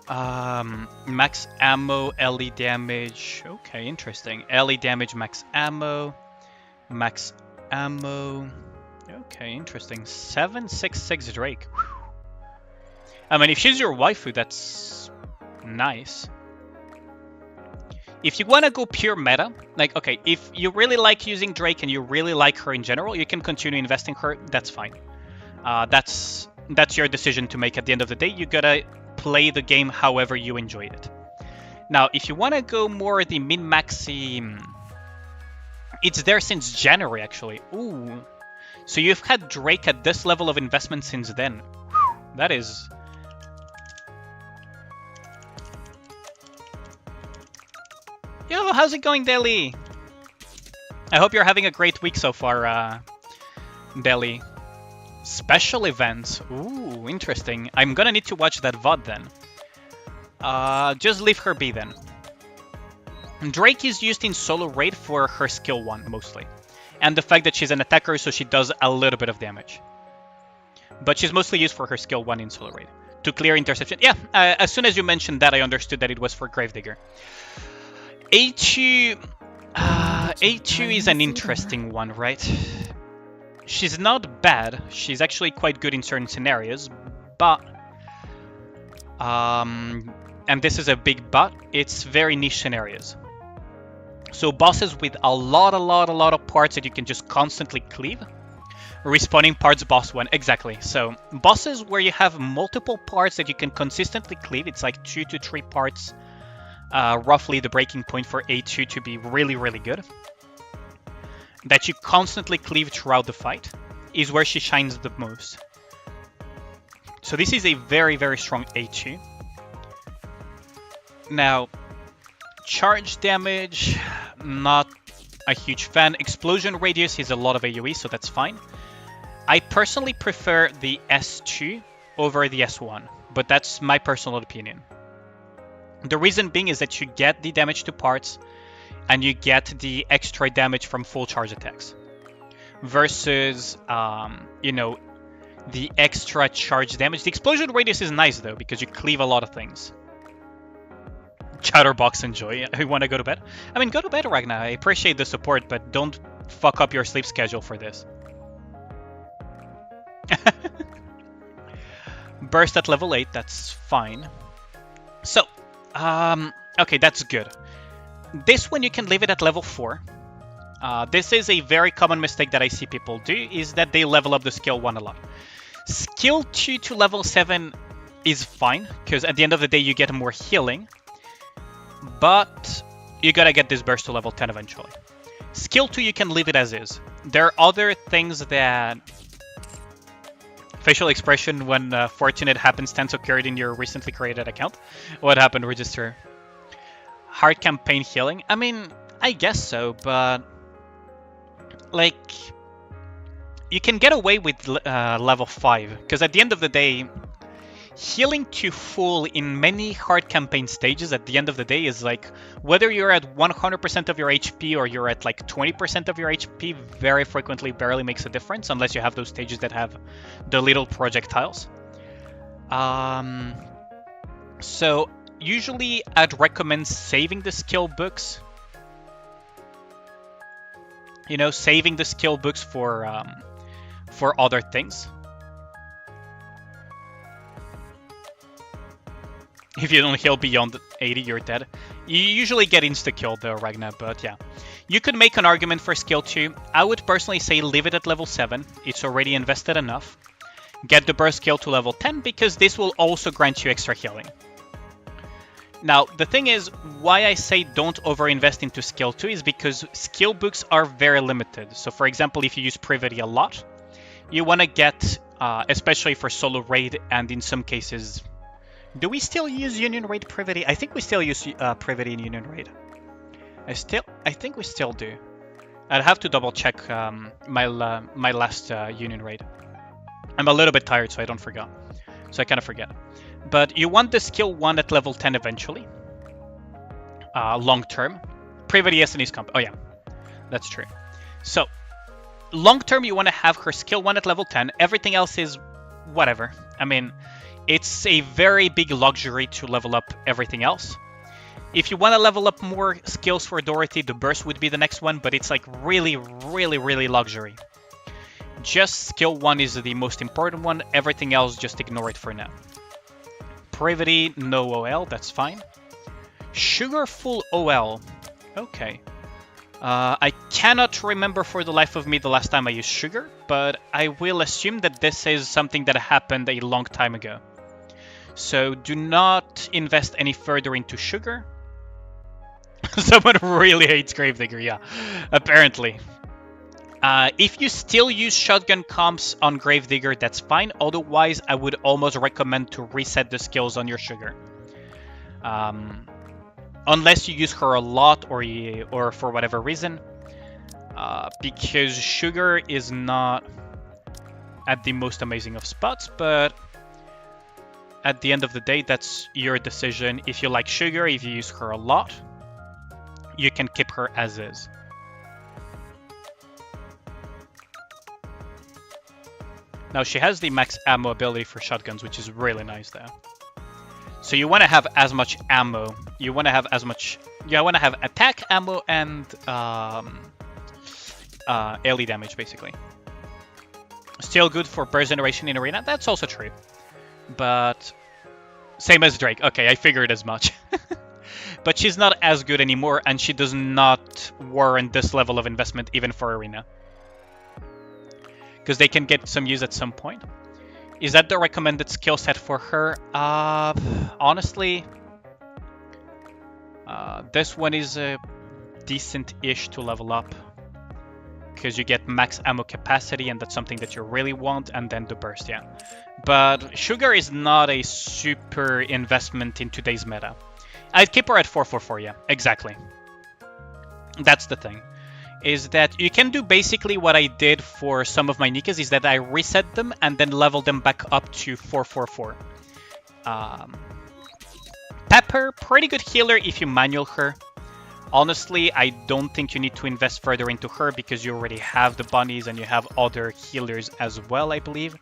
Max ammo, LE damage. Okay, interesting. LE damage, max ammo. Max ammo. Okay, interesting. 766 Drake. Whew. I mean, if she's your waifu, that's nice. If you want to go pure meta, like, okay, if you really like using Drake and you really like her in general, you can continue investing her, that's fine. That's your decision to make at the end of the day. You gotta play the game however you enjoy it. Now, if you want to go more the min-maxi, it's there since January, actually. Ooh. So you've had Drake at this level of investment since then. Whew, that is... Yo, how's it going, Deli? I hope you're having a great week so far, Deli. Special events. Ooh, interesting. I'm gonna need to watch that VOD then. Just leave her be then. Drake is used in solo raid for her skill 1, mostly. And the fact that she's an attacker, so she does a little bit of damage. But she's mostly used for her skill 1 in solo raid. To clear interception. Yeah, as soon as you mentioned that, I understood that it was for Gravedigger. A2 is an interesting one, right? She's not bad. She's actually quite good in certain scenarios, but and this is a big but, it's very niche scenarios. So bosses with a lot of parts that you can just constantly cleave. Respawning parts boss 1, exactly. So bosses where you have multiple parts that you can consistently cleave, it's like 2 to 3 parts, roughly the breaking point for A2 to be really good. That you constantly cleave throughout the fight is where she shines the most. So this is a very strong A2. Now, charge damage, not a huge fan. Explosion radius is a lot of AoE, so that's fine. I personally prefer the S2 over the S1, but that's my personal opinion. The reason being is that you get the damage to parts, and you get the extra damage from full charge attacks. Versus, you know, the extra charge damage. The explosion radius is nice though, because you cleave a lot of things. Chatterbox enjoy. I want to go to bed. I mean, go to bed, Ragnar. I appreciate the support, but don't fuck up your sleep schedule for this. Burst at level 8, that's fine. So, okay, that's good. This one you can leave it at level 4. This is a very common mistake that I see people do, is that they level up the skill 1 a lot. Skill 2 to level 7 is fine, because at the end of the day you get more healing. But you gotta get this burst to level 10 eventually. Skill 2 you can leave it as is. There are other things that... Facial expression when fortunate happenstance occurred in your recently created account. What happened, Register? Hard campaign healing? I mean, I guess so, but... Like... You can get away with level 5, because at the end of the day... Healing to full in many hard campaign stages at the end of the day is like, whether you're at 100% of your HP or you're at like 20% of your HP, very frequently barely makes a difference unless you have those stages that have the little projectiles. So usually I'd recommend saving the skill books. You know, saving the skill books for other things. If you don't heal beyond 80, you're dead. You usually get insta-killed though, Ragnar, but yeah. You could make an argument for skill 2. I would personally say leave it at level 7. It's already invested enough. Get the burst skill to level 10, because this will also grant you extra healing. Now, the thing is, why I say don't overinvest into skill 2 is because skill books are very limited. So for example, if you use Privity a lot, you want to get, especially for solo raid and in some cases... Do we still use Union Raid Privity? I think we still use Privity in Union Raid. I think we still do. I'd have to double check my last Union Raid. I'm a little bit tired, so I don't forget. So I kind of forget. But you want the skill 1 at level 10 eventually. Long term. Privity SNE's comp. Oh yeah, that's true. So long term, you want to have her skill 1 at level 10. Everything else is whatever. I mean... It's a very big luxury to level up everything else. If you want to level up more skills for Dorothy, the burst would be the next one, but it's like really luxury. Just skill 1 is the most important one, everything else just ignore it for now. Privity, no OL, that's fine. Sugar full OL, okay. I cannot remember for the life of me the last time I used Sugar, but I will assume that this is something that happened a long time ago. So do not invest any further into Sugar. Someone really hates Gravedigger, yeah, apparently. If you still use shotgun comps on Gravedigger, that's fine. Otherwise, I would almost recommend to reset the skills on your Sugar. Unless you use her a lot or for whatever reason. Because Sugar is not at the most amazing of spots, but at the end of the day, that's your decision. If you like Sugar, if you use her a lot, you can keep her as is. Now, she has the max ammo ability for shotguns, which is really nice though. So you want to have as much ammo. You want to have as much... You want to have attack ammo and AoE damage, basically. Still good for burst generation in arena. That's also true. But Same as Drake. Okay, I figured as much. But she's not as good anymore, and she does not warrant this level of investment even for Arena. Because they can get some use at some point. Is that the recommended skill set for her? Honestly, this one is decent-ish to level up. Because you get max ammo capacity, and that's something that you really want, and then the burst, yeah. But Sugar is not a super investment in today's meta. I'd keep her at 444, yeah, exactly. That's the thing. Is that you can do basically what I did for some of my Nikkes, is that I reset them and then level them back up to 444. Pepper, pretty good healer if you manual her. Honestly, I don't think you need to invest further into her because you already have the bunnies and you have other healers as well, I believe.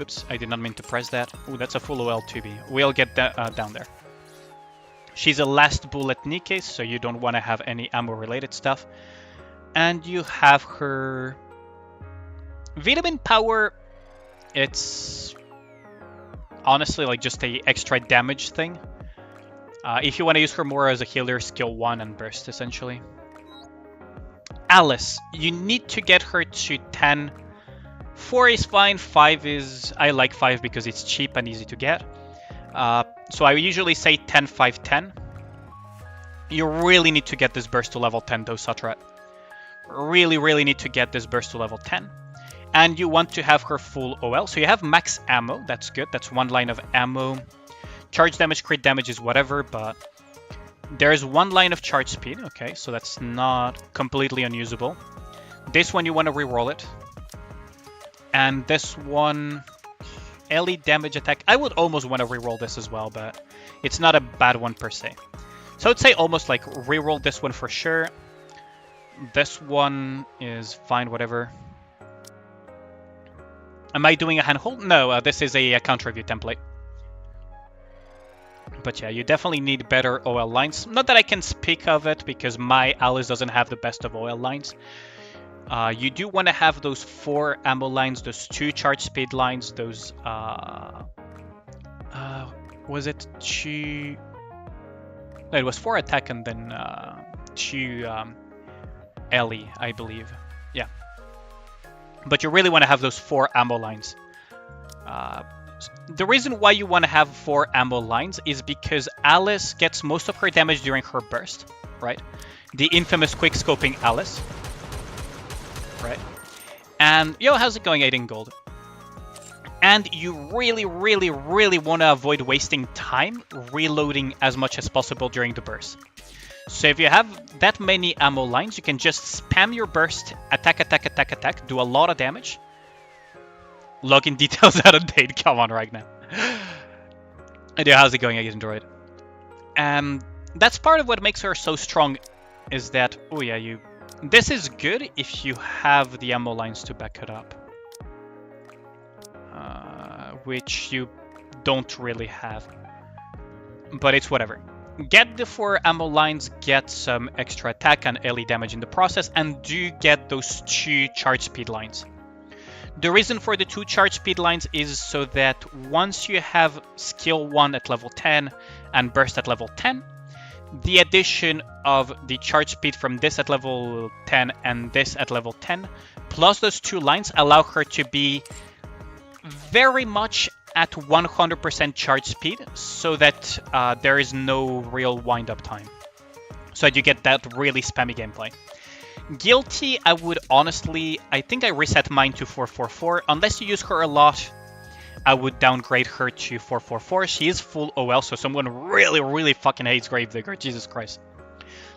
Oops, I did not mean to press that. Ooh, that's a full OL 2B. We'll get down there. She's a last bullet Nikke, so you don't want to have any ammo-related stuff. And you have her... Vitamin Power, it's honestly like just a extra damage thing. If you want to use her more as a healer, skill 1 and burst, essentially. Alice, you need to get her to 10. 4 is fine, 5 is... I like 5 because it's cheap and easy to get. So I usually say 10, 5, 10. You really need to get this burst to level 10 though, Satrat. Really need to get this burst to level 10. And you want to have her full OL. So you have max ammo, that's good. That's one line of ammo. Charge damage, crit damage is whatever, but there's one line of charge speed. Okay, so that's not completely unusable. This one you want to reroll it. And this one, LE damage attack. I would almost want to reroll this as well, but it's not a bad one per se. So I'd say almost like reroll this one for sure. This one is fine, whatever. Am I doing a handhold? No, this is a counter review template. But yeah, you definitely need better OL lines. Not that I can speak of it, because my Alice doesn't have the best of OL lines. You do want to have those 4 ammo lines, those 2 charge speed lines, those... was it 2... No, it was 4 attack and then 2 LE, I believe. Yeah. But you really want to have those 4 ammo lines. The reason why you want to have 4 ammo lines is because Alice gets most of her damage during her burst, right? The infamous quick-scoping Alice. Right? And, yo, how's it going, Aiden Gold? And you really want to avoid wasting time reloading as much as possible during the burst. So if you have that many ammo lines, you can just spam your burst, attack, do a lot of damage. Login details out of date, come on right now. And yeah, how's it going, Aiden Droid? That's part of what makes her so strong, is that, oh yeah, this is good if you have the ammo lines to back it up. Which you don't really have. But it's whatever. Get the 4 ammo lines, get some extra attack and LE damage in the process, and do get those 2 charge speed lines. The reason for the 2 charge speed lines is so that once you have skill 1 at level 10 and burst at level 10, the addition of the charge speed from this at level 10 and this at level 10, plus those 2 lines, allow her to be very much at 100% charge speed, so that there is no real wind-up time. So that you get that really spammy gameplay. Guilty, I would honestly... I think I reset mine to 444. Unless you use her a lot, I would downgrade her to 444. She is full OL, so someone really fucking hates Gravedigger. Jesus Christ.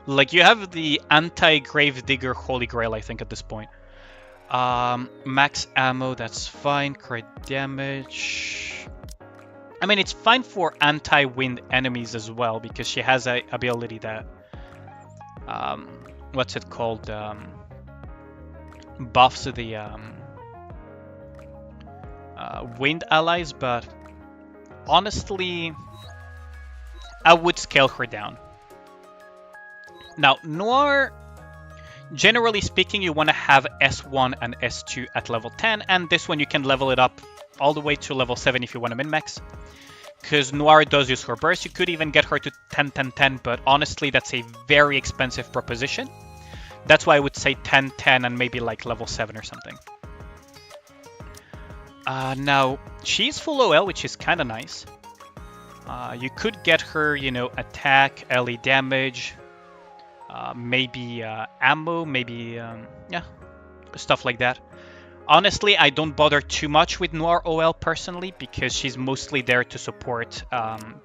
Like, you have the anti-Gravedigger Holy Grail, I think, at this point. Max ammo, that's fine. Crit damage. I mean, it's fine for anti-wind enemies as well, because she has a ability that... what's it called? Buffs the wind allies, but honestly, I would scale her down. Now, Noir, Generally speaking, you want to have S1 and S2 at level 10, and this one you can level it up all the way to level 7 if you want to min-max. Because Noir does use her burst, you could even get her to 10, 10, 10, but honestly that's a very expensive proposition. That's why I would say 10, 10, and maybe like level 7 or something. Now, she's full OL, which is kind of nice. You could get her, you know, attack, LE damage, maybe ammo, maybe, yeah, stuff like that. Honestly, I don't bother too much with Noir OL personally, because she's mostly there to support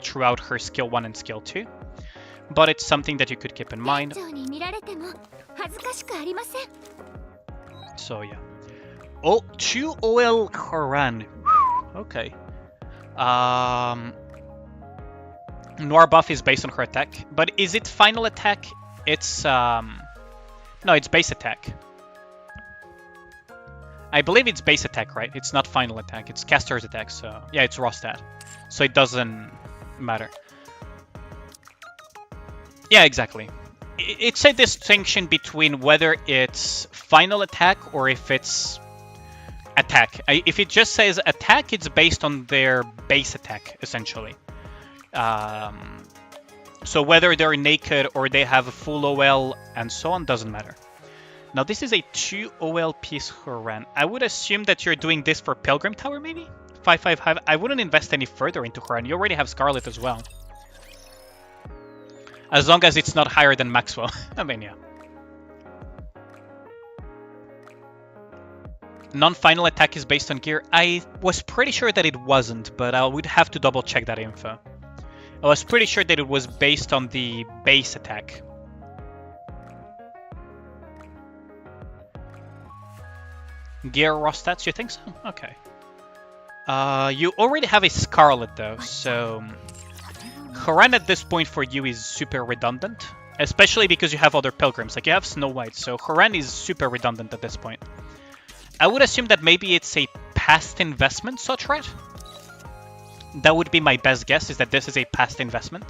throughout her skill 1 and skill 2. But it's something that you could keep in mind. So yeah. Oh, 2 OL Haran. Okay. Noir buff is based on her attack, but is it final attack? It's no, it's base attack. I believe it's base attack, right? It's not final attack, it's caster's attack, so yeah, it's raw stat. So it doesn't matter. Yeah, exactly. It's a distinction between whether it's final attack or if it's attack. If it just says attack, it's based on their base attack, essentially. So whether they're naked or they have a full OL and so on doesn't matter. Now this is a 2 OL piece Haran. I would assume that you're doing this for Pilgrim Tower maybe? 555. I wouldn't invest any further into Haran. You already have Scarlet as well. As long as it's not higher than Maxwell. I mean, yeah. Non-final attack is based on gear. I was pretty sure that it wasn't, but I would have to double check that info. I was pretty sure that it was based on the base attack. Gear raw stats, you think so? Okay. You already have a Scarlet though, so Haran at this point for you is super redundant. Especially because you have other pilgrims, like you have Snow White, so Haran is super redundant at this point. I would assume that maybe it's a past investment such, right? That would be my best guess, is that this is a past investment.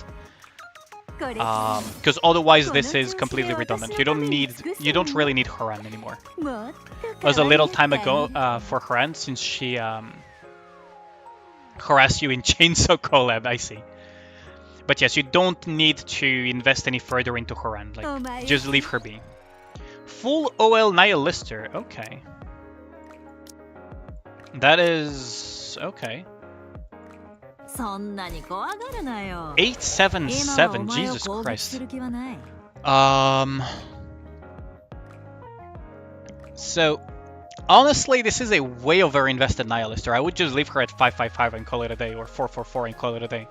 Because otherwise this is completely redundant. You don't really need Haran anymore. It was a little time ago for Haran, since she harassed you in Chainsaw Collab, I see. But yes, you don't need to invest any further into Haran, like, just leave her be. Full OL Nihilister, okay. That is... okay. 877, Jesus Christ. So, honestly, this is a way over-invested Nihilister. I would just leave her at 555 and call it a day, or 444 and call it a day.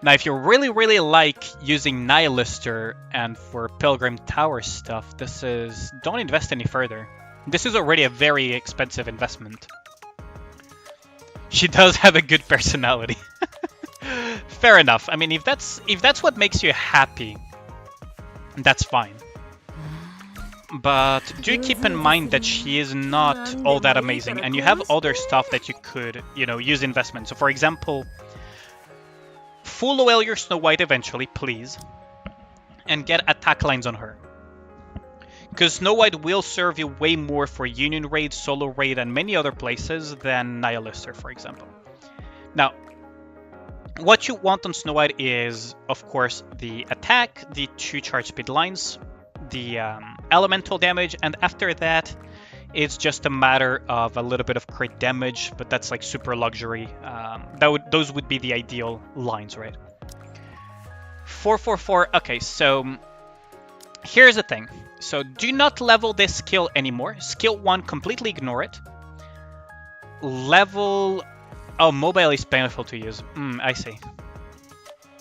Now, if you really, really like using Nihilister and for Pilgrim Tower stuff, this is... don't invest any further. This is already a very expensive investment. She does have a good personality. Fair enough. I mean, if that's what makes you happy, that's fine. But do keep in mind that she is not all that amazing, and you have other stuff that you could, you know, use investment. So, for example, full OL your Snow White eventually, please, and get attack lines on her. Because Snow White will serve you way more for Union Raid, Solo Raid, and many other places than Nihilister, for example. Now, what you want on Snow White is, of course, the attack, the 2 charge speed lines, the elemental damage, and after that, it's just a matter of a little bit of crit damage, but that's like super luxury. Those would be the ideal lines, right? 444, okay, so here's the thing. So do not level this skill anymore. Skill 1, completely ignore it. Level... oh, mobile is painful to use. I see.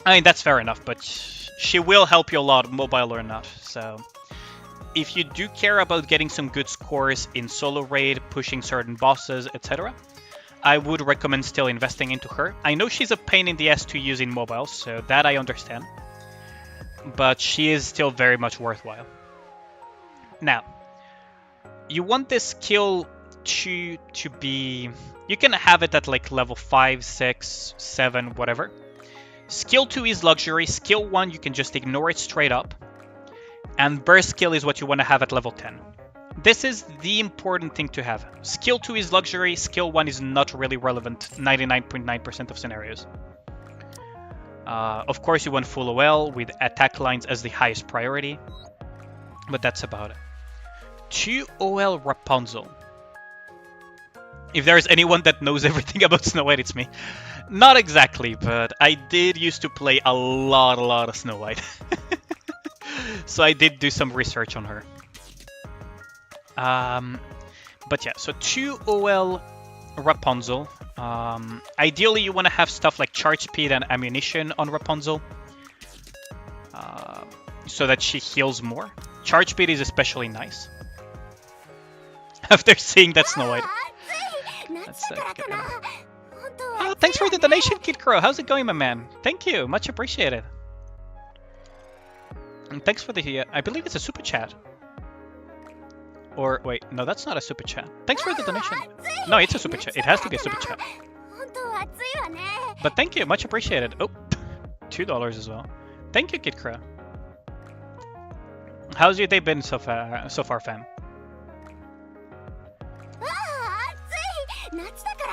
I mean, that's fair enough, but she will help you a lot, mobile or not. So if you do care about getting some good scores in solo raid, pushing certain bosses, etc., I would recommend still investing into her. I know she's a pain in the ass to use in mobile, so that I understand. But she is still very much worthwhile. Now, you want this skill to be... you can have it at like level 5, 6, 7, whatever. Skill 2 is luxury. Skill 1, you can just ignore it straight up. And burst skill is what you want to have at level 10. This is the important thing to have. Skill 2 is luxury, skill 1 is not really relevant 99.9% of scenarios. Of course you want full OL with attack lines as the highest priority, but that's about it. 2 OL Rapunzel. If there's anyone that knows everything about Snow White, it's me. Not exactly, but I did used to play a lot of Snow White. So I did do some research on her. But yeah, so 2 OL Rapunzel. Ideally, you want to have stuff like charge speed and ammunition on Rapunzel, so that she heals more. Charge speed is especially nice. After seeing that Snow White. Oh, thanks for the donation, Kid Crow. How's it going, my man? Thank you, much appreciated. And thanks for the, I believe it's a super chat. Or, wait, no, that's not a super chat. Thanks for the donation. No, it's a super chat. It has to be a super chat. But thank you, much appreciated. Oh, $2 as well. Thank you, Kid Crow. How's your day been so far, fam?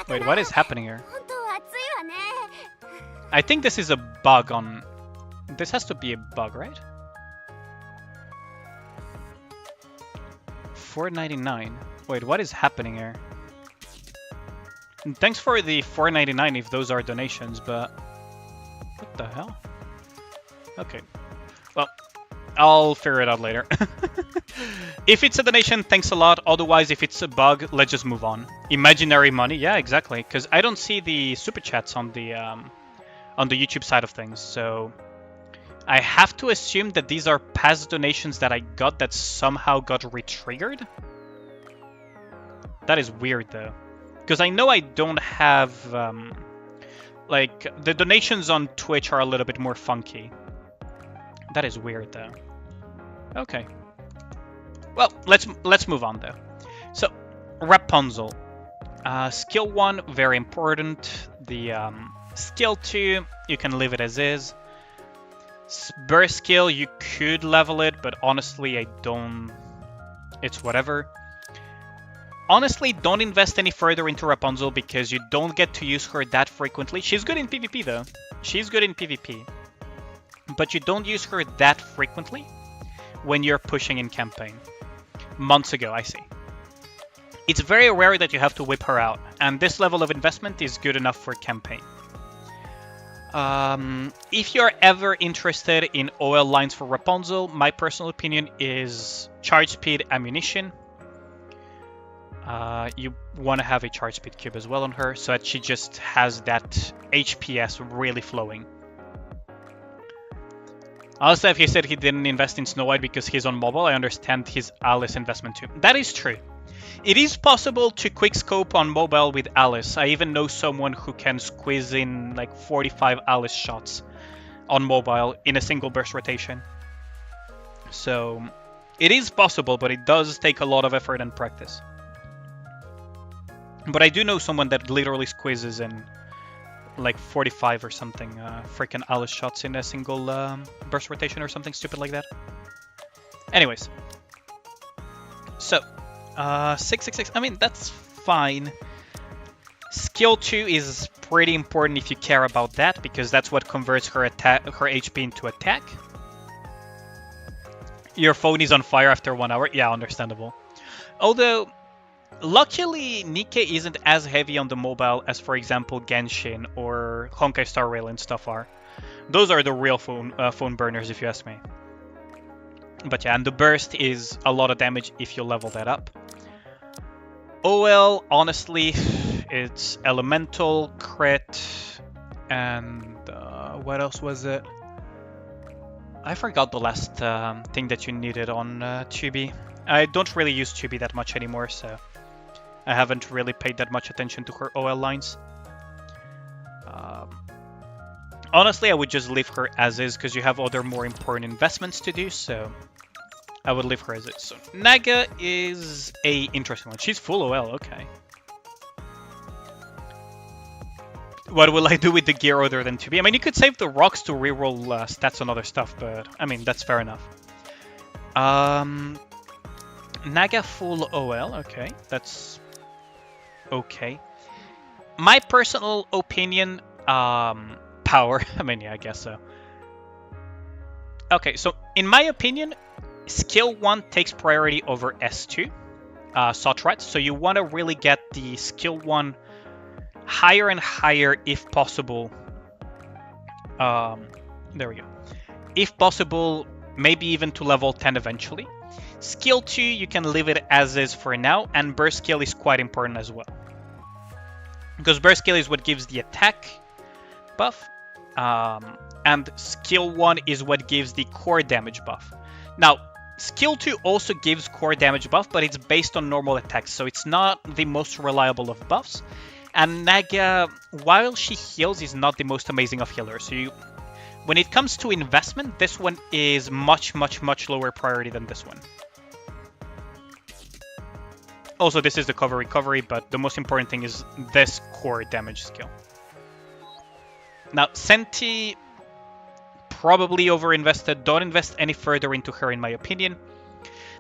Wait, what is happening here? I think this is a bug on... This has to be a bug, right? $4.99. Wait, what is happening here? And thanks for the $4.99 if those are donations, but... What the hell? Okay. Well, I'll figure it out later. If it's a donation, thanks a lot. Otherwise, if it's a bug, let's just move on. Imaginary money? Yeah, exactly. Because I don't see the super chats on the YouTube side of things, so... I have to assume that these are past donations that I got that somehow got re-triggered. That is weird, though. Because I know I don't have... like, the donations on Twitch are a little bit more funky. That is weird, though. Okay. Well, let's move on, though. So, Rapunzel. Skill 1, very important. The skill 2, you can leave it as is. Burst skill, you could level it, but honestly, I don't... It's whatever. Honestly, don't invest any further into Rapunzel because you don't get to use her that frequently. She's good in PvP, though. She's good in PvP. But you don't use her that frequently when you're pushing in campaign. Months ago, I see. It's very rare that you have to whip her out, and this level of investment is good enough for campaign. If you're ever interested in OL lines for Rapunzel, my personal opinion is charge speed, ammunition. You want to have a charge speed cube as well on her, so that she just has that HPS really flowing. Also, if he said he didn't invest in Snow White because he's on mobile, I understand his Alice investment too. That is true. It is possible to quickscope on mobile with Alice. I even know someone who can squeeze in like 45 Alice shots on mobile in a single burst rotation. So it is possible, but it does take a lot of effort and practice. But I do know someone that literally squeezes in like 45 or something freaking Alice shots in a single burst rotation or something stupid like that. Anyways. So... 666, I mean, that's fine. Skill 2 is pretty important if you care about that, because that's what converts her HP into attack. Your phone is on fire after 1 hour. Yeah, understandable. Although, luckily, Nikke isn't as heavy on the mobile as, for example, Genshin or Honkai Starrail and stuff are. Those are the real phone burners, if you ask me. But yeah, and the burst is a lot of damage if you level that up. OL, honestly, it's elemental, crit, and what else was it? I forgot the last thing that you needed on Chibi. I don't really use Chibi that much anymore, so I haven't really paid that much attention to her OL lines. Honestly, I would just leave her as is because you have other more important investments to do, so I would leave her as is. So Nikke is a interesting one. She's full OL, okay. What will I do with the gear other than 2B? I mean, you could save the rocks to reroll stats on other stuff, but I mean, that's fair enough. Naga full OL, okay, that's okay. My personal opinion, power, I mean, yeah, I guess so. Okay, so in my opinion, skill 1 takes priority over S2, Sotrat, so you want to really get the skill 1 higher and higher if possible. There we go. If possible, maybe even to level 10 eventually. Skill 2, you can leave it as is for now, and burst skill is quite important as well. Because burst skill is what gives the attack buff, and skill 1 is what gives the core damage buff. Now, skill 2 also gives core damage buff, but it's based on normal attacks, so it's not the most reliable of buffs. And Naga, while she heals, is not the most amazing of healers. So when it comes to investment, this one is much lower priority than this one. Also, this is the cover recovery, but the most important thing is this core damage skill. Now, Senti, probably overinvested. Don't invest any further into her, in my opinion.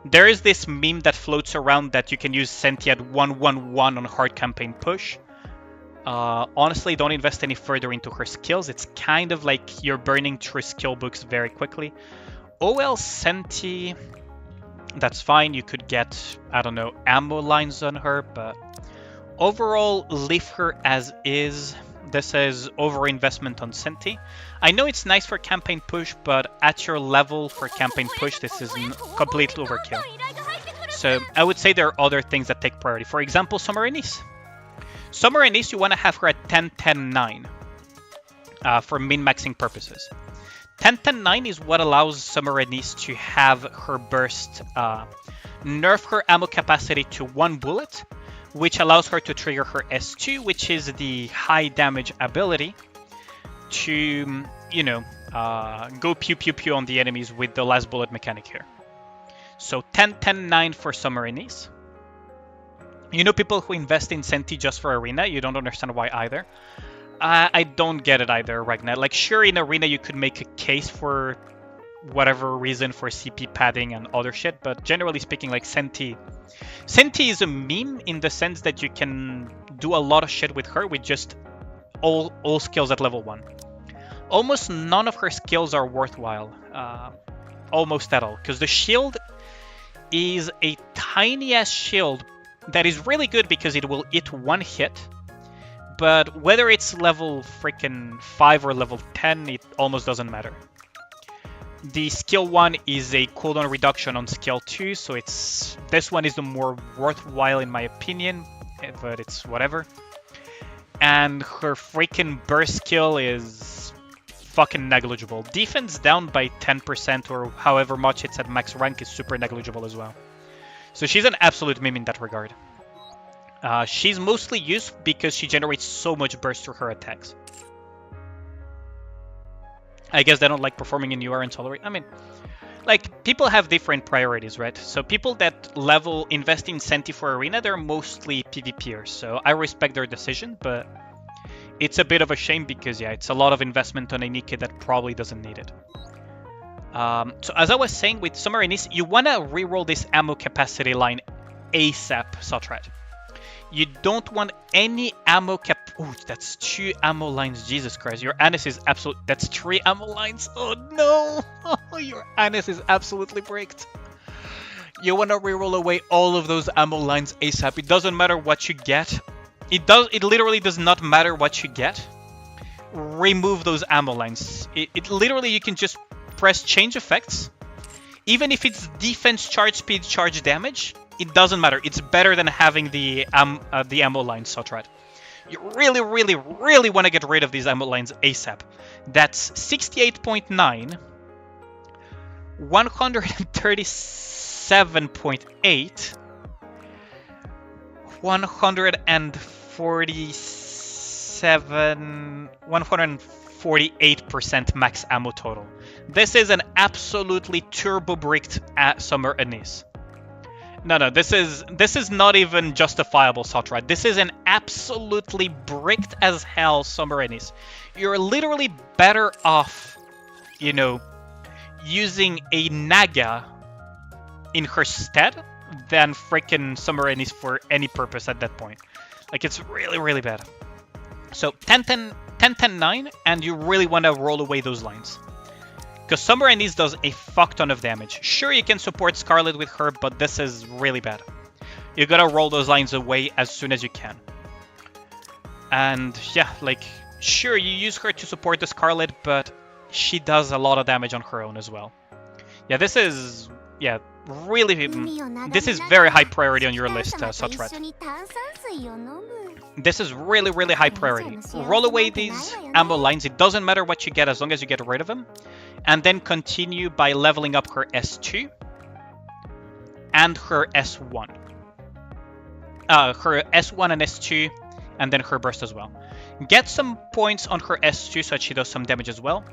There is this meme that floats around that you can use Senti at 1-1-1 on hard campaign push. Honestly, don't invest any further into her skills. It's kind of like you're burning through skill books very quickly. OL Senti, that's fine. You could get, I don't know, ammo lines on her, but overall, leave her as is. This is overinvestment on Senti. I know it's nice for campaign push, but at your level for campaign push, this is completely overkill. So I would say there are other things that take priority. For example, Summer Anise. Summer Anise, you want to have her at 10-10-9 for min-maxing purposes. 10-10-9 is what allows Summer Anise to have her burst nerf her ammo capacity to 1 bullet, which allows her to trigger her S2, which is the high damage ability to, you know, go pew pew pew on the enemies with the last bullet mechanic here. So 10-10-9 for Summer Anise. You know, people who invest in Senti just for Arena, you don't understand why either. I don't get it either right now. Like, sure, in Arena you could make a case for whatever reason for CP padding and other shit, but generally speaking, like, Senti is a meme in the sense that you can do a lot of shit with her with just all skills at level 1. Almost none of her skills are worthwhile, almost at all, because the shield is a tiny-ass shield that is really good because it will hit 1 hit, but whether it's level freaking 5 or level 10, it almost doesn't matter. The skill 1 is a cooldown reduction on skill 2, so this one is the more worthwhile in my opinion, but it's whatever. And her freaking burst skill is fucking negligible. Defense down by 10% or however much it's at max rank is super negligible as well. So she's an absolute meme in that regard. She's mostly used because she generates so much burst through her attacks. I guess they don't like performing in UR and tolerate. I mean, like, people have different priorities, right? So people that invest in Senti for Arena, they're mostly PvPers. So I respect their decision, but it's a bit of a shame because, yeah, it's a lot of investment on a Nikke that probably doesn't need it. So as I was saying, with Summer Anise, you want to reroll this ammo capacity line ASAP, Sotrat. You don't want any ammo cap... Oh, that's 2 ammo lines. Jesus Christ. Your Anise is absolute... That's 3 ammo lines. Oh, no. Oh, your Anise is absolutely bricked. You want to reroll away all of those ammo lines ASAP. It doesn't matter what you get. It literally does not matter what you get. Remove those ammo lines. It literally, you can just press change effects. Even if it's defense, charge speed, charge damage, it doesn't matter. It's better than having the ammo lines, Sotrat. You really want to get rid of these ammo lines ASAP. That's 68.9, 137.8, 148% max ammo total. This is an absolutely turbo bricked Summer Anise. No, this is not even justifiable, Sotrat. This is an absolutely bricked as hell Summer Anise. You're literally better off, you know, using a Naga in her stead than freaking Summer Ennis for any purpose at that point. Like, it's really, really bad. So 10, 9, and you really want to roll away those lines. Because Summer Ennis does a fuck ton of damage. Sure, you can support Scarlet with her, but this is really bad. You gotta roll those lines away as soon as you can. And yeah, like, sure, you use her to support the Scarlet, but she does a lot of damage on her own as well. Yeah, this is, yeah, really, this is very high priority on your list, Sotrat. This is really, really high priority. Roll away these ammo lines. It doesn't matter what you get as long as you get rid of them. And then continue by leveling up her S2 and her S1. Her S1 and S2, and then her burst as well. Get some points on her S2 so that she does some damage as well.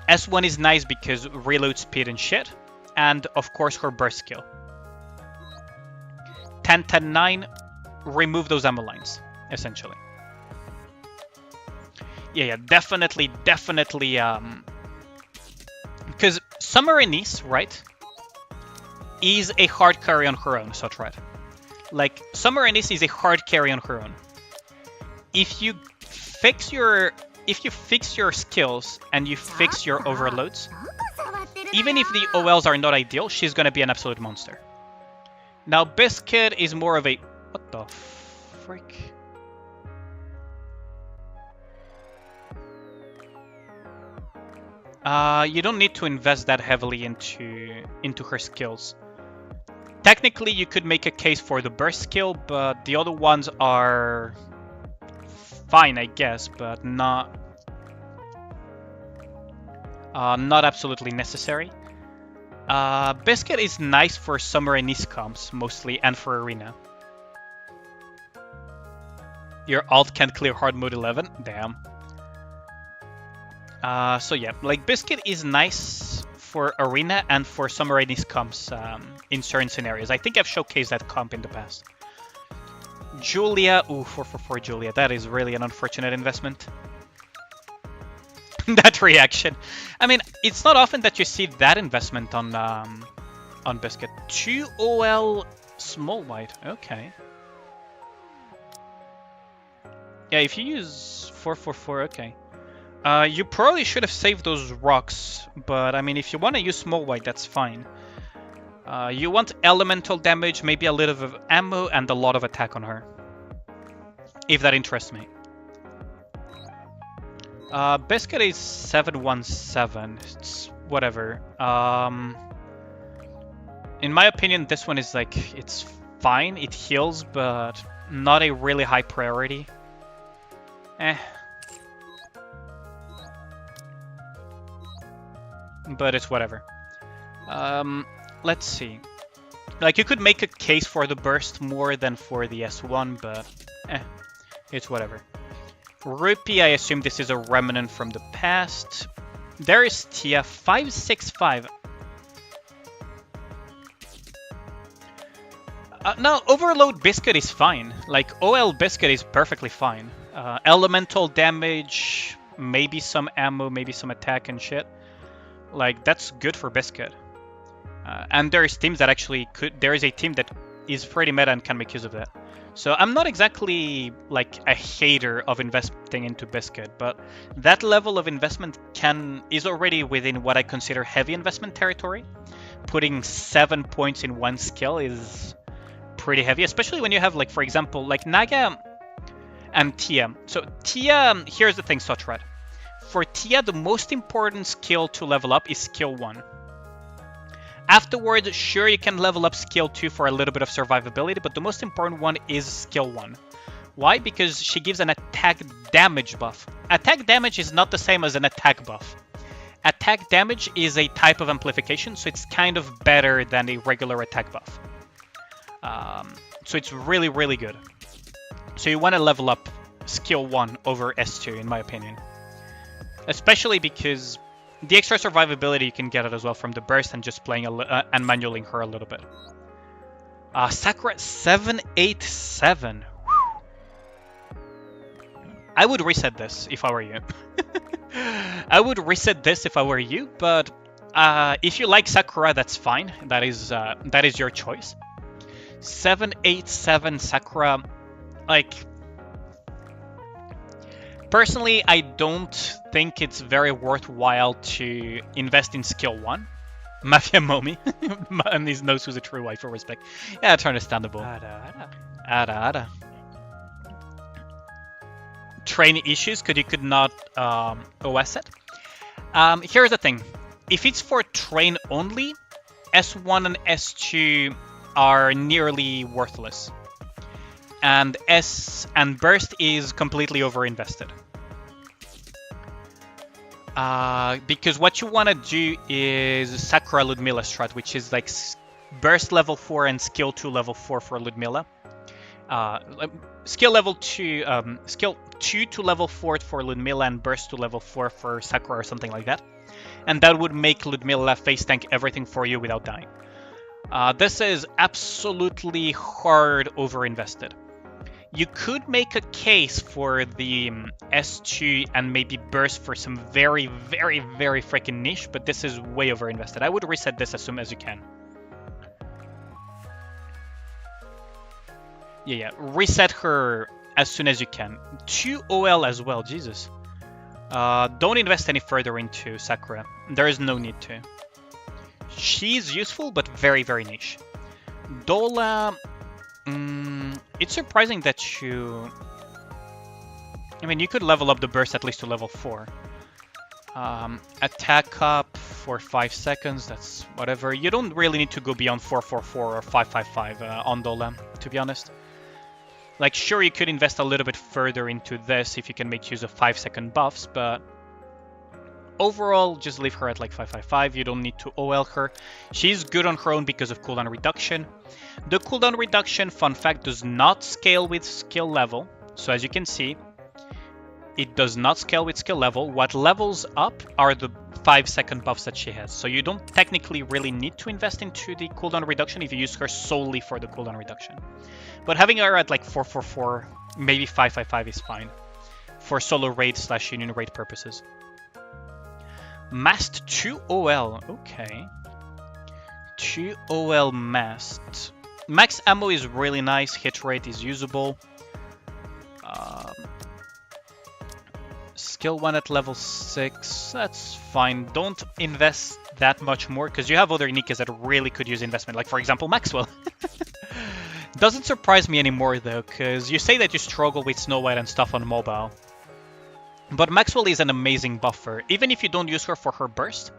S1 is nice because reload speed and shit. And of course her burst skill. 10, 9, remove those ammo lines, essentially. Yeah, definitely, because Summer Ennis, right, is a hard carry on her own, Sotrat. Like, Summer Ennis is a hard carry on her own. If you fix your skills and you fix your overloads, even if the OLs are not ideal, she's gonna be an absolute monster. Now, Biscuit is more of a... What the frick? You don't need to invest that heavily into her skills. Technically, you could make a case for the burst skill, but the other ones are fine, I guess, but not absolutely necessary. Biscuit is nice for Summer Ennis comps, mostly, and for Arena. Your alt can't clear hard mode 11? Damn. So yeah, like, Biscuit is nice for Arena and for Summer Ennis comps in certain scenarios. I think I've showcased that comp in the past. Julia, ooh, 444 Julia, that is really an unfortunate investment. That reaction. I mean, it's not often that you see that investment on Biscuit. 2 OL small white, okay. Yeah, if you use 444, okay. You probably should have saved those rocks, but I mean, if you want to use small white, that's fine. You want elemental damage, maybe a little bit of ammo, and a lot of attack on her. If that interests me. Biscuit is 717. It's whatever. In my opinion, this one is like, it's fine. It heals, but not a really high priority. But it's whatever. Let's see. Like, you could make a case for the burst more than for the S1, but it's whatever. Rupee, I assume this is a remnant from the past. There is Tia, 565. No, Overload Biscuit is fine. Like, OL Biscuit is perfectly fine. Elemental damage, maybe some ammo, maybe some attack and shit. Like, that's good for Biscuit. And there's teams that actually could... There is a team that is pretty meta and can make use of that. So I'm not exactly, like, a hater of investing into Biscuit, but that level of investment is already within what I consider heavy investment territory. Putting 7 points in one skill is pretty heavy, especially when you have, like, for example, like, Naga and Tia. So Tia, here's the thing, Sotrat. For Tia, the most important skill to level up is skill 1. Afterwards, sure, you can level up skill 2 for a little bit of survivability, but the most important one is skill 1. Why? Because she gives an attack damage buff. Attack damage is not the same as an attack buff. Attack damage is a type of amplification, so it's kind of better than a regular attack buff. So it's really, really good. So you want to level up skill 1 over S2, in my opinion. Especially because the extra survivability you can get it as well from the burst and just playing and manualing her a little bit. Sakura 787. I would reset this if I were you. I would reset this if I were you, but If you like Sakura, that's fine. That is your choice. 787 Sakura, like, personally, I don't think it's very worthwhile to invest in skill 1. Mafia Momi. And he knows who's a true wife for respect. Yeah, it's understandable. Ara. Train issues, because you could not OS it. Here's the thing. If it's for train only, S1 and S2 are nearly worthless. And Burst is completely overinvested. Because what you want to do is Sakura Ludmilla strat, which is like Burst level 4 and Skill 2 level 4 for Ludmilla. Skill 2 to level 4 for Ludmilla and Burst to level 4 for Sakura or something like that. And that would make Ludmilla face tank everything for you without dying. This is absolutely hard overinvested. You could make a case for the S2 and maybe Burst for some very, very, very freaking niche, but this is way overinvested. I would reset this as soon as you can. Yeah, reset her as soon as you can. 2 OL as well, Jesus. Don't invest any further into Sakura. There is no need to. She's useful, but very, very niche. Dola... it's surprising that you... I mean, you could level up the burst at least to level 4. Attack up for 5 seconds, that's whatever. You don't really need to go beyond 444 or 555 on Dola, to be honest. Like, sure, you could invest a little bit further into this if you can make use of 5-second buffs, but... overall, just leave her at like 555. You don't need to OL her. She's good on her own because of cooldown reduction. The cooldown reduction, fun fact, does not scale with skill level. So as you can see, it does not scale with skill level. What levels up are the 5-second buffs that she has. So you don't technically really need to invest into the cooldown reduction if you use her solely for the cooldown reduction. But having her at like 444, maybe 555 is fine for solo raid / union raid purposes. Mast 2 OL, okay. 2 OL Mast. Max ammo is really nice, hit rate is usable. Skill 1 at level 6, that's fine. Don't invest that much more, because you have other Nikkes that really could use investment, like for example Maxwell. Doesn't surprise me anymore though, because you say that you struggle with Snow White and stuff on mobile. But Maxwell is an amazing buffer, even if you don't use her for her burst.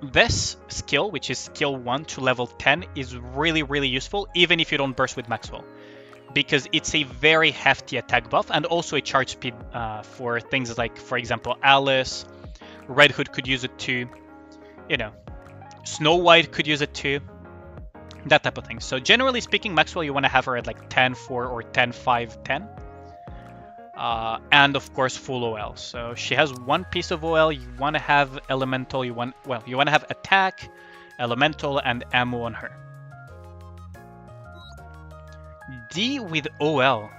This skill, which is skill 1 to level 10, is really, really useful, even if you don't burst with Maxwell. Because it's a very hefty attack buff, and also a charge speed for things like, for example, Alice. Red Hood could use it too. You know, Snow White could use it too. That type of thing. So generally speaking, Maxwell, you want to have her at like 10-4 or 10-5, 10. And of course full OL. So she has one piece of OL. You want to have elemental. You want to have attack, elemental, and ammo on her. D with OL.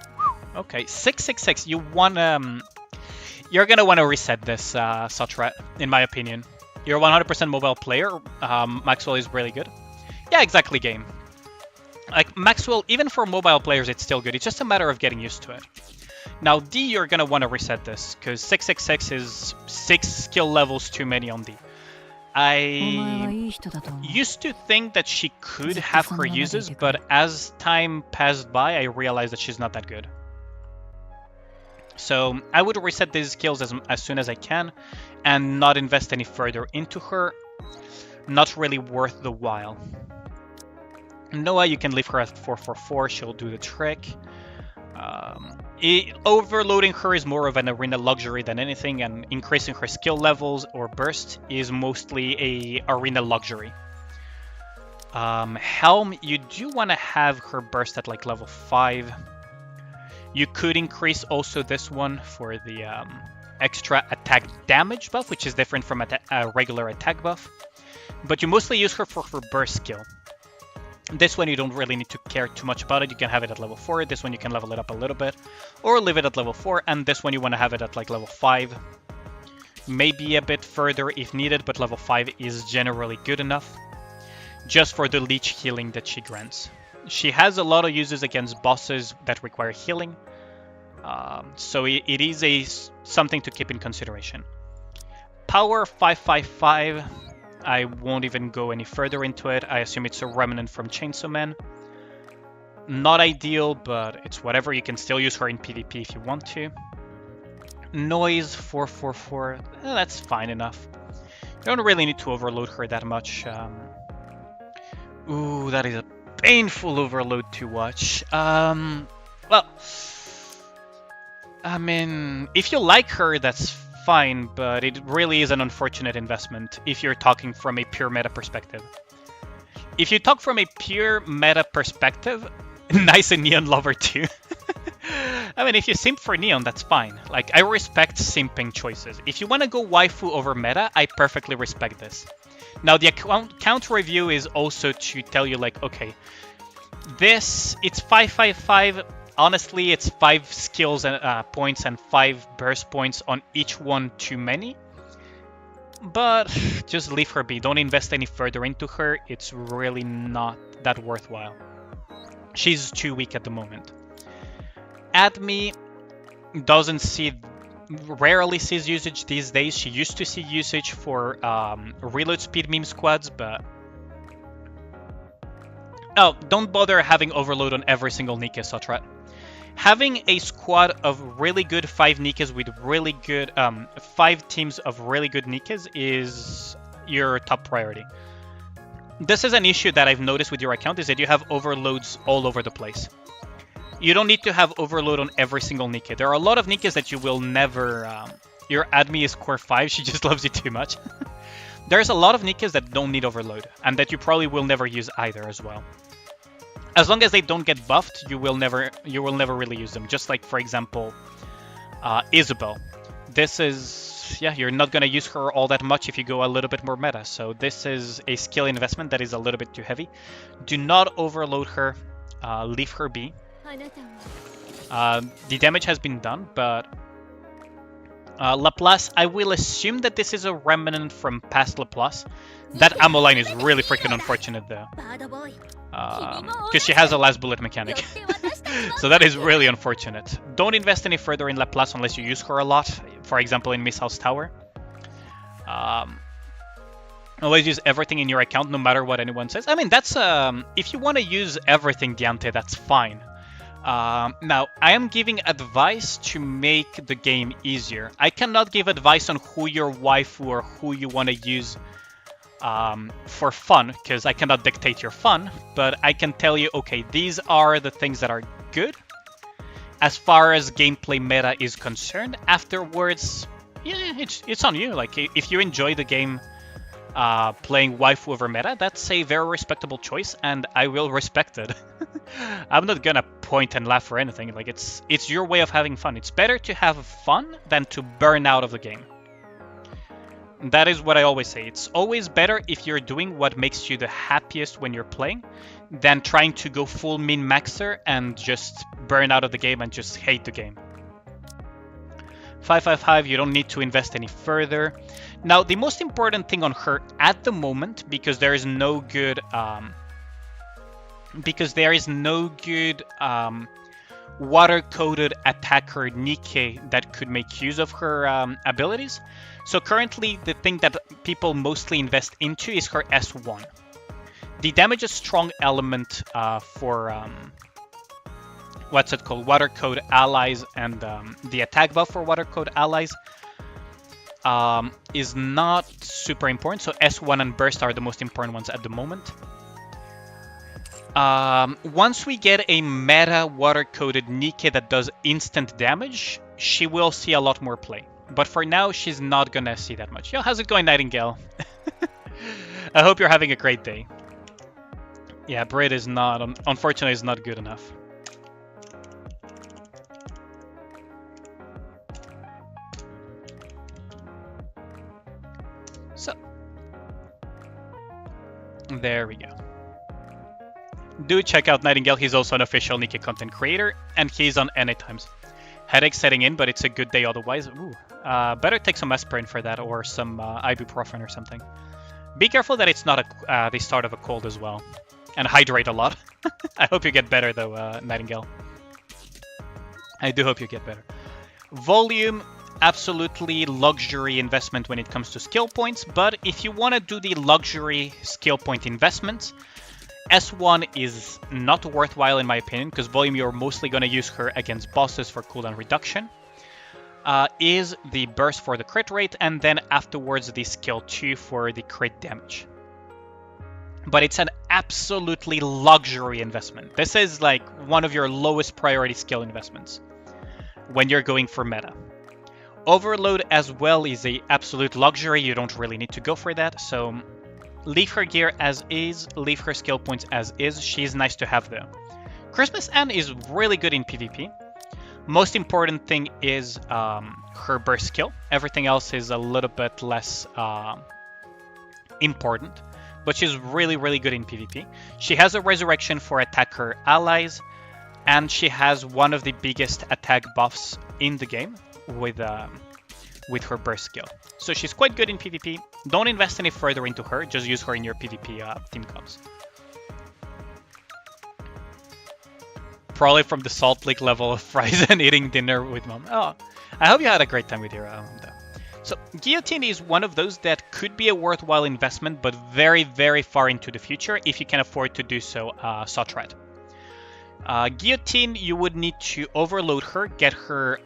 Okay, 666. You're gonna want to reset this, Satra, in my opinion. You're a 100% mobile player. Maxwell is really good. Yeah, exactly, game. Like Maxwell, even for mobile players, it's still good. It's just a matter of getting used to it. Now D, you're gonna want to reset this, because 666 is 6 skill levels too many on D. I used to think that she could have her uses, but as time passed by, I realized that she's not that good. So I would reset these skills as soon as I can, and not invest any further into her. Not really worth the while. Noah, you can leave her at 444, she'll do the trick. Overloading her is more of an arena luxury than anything, and increasing her skill levels or burst is mostly a arena luxury. Helm, you do want to have her burst at like level 5. You could increase also this one for the extra attack damage buff, which is different from a regular attack buff. But you mostly use her for her burst skill. This one you don't really need to care too much about it. You can have it at level 4. This one you can level it up a little bit. Or leave it at level 4. And this one you want to have it at like level 5. Maybe a bit further if needed, but level 5 is generally good enough. Just for the leech healing that she grants. She has a lot of uses against bosses that require healing. So it is something to keep in consideration. Power 555. I won't even go any further into it. I assume it's a remnant from Chainsaw Man. Not ideal, but it's whatever. You can still use her in PvP if you want to. Noise 444. That's fine enough. You don't really need to overload her that much. Ooh, that is a painful overload to watch. Well, I mean, if you like her, that's fine, but it really is an unfortunate investment if you're talking from a pure meta perspective. If you talk from a pure meta perspective, nice and Neon lover too. I mean, if you simp for Neon, that's fine. Like, I respect simping choices. If you want to go waifu over meta, I perfectly respect this. Now, the account review is also to tell you, like, okay, this, it's 555. Honestly, it's 5 skills and points and 5 burst points on each one too many. But just leave her be. Don't invest any further into her. It's really not that worthwhile. She's too weak at the moment. Admi rarely sees usage these days. She used to see usage for reload speed meme squads, but... Oh, don't bother having overload on every single Nikke, Sotrat. Having a squad of really good 5 Nikkes with really good... 5 teams of really good Nikkes is your top priority. This is an issue that I've noticed with your account, is that you have overloads all over the place. You don't need to have overload on every single Nikke. There are a lot of Nikkes that you will never... your Admi is core 5, she just loves you too much. There's a lot of Nikkes that don't need overload, and that you probably will never use either as well. As long as they don't get buffed, you will never really use them. Just like, for example, Isabel. This is... yeah, you're not going to use her all that much if you go a little bit more meta. So this is a skill investment that is a little bit too heavy. Do not overload her. Leave her be. The damage has been done, but... Laplace, I will assume that this is a remnant from past Laplace. That ammo line is really freaking unfortunate though. Because she has a last bullet mechanic. So that is really unfortunate. Don't invest any further in Laplace unless you use her a lot. For example, in Miss House Tower. Always use everything in your account, no matter what anyone says. I mean, that's... if you want to use everything, Diante, that's fine. Now, I am giving advice to make the game easier. I cannot give advice on who your waifu or who you want to use for fun, because I cannot dictate your fun, but I can tell you, okay, these are the things that are good. As far as gameplay meta is concerned, afterwards, yeah, it's on you. Like, if you enjoy the game playing waifu over meta, that's a very respectable choice, and I will respect it. I'm not gonna point and laugh or anything. Like, it's your way of having fun. It's better to have fun than to burn out of the game. That is what I always say. It's always better if you're doing what makes you the happiest when you're playing than trying to go full min-maxer and just burn out of the game and just hate the game. 555, you don't need to invest any further. Now, the most important thing on her at the moment, because there is no good... water-coded attacker Nikke that could make use of her abilities. So currently, the thing that people mostly invest into is her S1. The damage is strong element for... what's it called? Water code allies, and the attack buff for water code allies is not super important. So S1 and burst are the most important ones at the moment. Once we get a meta water-coded Nikke that does instant damage, she will see a lot more play. But for now, she's not gonna see that much. Yo, how's it going, Nightingale? I hope you're having a great day. Yeah, Brit is not, unfortunately, is not good enough. So, there we go. Do check out Nightingale. He's also an official Nikke content creator, and he's on Anytimes. Headache setting in, but it's a good day otherwise. Ooh. Better take some aspirin for that, or some ibuprofen or something. Be careful that it's not the start of a cold as well. And hydrate a lot. I hope you get better though, Nightingale. I do hope you get better. Volume, absolutely luxury investment when it comes to skill points, but if you want to do the luxury skill point investments, S1 is not worthwhile in my opinion, because Volume, you're mostly going to use her against bosses for cooldown reduction. Is the burst for the crit rate, and then afterwards the skill 2 for the crit damage. But it's an absolutely luxury investment. This is like one of your lowest priority skill investments when you're going for meta. Overload as well is a absolute luxury. You don't really need to go for that. So leave her gear as is, leave her skill points as is. She's nice to have though. Christmas Anne is really good in PvP. Most important thing is her burst skill. Everything else is a little bit less important. But she's really, really good in PvP. She has a resurrection for attacker allies, and she has one of the biggest attack buffs in the game with her burst skill. So she's quite good in PvP. Don't invest any further into her, just use her in your PvP team comps. Probably from the Salt Lake level of fries and eating dinner with mom. Oh, I hope you had a great time with your though. So Guillotine is one of those that could be a worthwhile investment, but very, very far into the future if you can afford to do so, Sotrat. Guillotine, you would need to overload her, get her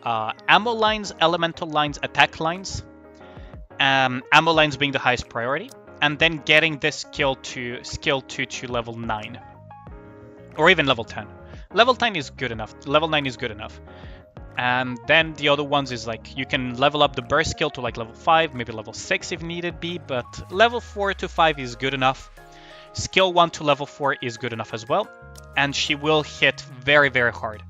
ammo lines, elemental lines, attack lines. Ammo lines being the highest priority, and then getting this skill 2 to level 9. Or even level 10. Level 10 is good enough. Level 9 is good enough. And then the other ones is like, you can level up the burst skill to like level 5, maybe level 6 if needed be, but level 4 to 5 is good enough. Skill 1 to level 4 is good enough as well, and she will hit very, very hard.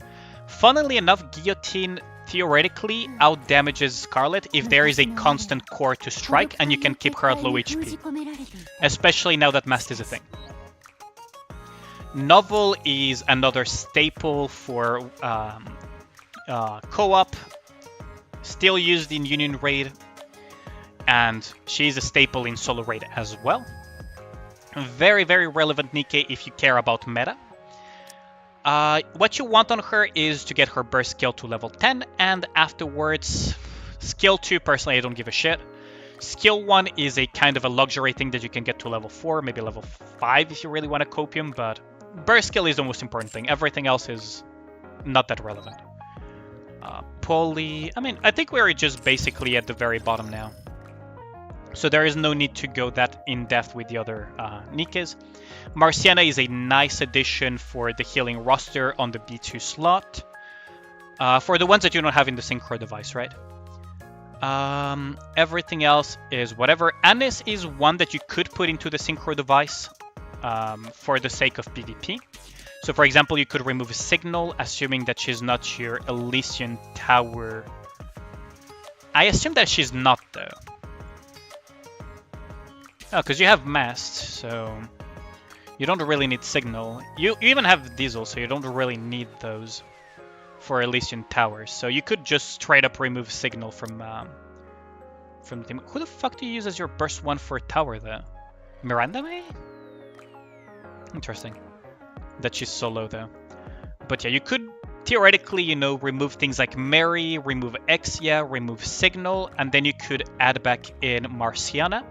Funnily enough, Guillotine theoretically outdamages Scarlet if there is a constant core to strike and you can keep her at low HP, especially now that Mast is a thing. Novel is another staple for co-op, still used in Union Raid, and she's a staple in Solo Raid as well. Very, very relevant Nikke if you care about meta. What you want on her is to get her burst skill to level 10, and afterwards, skill 2, personally I don't give a shit. Skill 1 is a kind of a luxury thing that you can get to level 4, maybe level 5 if you really want to copium, but burst skill is the most important thing. Everything else is not that relevant. Poly, I mean, I think we're just basically at the very bottom now. So there is no need to go that in depth with the other Nikkes. Marciana is a nice addition for the healing roster on the B2 slot. For the ones that you don't have in the synchro device, right? Everything else is whatever. Anis is one that you could put into the synchro device for the sake of PvP. So for example, you could remove a Signal, assuming that she's not your Elysian Tower. I assume that she's not though. Oh, because you have Mast, so you don't really need Signal. You even have Diesel, so you don't really need those for Elysian Towers. So you could just straight up remove Signal from the team. Who the fuck do you use as your burst 1 for Tower though? Miranda May? Interesting. That she's solo though. But yeah, you could theoretically, you know, remove things like Mary, remove Exia, remove Signal, and then you could add back in Marciana.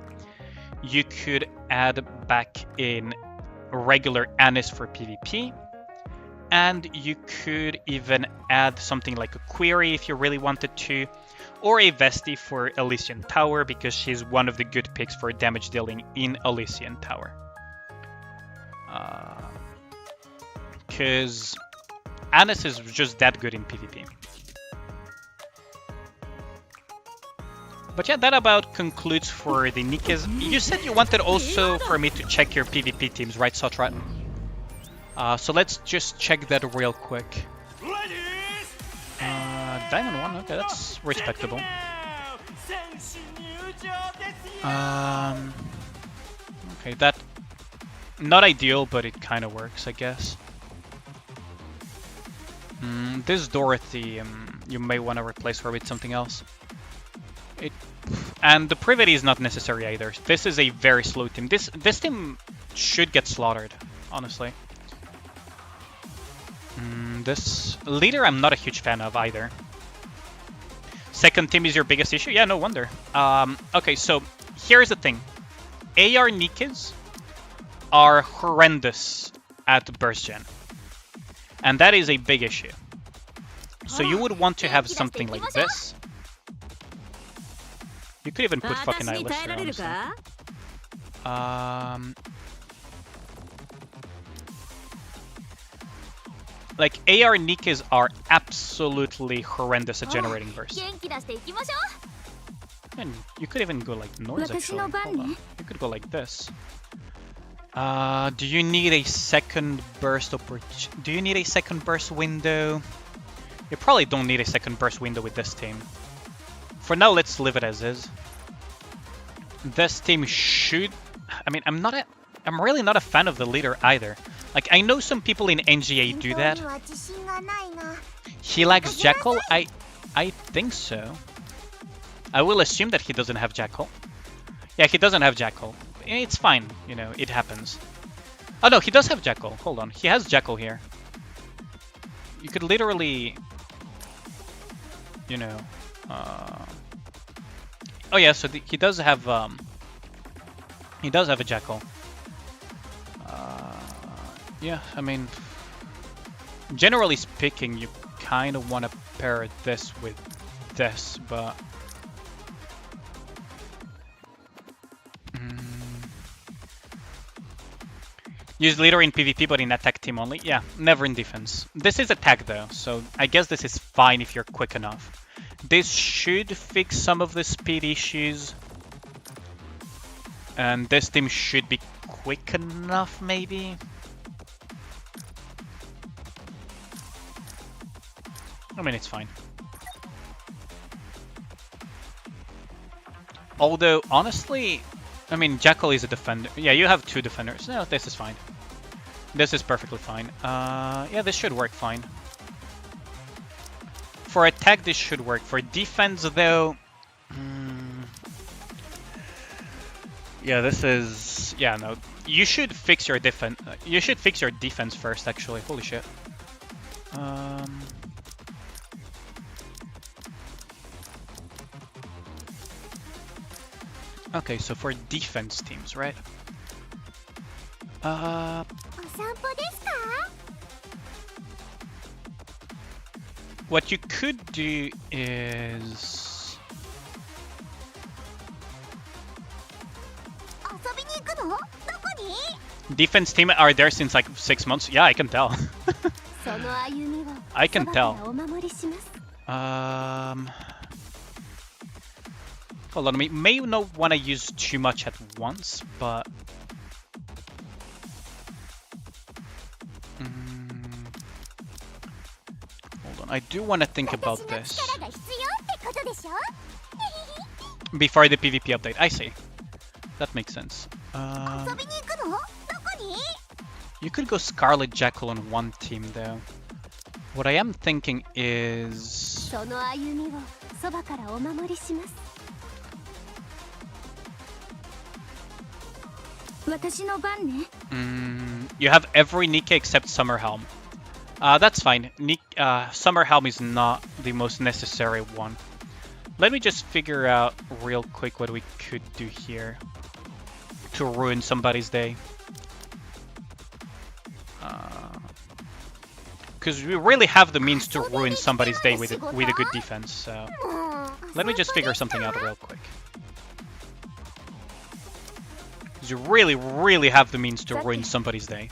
You could add back in regular Anis for PvP. And you could even add something like a Query if you really wanted to. Or a Vesti for Elysian Tower, because she's one of the good picks for damage dealing in Elysian Tower. Because Anis is just that good in PvP. But yeah, that about concludes for the Nikkes. You said you wanted also for me to check your PvP teams, right, Sotrat? So let's just check that real quick. Diamond 1, okay, that's respectable. Okay, that... Not ideal, but it kind of works, I guess. This Dorothy, you may want to replace her with something else. And the Privity is not necessary either. This is a very slow team. This team should get slaughtered, honestly. This leader I'm not a huge fan of either. Second team is your biggest issue? Yeah, no wonder. Okay, so here's the thing. AR Nikkes are horrendous at burst gen. And that is a big issue. So you would want to have something like this. You could even put fucking Nihilist here, honestly. Like, AR Nikkes are absolutely horrendous at generating burst. And you could even go like noise, actually. Hold on. You could go like this. Do you need a second burst Do you need a second burst window? You probably don't need a second burst window with this team. For now, let's leave it as is. This team should... I mean, I'm really not a fan of the leader either. Like, I know some people in NGA do that. He lacks Jackal? I think so. I will assume that he doesn't have Jackal. Yeah, he doesn't have Jackal. It's fine, you know, it happens. Oh no, he does have Jackal. Hold on, he has Jackal here. You could literally... You know... Oh yeah, so he does have... He does have a Jackal. Yeah, I mean... Generally speaking, you kind of want to pair this with this, but... Use leader in PvP but in attack team only? Yeah, never in defense. This is attack though, so I guess this is fine if you're quick enough. This should fix some of the speed issues. And this team should be quick enough, maybe? I mean, it's fine. Although, honestly, I mean, Jackal is a defender. Yeah, you have two defenders. No, this is fine. This is perfectly fine. Yeah, this should work fine. For attack, this should work. For defense, though... Yeah, this is... Yeah, no. You should fix your defense. You should fix your defense first, actually. Holy shit. Okay, so for defense teams, right? What you could do is... Defense team are there since like 6 months? Yeah, I can tell. I can tell. Hold on, we may not want to use too much at once, but... Hold on, I do want to think about this. Before the PvP update, I see. That makes sense. You could go Scarlet Jackal on one team, though. What I am thinking is... You have every Nikke except Summer Helm. That's fine. Summer Helm is not the most necessary one. Let me just figure out real quick what we could do here to ruin somebody's day. Because we really have the means to ruin somebody's day with a good defense. So let me just figure something out real quick. You really have the means to ruin somebody's day.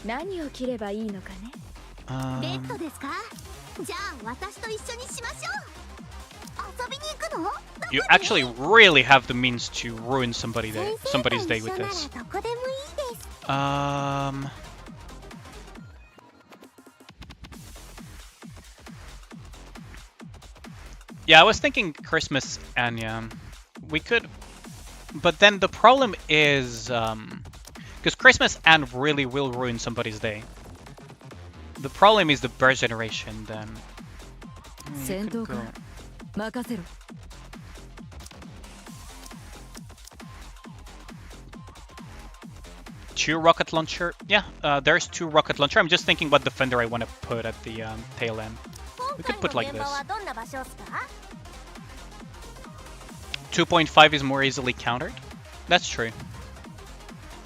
You actually really have the means to ruin somebody's day with this. Yeah, I was thinking Christmas and yeah, we could... But then the problem is, because Christmas and really will ruin somebody's day. The problem is the burst generation then. You could go. 任せろ Two rocket launcher. Yeah, there's two rocket launcher. I'm just thinking what defender I want to put at the tail end. We could put like this. 2.5 is more easily countered. That's true.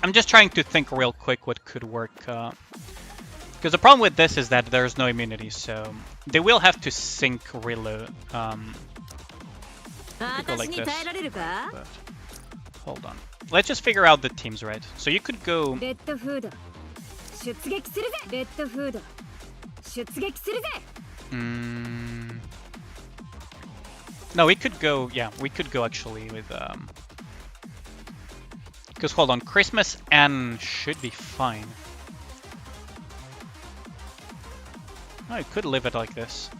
I'm just trying to think real quick what could work. Because the problem with this is that there's no immunity, so they will have to sync reload. Could go like this. But hold on. Let's just figure out the teams, right? So you could go. No, we could go. Yeah, we could go actually with. Because hold on, Christmas N should be fine. I could live it like this.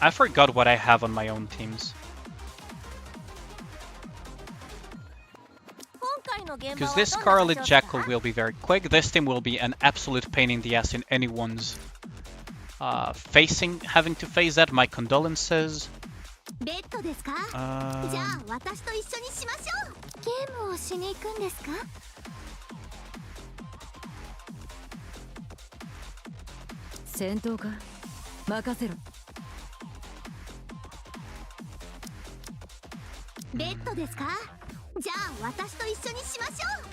I forgot what I have on my own teams. Because this Scarlet Jackal will be very quick. This team will be an absolute pain in the ass in anyone's having to face that. My condolences. ベッドですか？じゃあ私と一緒にしましょう。ゲームをしに行くんですか？戦闘か？任せろ。ベッドですか？じゃあ私と一緒にしましょう。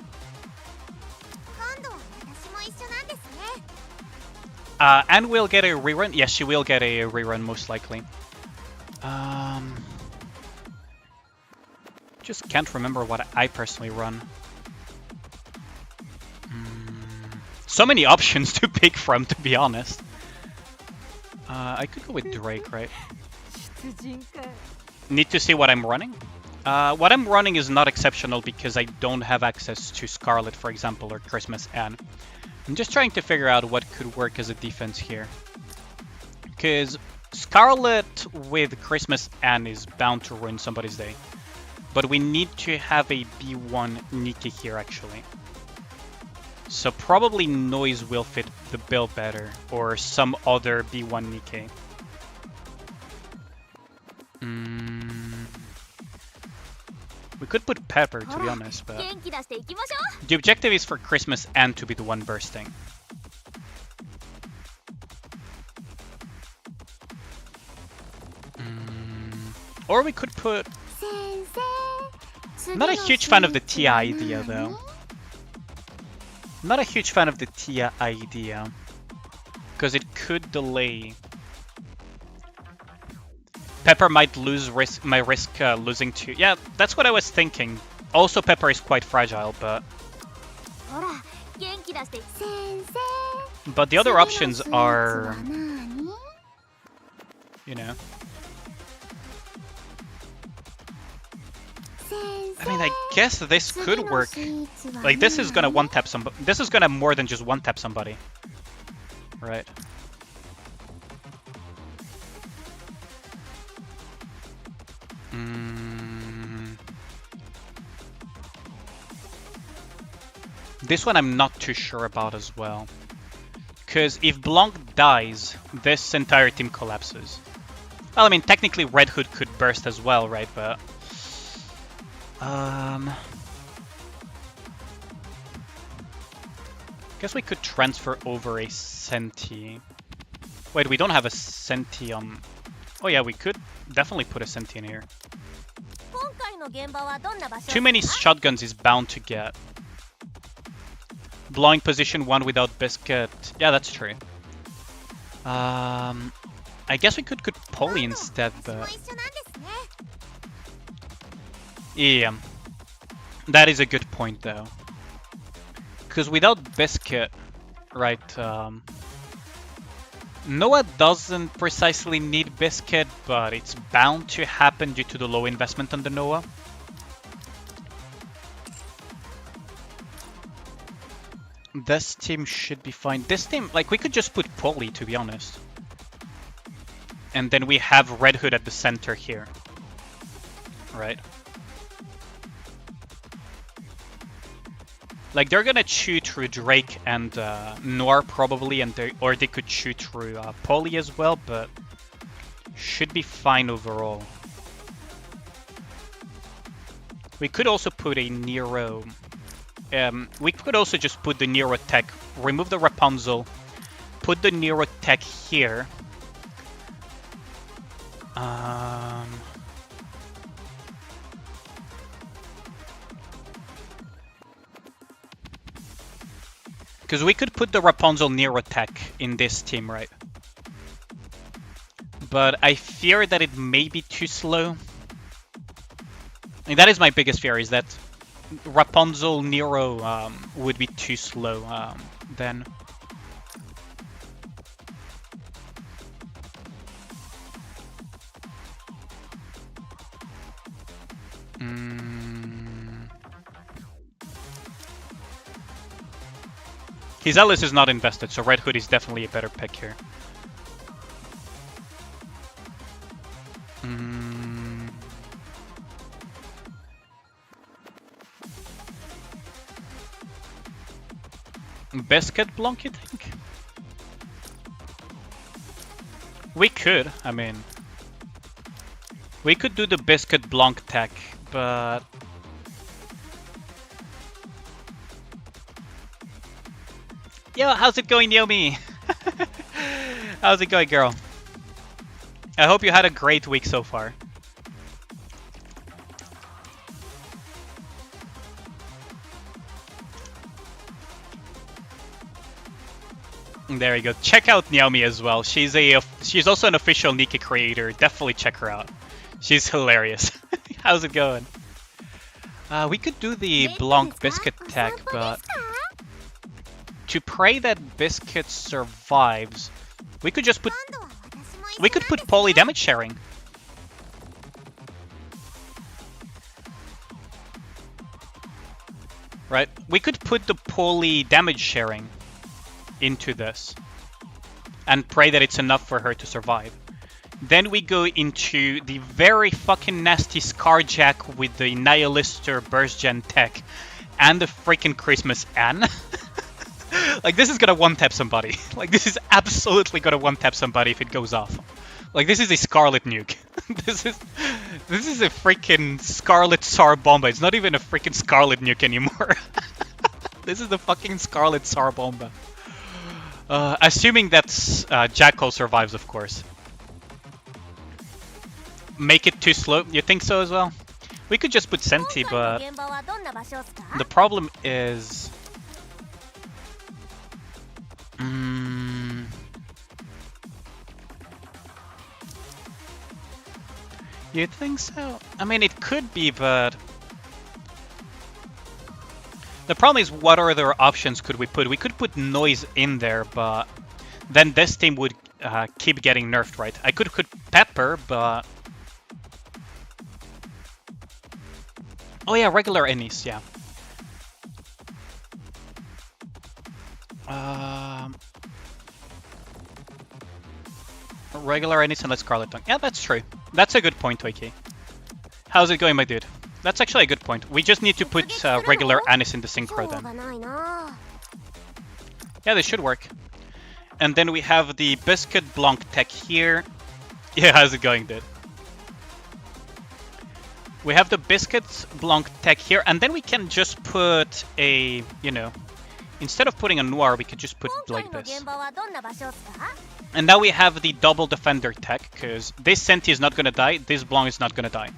今度は私も一緒なんですね。And we'll get a rerun. Yes, she will get a rerun most likely. Just can't remember what I personally run. So many options to pick from, to be honest. I could go with Drake, right? Need to see what I'm running? What I'm running is not exceptional because I don't have access to Scarlet, for example, or Christmas Anne. I'm just trying to figure out what could work as a defense here. Because Scarlet with Christmas Anne is bound to ruin somebody's day. But we need to have a B1 Nikke here, actually. So probably Noise will fit the bill better, or some other B1 Nikke. We could put Pepper, to be honest, but the objective is for Christmas and to be the one bursting. Or we could put... Not a huge fan of the Tia idea, though. Not a huge fan of the Tia idea. Because it could delay. Pepper might lose risk losing to... Yeah, that's what I was thinking. Also, Pepper is quite fragile, but... But the other options are... You know... I mean, I guess this could work. Like, this is gonna one-tap somebody. This is gonna more than just one-tap somebody. Right. This one I'm not too sure about as well. Because if Blanc dies, this entire team collapses. Well, I mean, technically Red Hood could burst as well, right? But... guess we could transfer over a Senti. Wait, we don't have a Senti on... Oh yeah, we could definitely put a Senti in here. Too many shotguns is bound to get. Blowing position 1 without Biscuit. Yeah, that's true. I guess we could Polly instead, but... Yeah. That is a good point, though. Because without Biscuit, right, Noah doesn't precisely need Biscuit, but it's bound to happen due to the low investment on the Noah. This team should be fine. This team, like, we could just put Polly, to be honest. And then we have Red Hood at the center here. Right? Like, they're gonna chew through Drake and Noir probably, or they could chew through Polly as well, but should be fine overall. We could also put a Nero. We could also just put the Nero tech, remove the Rapunzel, put the Nero tech here. Because we could put the Rapunzel Nero tech in this team, right? But I fear that it may be too slow. I mean, that is my biggest fear, is that Rapunzel Nero would be too slow then. His Alice is not invested, so Red Hood is definitely a better pick here. Biscuit Blanc, you think? We could, I mean... We could do the Biscuit Blanc tech, but... Yo, how's it going, Naomi? How's it going, girl? I hope you had a great week so far. There you go. Check out Naomi as well. She's also an official Nikke creator. Definitely check her out. She's hilarious. How's it going? We could do the Blanc Biscuit tech, but to pray that Biscuit survives, we could just put Polly damage sharing. Right? We could put the Polly damage sharing into this and pray that it's enough for her to survive. Then we go into the very fucking nasty Scarjack with the Nihilister Burst Gen tech and the freaking Christmas Ann. Like, this is gonna one-tap somebody. Like, this is absolutely gonna one-tap somebody if it goes off. Like, this is a Scarlet nuke. This is a freaking Scarlet Tsar Bomba. It's not even a freaking Scarlet nuke anymore. This is the fucking Scarlet Tsar Bomba. Assuming that Jackal survives, of course. Make it too slow? You think so as well? We could just put Senti, but the problem is... You think so? I mean, it could be, but... The problem is, what other options could we put? We could put Noise in there, but then this team would keep getting nerfed, right? I could put Pepper, but... Oh yeah, regular Ennis, yeah. Regular Ennis and let's Scarlet Tongue. Yeah, that's true. That's a good point, Toiki. How's it going, my dude? That's actually a good point. We just need to put regular Anis in the synchro then. Yeah, this should work. And then we have the Biscuit Blanc tech here. Yeah, how's it going, dude? We have the Biscuit Blanc tech here, and then we can just put a, you know, instead of putting a Noir, we could just put like this. And now we have the double defender tech, because this Senti is not going to die, this Blanc is not going to die.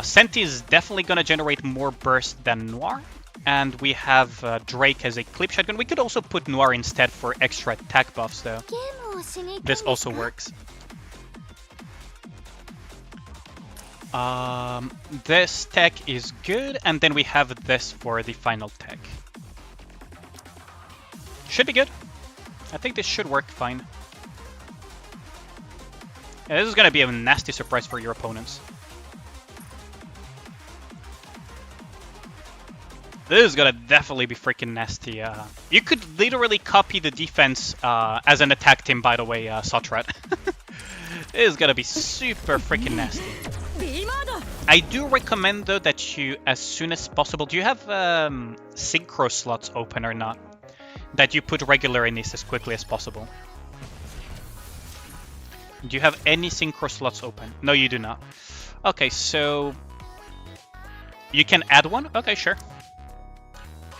Senti is definitely going to generate more burst than Noir. And we have Drake as a clip shotgun. We could also put Noir instead for extra attack buffs, though. This also works. This tech is good, and then we have this for the final tech. Should be good. I think this should work fine. Yeah, this is going to be a nasty surprise for your opponents. This is gonna definitely be freaking nasty. You could literally copy the defense as an attack team, by the way, Sotrat. This is gonna be super freaking nasty. I do recommend though that you, as soon as possible, do you have synchro slots open or not? That you put regular in this as quickly as possible. Do you have any synchro slots open? No, you do not. Okay, so you can add one? Okay, sure.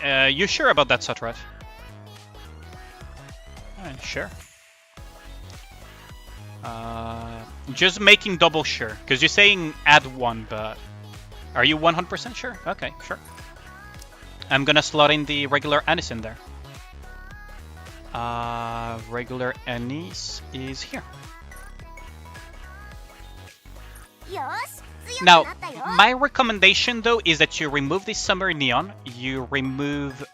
You sure about that, Sotrat? Sure. Just making double sure, because you're saying add one, but are you 100% sure? Okay, sure. I'm gonna slot in the regular Anis in there. Regular Anis is here. Now, my recommendation though is that you remove the Summer Neon. You remove,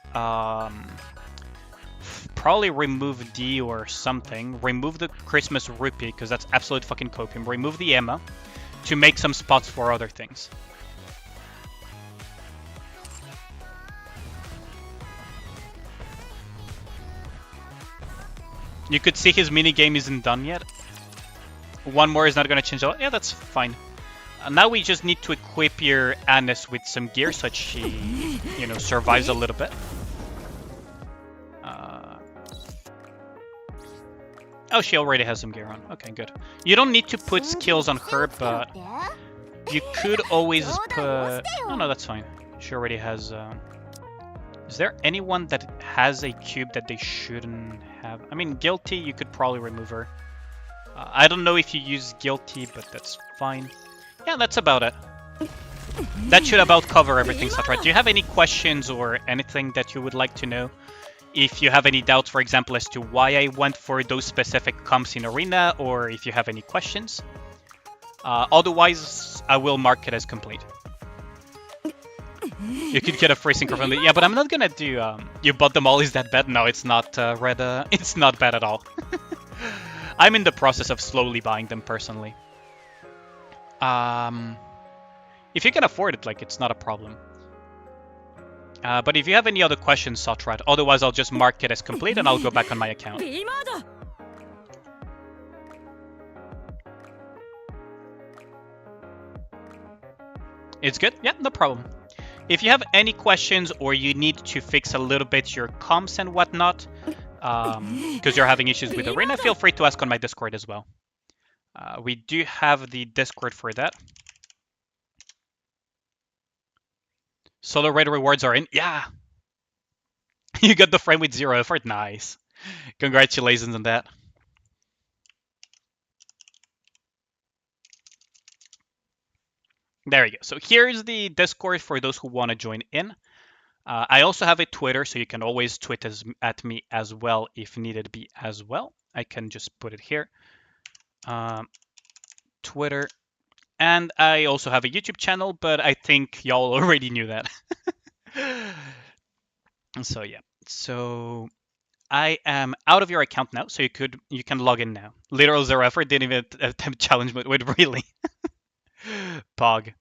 probably remove D or something. Remove the Christmas Rupee, because that's absolute fucking copium. Remove the Emma to make some spots for other things. You could see his minigame isn't done yet. One more is not going to change a lot. Yeah, that's fine. Now we just need to equip your Anis with some gear so that she, you know, survives a little bit. Oh, she already has some gear on. Okay, good. You don't need to put skills on her, but you could always put... Oh, no, that's fine. She already has... Is there anyone that has a cube that they shouldn't have? I mean, Guilty, you could probably remove her. I don't know if you use Guilty, but that's fine. Yeah, that's about it. That should about cover everything, Satra. Do you have any questions or anything that you would like to know? If you have any doubts, for example, as to why I went for those specific comps in Arena, or if you have any questions. Otherwise, I will mark it as complete. You could get a free synchro from it. Yeah, but I'm not gonna do, you bought them all, is that bad? No, it's not, Red, it's not bad at all. I'm in the process of slowly buying them, personally. If you can afford it, like, it's not a problem. But if you have any other questions, Sotrat, otherwise I'll just mark it as complete and I'll go back on my account. It's good? Yeah, no problem. If you have any questions or you need to fix a little bit your comps and whatnot, because you're having issues with Arena, feel free to ask on my Discord as well. We do have the Discord for that. Solo raid rewards are in. Yeah! You got the frame with 0 effort. Nice. Congratulations on that. There you go. So here's the Discord for those who want to join in. I also have a Twitter, so you can always tweet at me as well if needed be as well. I can just put it here. Twitter. And I also have a YouTube channel, but I think y'all already knew that. So yeah. So I am out of your account now, so you can log in now. Literal 0 effort, didn't even attempt challenge mode. Wait, really? Pog.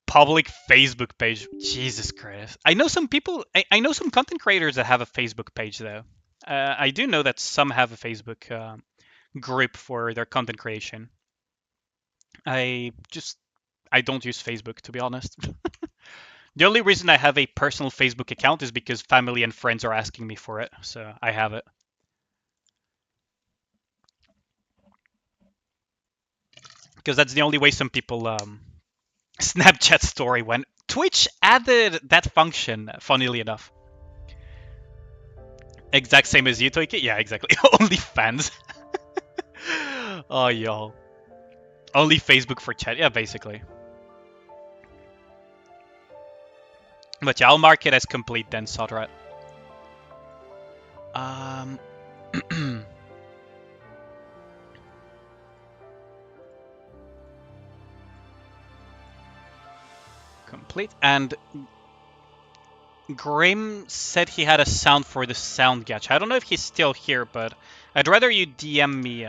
Public Facebook page. Jesus Christ. I know some people, I know some content creators that have a Facebook page though. I do know that some have a Facebook group for their content creation. I don't use Facebook, to be honest. The only reason I have a personal Facebook account is because family and friends are asking me for it, so I have it. Because that's the only way some people Snapchat story went. Twitch added that function, funnily enough. Exact same as you, Toiki? Yeah, exactly. Only fans. Oh, y'all. Only Facebook for chat. Yeah, basically. But yeah, I'll mark it as complete then, Sodrat. Complete. And Grim said he had a sound for the sound gacha. I don't know if he's still here, but I'd rather you DM me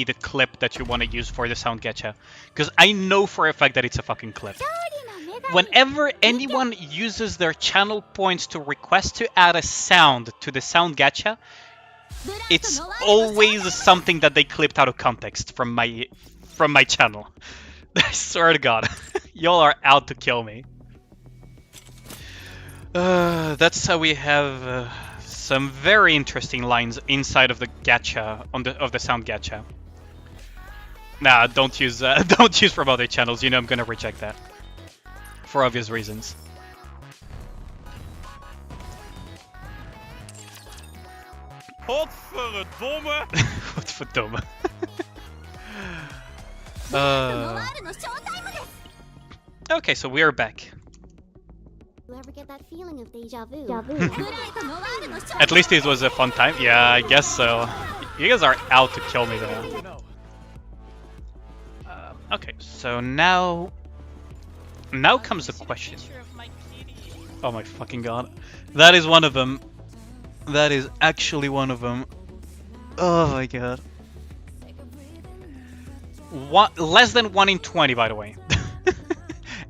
the clip that you want to use for the sound gacha, because I know for a fact that it's a fucking clip. Whenever anyone uses their channel points to request to add a sound to the sound gacha, it's always something that they clipped out of context from my from my channel. I swear to God, y'all are out to kill me. That's how we have some very interesting lines inside of the gacha of the sound gacha. Nah, don't use don't use from other channels. You know I'm gonna reject that for obvious reasons. Godverdomme! Godverdomme. Okay, so we are back. You ever get that feeling of deja vu? At least it was a fun time. Yeah, I guess so. You guys are out to kill me though. Okay, so now comes the question. Oh my fucking god. That is one of them. That is actually one of them. Oh my god. Less than 1 in 20, by the way.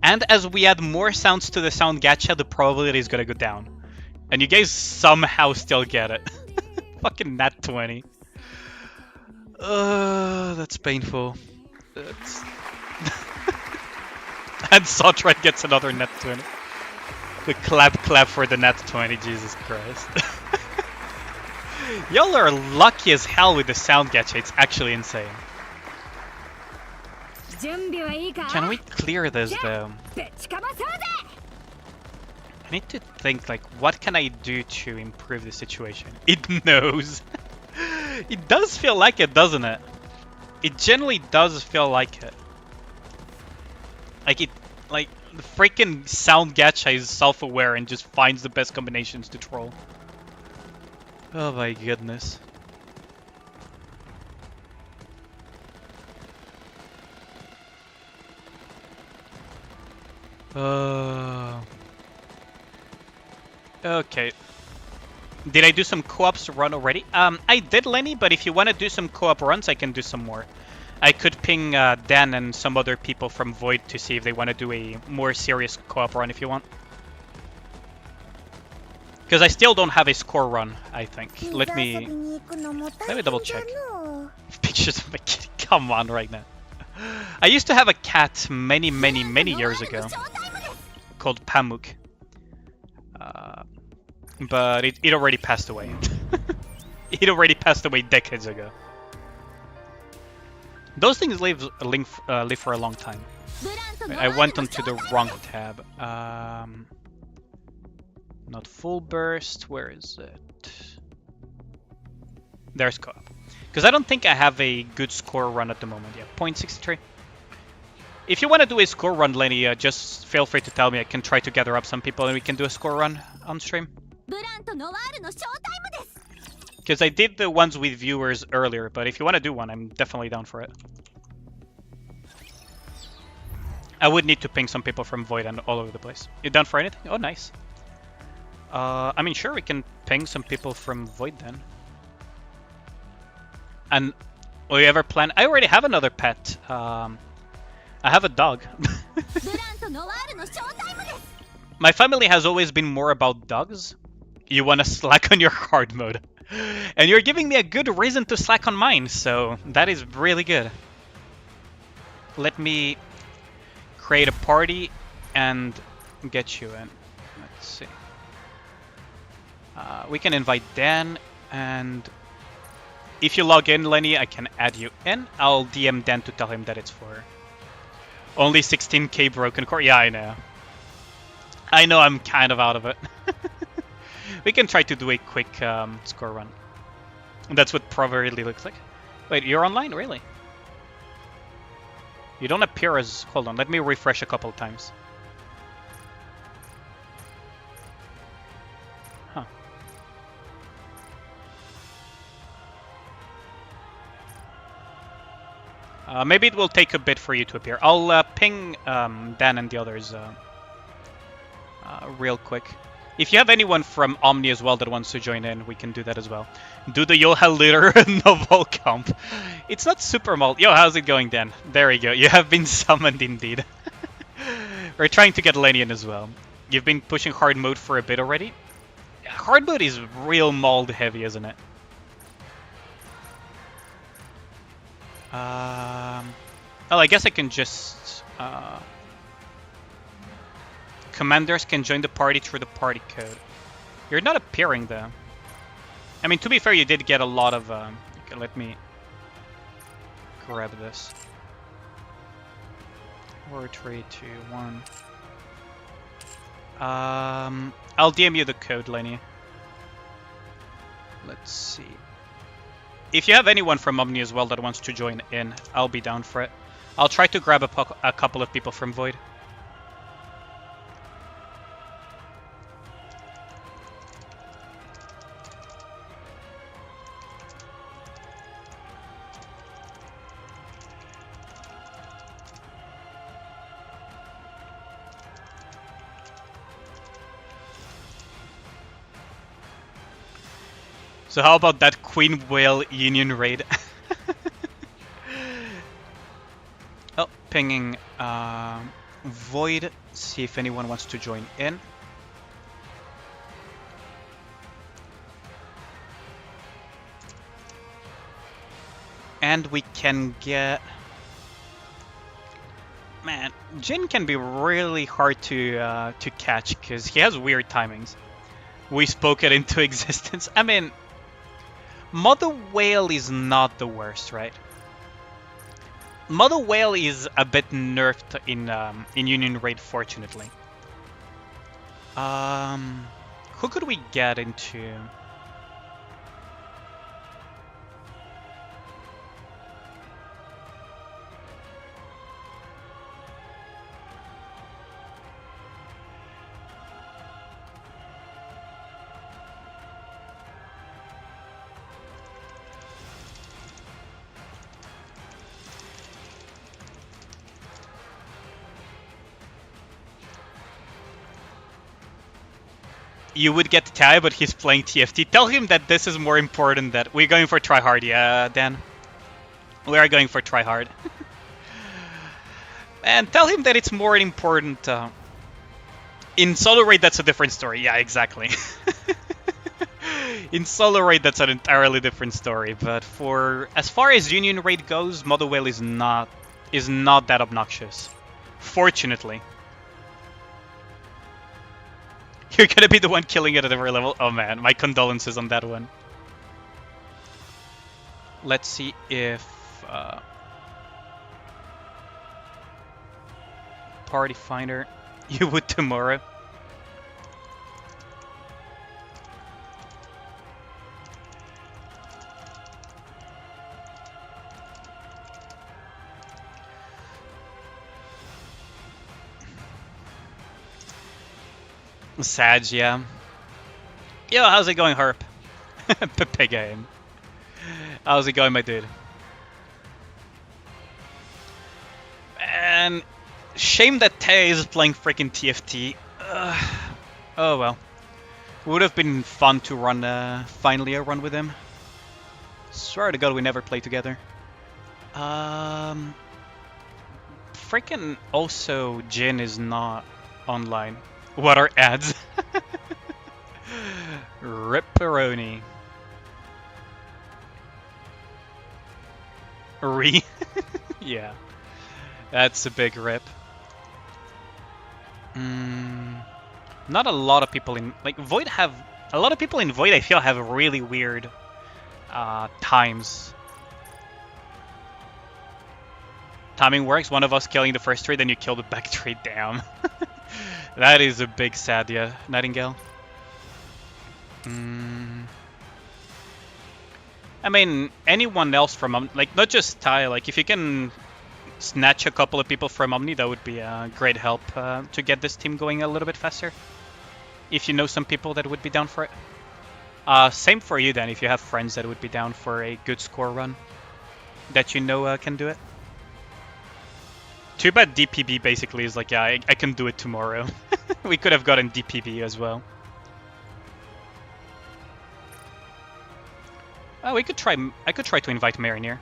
And as we add more sounds to the sound gacha, the probability is gonna go down. And you guys somehow still get it. Fucking nat 20. That's painful. That's... And Sotrite gets another nat 20. The clap for the nat 20, Jesus Christ. Y'all are lucky as hell with the sound gacha, it's actually insane. Can we clear this though? I need to think, like, what can I do to improve the situation? It knows. It does feel like it, doesn't it? It generally does feel like it. Like the freaking sound gacha is self-aware and just finds the best combinations to troll. Oh my goodness. Okay. Did I do some co-ops run already? I did, Lenny, but if you want to do some co-op runs, I can do some more. I could ping Dan and some other people from Void to see if they want to do a more serious co-op run if you want. Because I still don't have a score run, I think. Let me double check. Pictures of my kitty. Come on right now. I used to have a cat many years ago called Pamuk. But it already passed away. It already passed away decades ago. Those things live for a long time. Wait, I went onto the wrong tab. Not full burst. Where is it? There's co-op. Because I don't think I have a good score run at the moment. Yeah, 0.63. If you want to do a score run, Lenny, just feel free to tell me. I can try to gather up some people and we can do a score run on stream. Because I did the ones with viewers earlier, but if you want to do one, I'm definitely down for it. I would need to ping some people from Void and all over the place. You down for anything? Oh, nice. I mean, sure, we can ping some people from Void then. And will you ever plan? I already have another pet. I have a dog. My family has always been more about dogs. You want to slack on your hard mode. And you're giving me a good reason to slack on mine, so that is really good. Let me create a party and get you in. Let's see. We can invite Dan, and if you log in, Lenny, I can add you in. I'll DM Dan to tell him that it's for only 16k broken core. Yeah, I know. I know I'm kind of out of it. We can try to do a quick score run. And that's what Prover really looks like. Wait, you're online? Really? You don't appear as... Hold on, let me refresh a couple of times. Huh. Maybe it will take a bit for you to appear. I'll ping Dan and the others real quick. If you have anyone from Omni as well that wants to join in, we can do that as well. Do the Yoha Litter Novel Comp. It's not super malt. Yo, how's it going, Dan? There we go. You have been summoned indeed. We're trying to get Lenny in as well. You've been pushing hard mode for a bit already. Hard mode is real mold heavy, isn't it? Oh, I guess I can just... commanders can join the party through the party code. You're not appearing, though. I mean, to be fair, you did get a lot of... Okay, let me grab this. 4, 3, 2, 1. I'll DM you the code, Lenny. Let's see. If you have anyone from Omni as well that wants to join in, I'll be down for it. I'll try to grab a couple of people from Void. So how about that Queen Whale Union raid? Oh, pinging Void, see if anyone wants to join in. And we can get... Man, Jin can be really hard to catch because he has weird timings. We spoke it into existence. I mean... Mother Whale is not the worst, right? Mother Whale is a bit nerfed in Union Raid, fortunately. Who could we get into? You would get Tai, but he's playing TFT. Tell him that this is more important. That we're going for tryhard, yeah, Dan. We are going for tryhard. And tell him that it's more important. In solo raid, that's a different story. Yeah, exactly. In solo raid, that's an entirely different story. But for as far as Union raid goes, Mother Whale is not that obnoxious. Fortunately. You're gonna be the one killing it at every level. Oh man, my condolences on that one. Let's see if Party Finder, you would tomorrow. Sag, yeah. Yo, how's it going, Herp? Pepe game. How's it going, my dude? And shame that Tay is playing freaking TFT. Oh well. Would have been fun to run finally a run with him. Swear to God, we never play together. Freaking also Jin is not online. What are ads? Ripperoni. Yeah. That's a big rip. Not a lot of people in... Like, Void have... A lot of people in Void, I feel, have really weird times. Timing works. One of us killing the first trade, then you kill the back trade. Damn. That is a big sad, yeah. Nightingale. I mean, anyone else from like not just Ty. Like, if you can snatch a couple of people from Omni, that would be a great help to get this team going a little bit faster. If you know some people that would be down for it. Same for you then, if you have friends that would be down for a good score run that you know can do it. Too bad DPB basically is like, yeah, I can do it tomorrow. We could have gotten DPB as well. Oh, we could try. I could try to invite Marinir.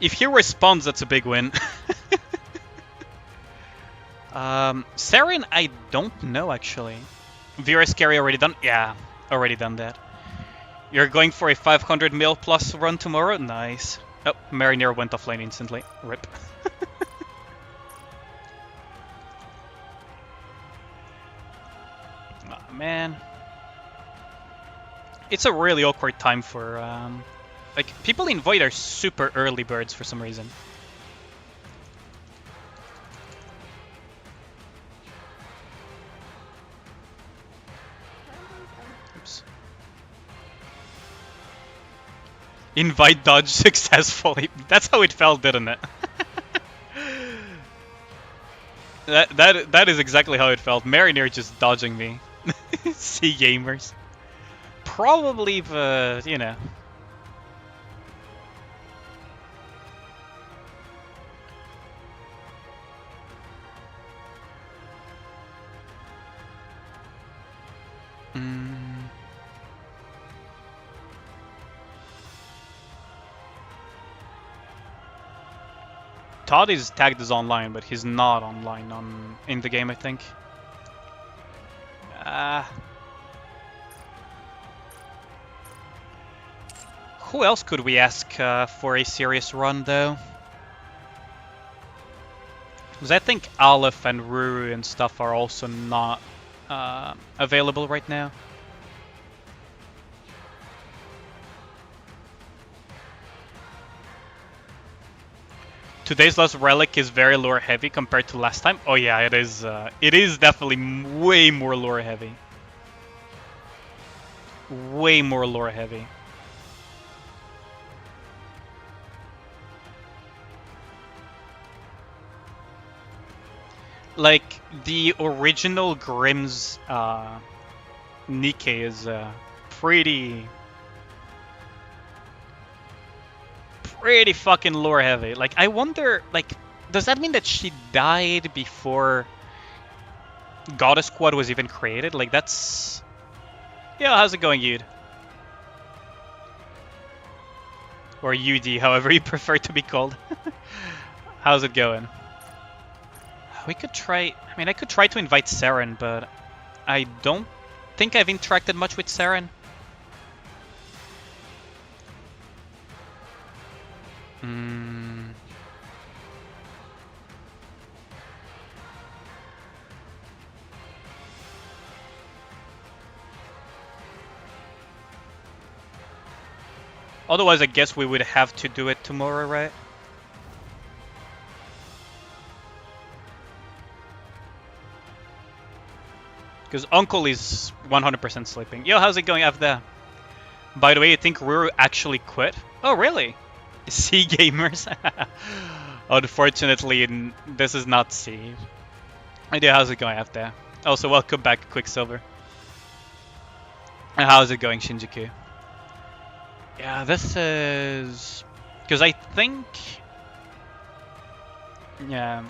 If he responds, that's a big win. Saren, I don't know actually. Vera Scary already done? Yeah, already done that. You're going for a 500 mil plus run tomorrow? Nice. Oh, Mariner went offlane instantly. Rip. Oh, man. It's a really awkward time for... like, people in Void are super early birds for some reason. Oops. Invite dodge successfully. That's how it felt, didn't it? that is exactly how it felt. Mariner just dodging me. See gamers. Probably the, you know. Todd is tagged as online, but he's not online in the game, I think. Who else could we ask for a serious run, though? Because I think Aleph and Ruru and stuff are also not available right now. Today's last relic is very lore heavy compared to last time. Oh yeah, it is. It is definitely way more lore heavy. Way more lore heavy. Like the original Grimm's Nikke is pretty fucking lore heavy. Like, I wonder, like, does that mean that she died before Goddess Squad was even created? Like, that's... Yeah, how's it going, Yud? Or UD, however you prefer to be called. How's it going? We could try... I mean, I could try to invite Saren, but I don't think I've interacted much with Saren. Otherwise, I guess we would have to do it tomorrow, right? Because Uncle is 100% sleeping. Yo, how's it going up there? By the way, I think Ruru actually quit. Oh, really? C gamers? Unfortunately, this is not C. Idea, how's it going up there? Also, welcome back, Quicksilver. And how's it going, Shinjuku? Yeah, this is... Because I think... Yeah.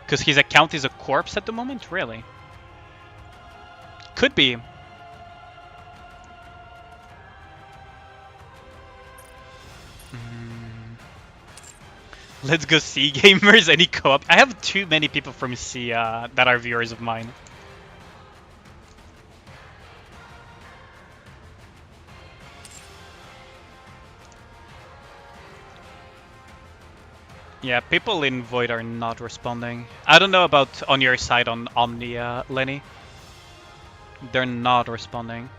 Because his account is a corpse at the moment? Really? Could be. Let's go C gamers. Any co-op? I have too many people from C that are viewers of mine. Yeah, people in Void are not responding. I don't know about on your side on Omni, Lenny. They're not responding.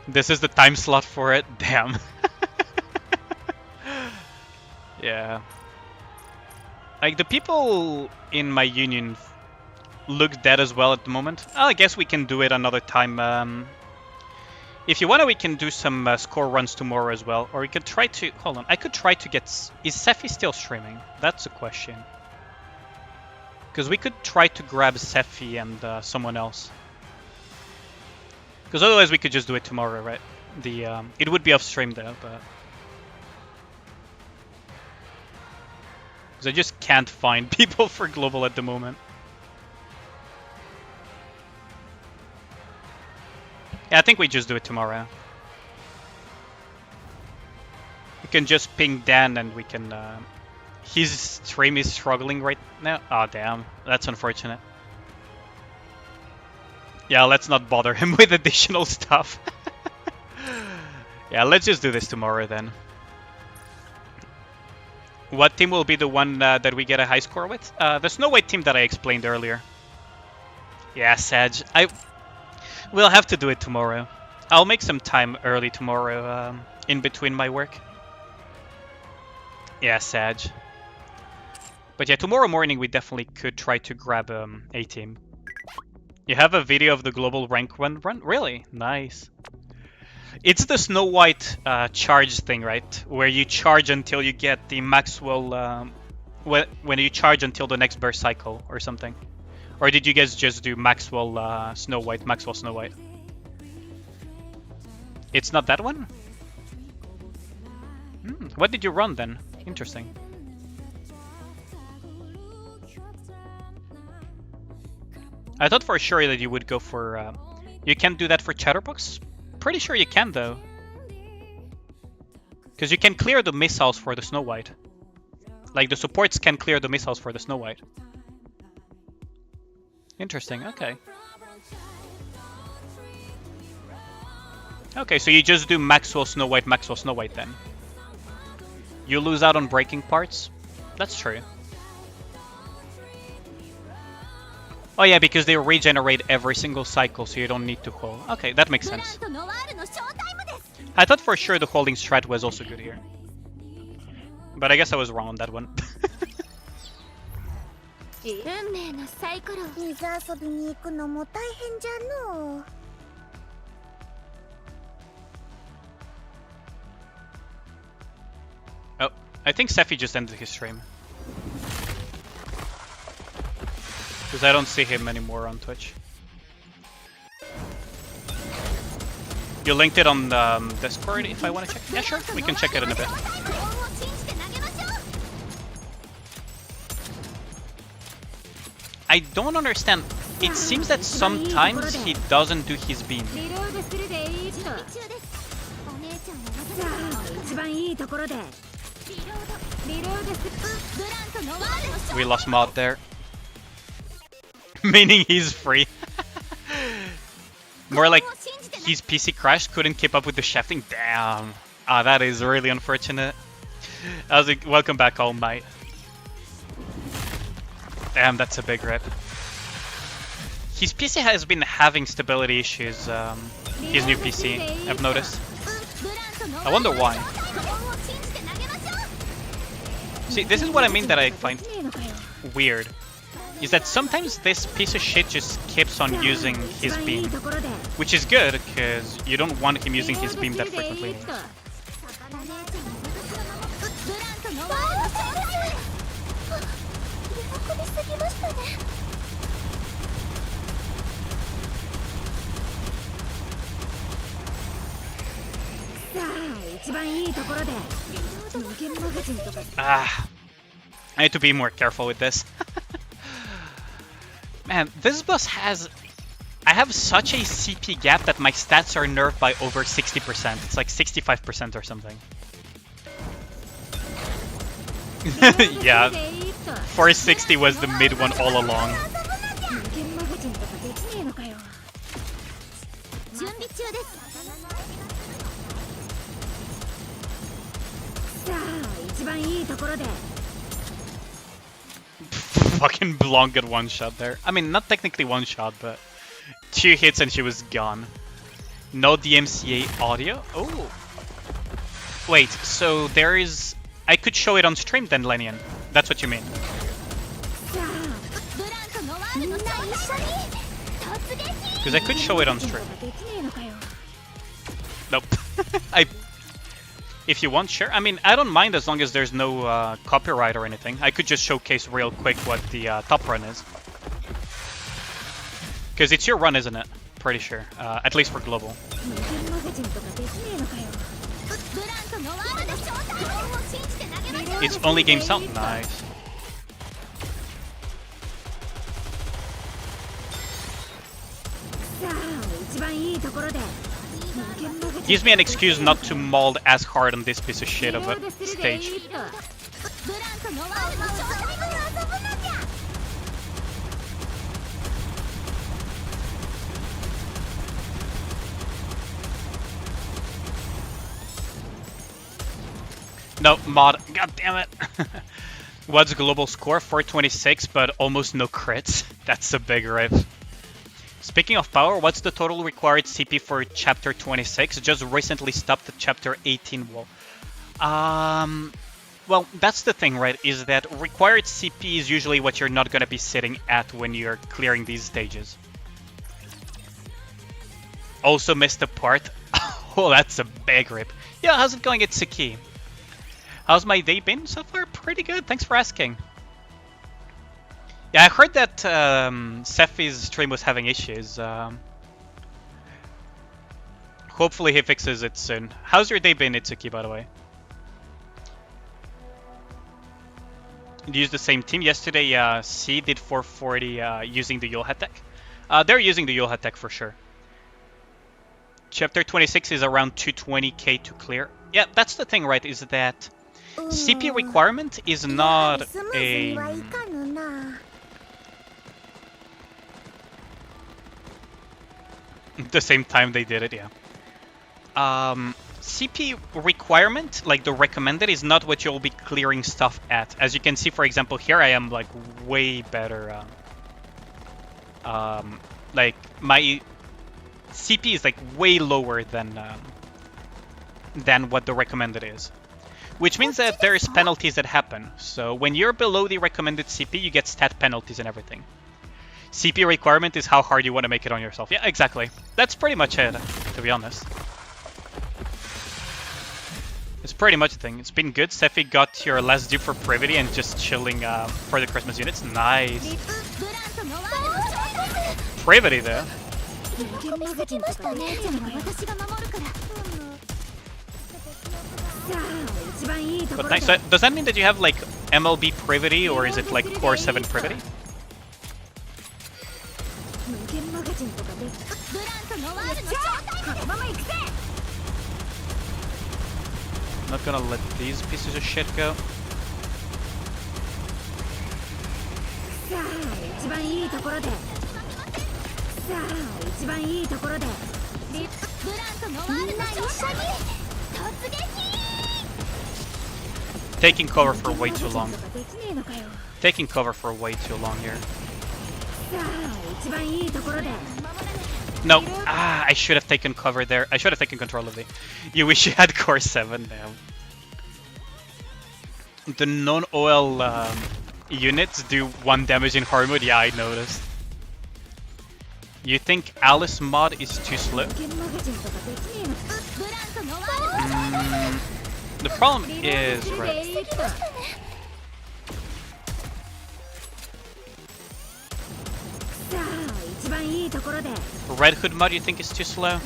This is the time slot for it? Damn. Yeah. Like, the people in my union look dead as well at the moment. I guess we can do it another time. If you want to, we can do some score runs tomorrow as well. Or we could try to... Hold on. I could try to get... Is Sephi still streaming? That's a question. Because we could try to grab Sephi and someone else. Because otherwise we could just do it tomorrow, right? It would be off stream though, but... Because I just can't find people for global at the moment. Yeah, I think we just do it tomorrow. We can just ping Dan and we can... his stream is struggling right now. Oh, damn. That's unfortunate. Yeah, let's not bother him with additional stuff. Yeah, let's just do this tomorrow then. What team will be the one that we get a high score with? The Snow White team that I explained earlier. Yeah, Sag. We'll have to do it tomorrow. I'll make some time early tomorrow in between my work. Yeah, Sag. But yeah, tomorrow morning we definitely could try to grab a team. You have a video of the global rank 1 run? Really? Nice. It's the Snow White charge thing, right? Where you charge until you get the Maxwell... when you charge until the next burst cycle or something. Or did you guys just do Maxwell Snow White, Maxwell Snow White? It's not that one? What did you run then? Interesting. I thought for sure that you would go for... you can't do that for Chatterbox? Pretty sure you can though. Because you can clear the missiles for the Snow White. Like the supports can clear the missiles for the Snow White. Interesting, okay. Okay, so you just do Maxwell Snow White then. You lose out on breaking parts? That's true. Oh yeah, because they regenerate every single cycle, so you don't need to hold. Okay, that makes sense. I thought for sure the holding strat was also good here. But I guess I was wrong on that one. Oh, I think Sephi just ended his stream. Because I don't see him anymore on Twitch. You linked it on Discord if I want to check? Yeah, sure. We can check it in a bit. I don't understand. It seems that sometimes he doesn't do his beam. We lost Mod there. Meaning he's free. More like his PC crashed, couldn't keep up with the shafting. Damn. Ah, that is really unfortunate. I was like, welcome back, All Might. Damn, that's a big rip. His PC has been having stability issues, his new PC, I've noticed. I wonder why. See, this is what I mean that I find weird. Is that sometimes this piece of shit just keeps on using his beam. Which is good, because you don't want him using his beam that frequently. Ah, I need to be more careful with this. Man, this boss has... I have such a CP gap that my stats are nerfed by over 60%. It's like 65% or something. Yeah, 460 was the mid one all along. Fucking Blanc got one shot there. I mean, not technically one shot, but 2 hits and she was gone. No DMCA audio? Oh. Wait, so there is... I could show it on stream then, Lenian. That's what you mean. Because I could show it on stream. Nope. If you want, sure. I mean, I don't mind as long as there's no copyright or anything. I could just showcase real quick what the top run is. Because it's your run, isn't it? Pretty sure. At least for global. It's only game sound. Nice. Gives me an excuse not to mold as hard on this piece of shit of a stage. ブランコのワールドショータイムで遊ぶのじゃ。 No, mod. God damn it. What's global score? 426, but almost no crits. That's a big rip. Speaking of power, what's the total required CP for chapter 26? Just recently stopped at chapter 18 wall. Well, that's the thing, right? Is that required CP is usually what you're not going to be sitting at when you're clearing these stages. Also missed a part. Oh, that's a big rip. Yeah, how's it going at Saki? How's my day been so far? Pretty good, thanks for asking. Yeah, I heard that Sephi's stream was having issues. Hopefully he fixes it soon. How's your day been, Itsuki, by the way? You used the same team yesterday. C did 440 using the Yulhat tech. They're using the Yulhat tech for sure. Chapter 26 is around 220k to clear. Yeah, that's the thing, right? Is that CP requirement is not a... The same time they did it, yeah. CP requirement, like the recommended, is not what you'll be clearing stuff at. As you can see, for example, here I am like way better. Like my CP is like way lower than what the recommended is. Which means that there's penalties that happen. So when you're below the recommended CP, you get stat penalties and everything. CP requirement is how hard you want to make it on yourself. Yeah, exactly. That's pretty much it, to be honest. It's pretty much the thing. It's been good. Sephi got your last dupe for Privity and just chilling for the Christmas units. Nice. Privity though. But nice. So does that mean that you have like MLB Privity, or is it like Core 7 Privity? I'm not gonna let these pieces of shit go. Taking cover for way too long. Taking cover for way too long here. No, I should have taken cover there. I should have taken control of it. You wish you had core 7 now. The non-OL units do 1 damage in hard mode? Yeah, I noticed. You think Alice mod is too slow? The problem is, right, Red Hood mod you think is too slow?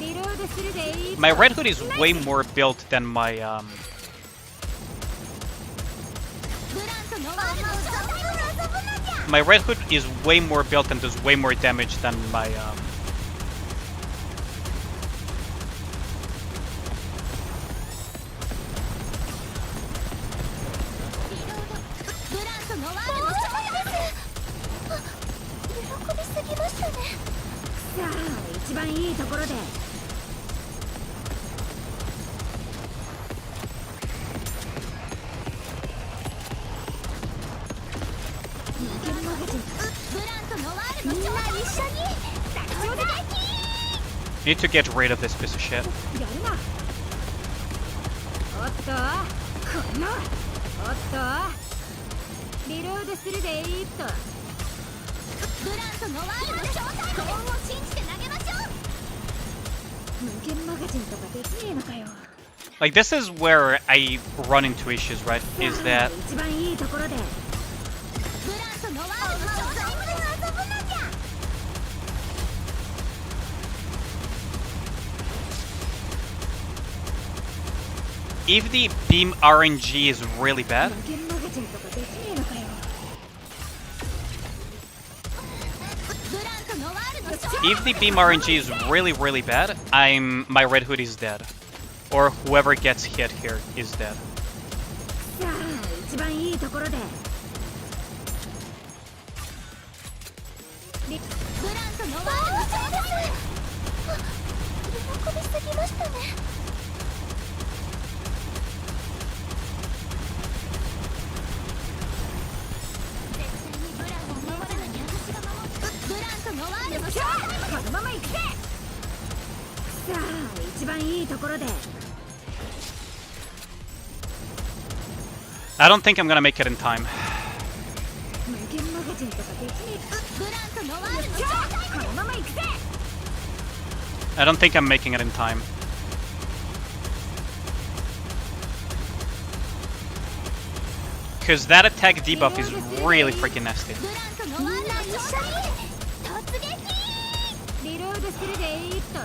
My Red Hood is way more built than my My Red Hood is way more built and does way more damage than my Need to get rid of this piece of shit. Like, this is where I run into issues, right? Is that if the beam RNG is really bad, if the beam RNG is really bad, my Red Hood is dead. or whoever gets hit here is dead. さあ一番いいところでブランとノワールの勝利です。喜びすぎましたね。絶対にブランを守るのに私が守る。ブランとノワールの勝利。このまま行くぜ。さあ一番いいところで I don't think I'm gonna make it in time. 無限マガジンとかできねえ。ブランとノワールの勝利。このまま行くぜ。 I don't think I'm making it in time. Because that attack debuff is really freaking nasty. ブランとノワールの勝利。突撃。リロードするでーっと。ガ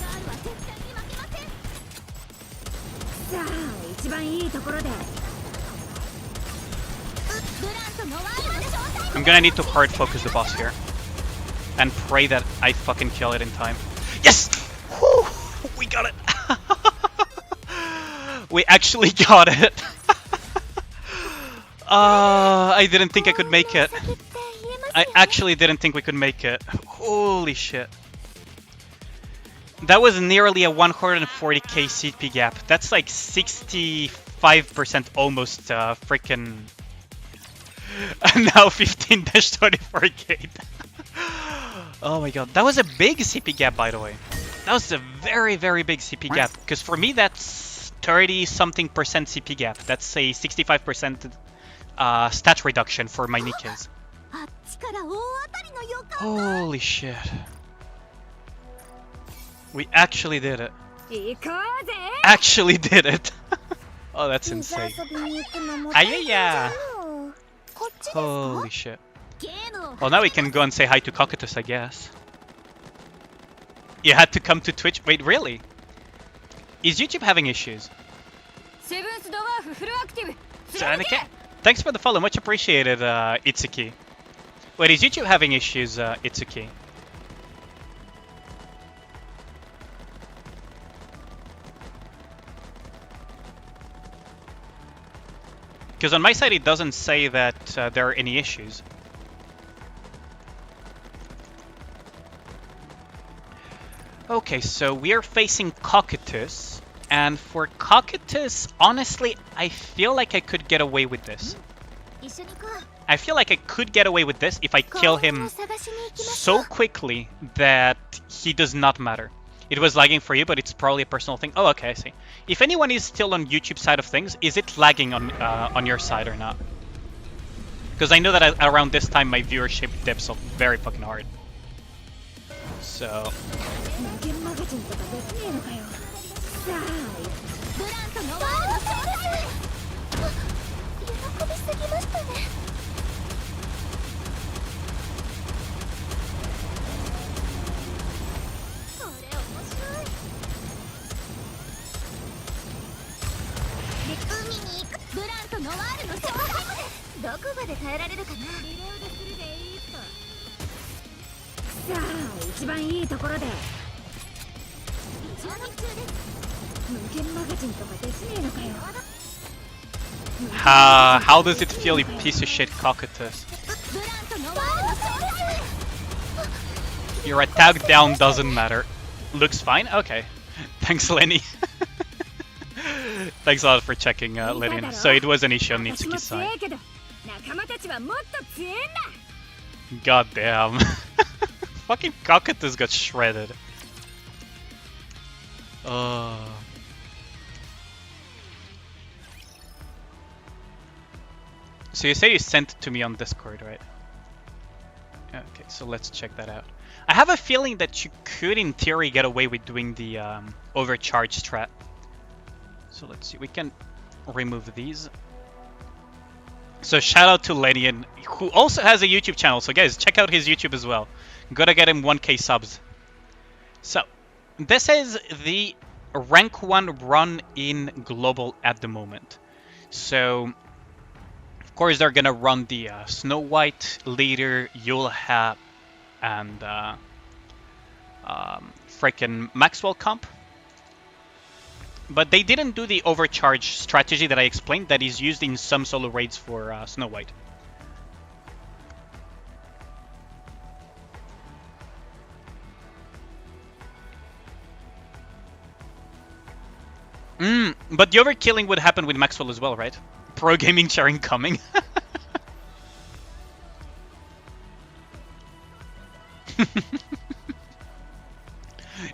ールは絶対に負けません。さあ一番いいところでブランとノワールの勝利。 I'm gonna need to hard focus the boss here. And pray that I fucking kill it in time. Yes! Woo! We got it! We actually got it! I didn't think I could make it. I actually didn't think we could make it. Holy shit. That was nearly a 140k CP gap. That's like 65% almost freaking... And now 15-24k. Oh my god, that was a big CP gap, by the way. That was a very, very big CP gap. Because for me, that's 30-something% CP gap. That's a 65% stat reduction for my Nikkes. Holy shit. We actually did it. 行こうぜ。 Actually did it. Oh, that's insane. あやや。Holy shit. Well, now we can go and say hi to Cocytus, I guess. You had to come to Twitch? Wait, really? Is YouTube having issues? セブンスドワーフフルアクティブ。 Nikke, thanks for the follow, much appreciated, Itsuki. Wait, is YouTube having issues, Itsuki? Because on my side it doesn't say that there are any issues. Okay, so we are facing Cocytus, and for Cocytus, honestly, I feel like I could get away with this. I feel like I could get away with this if I kill him so quickly that he does not matter. It was lagging for you, but it's probably a personal thing. Oh, okay, I see. If anyone is still on YouTube side of things, is it lagging on your side or not? Because I know that around this time my viewership dips off very fucking hard. So... how does it feel, you piece of shit Cocytus? Your attack down doesn't matter. Looks fine? Okay. Thanks, Lenny. Thanks a lot for checking, Lillian. So it was an issue on Nitsuki's side. God damn. Fucking Cocytus got shredded. So you say you sent it to me on Discord, right? Okay, so let's check that out. I have a feeling that you could, in theory, get away with doing the overcharge strat. So let's see, we can remove these. So shout out to Lenian, who also has a YouTube channel. So guys, check out his YouTube as well. Gotta get him 1k subs. So, this is the rank 1 run in global at the moment. So, of course, they're gonna run the Snow White, Leader, Yulha, and freaking Maxwell comp. But they didn't do the overcharge strategy that I explained that is used in some solo raids for Snow White. But the overkilling would happen with Maxwell as well, right? Pro gaming chair incoming.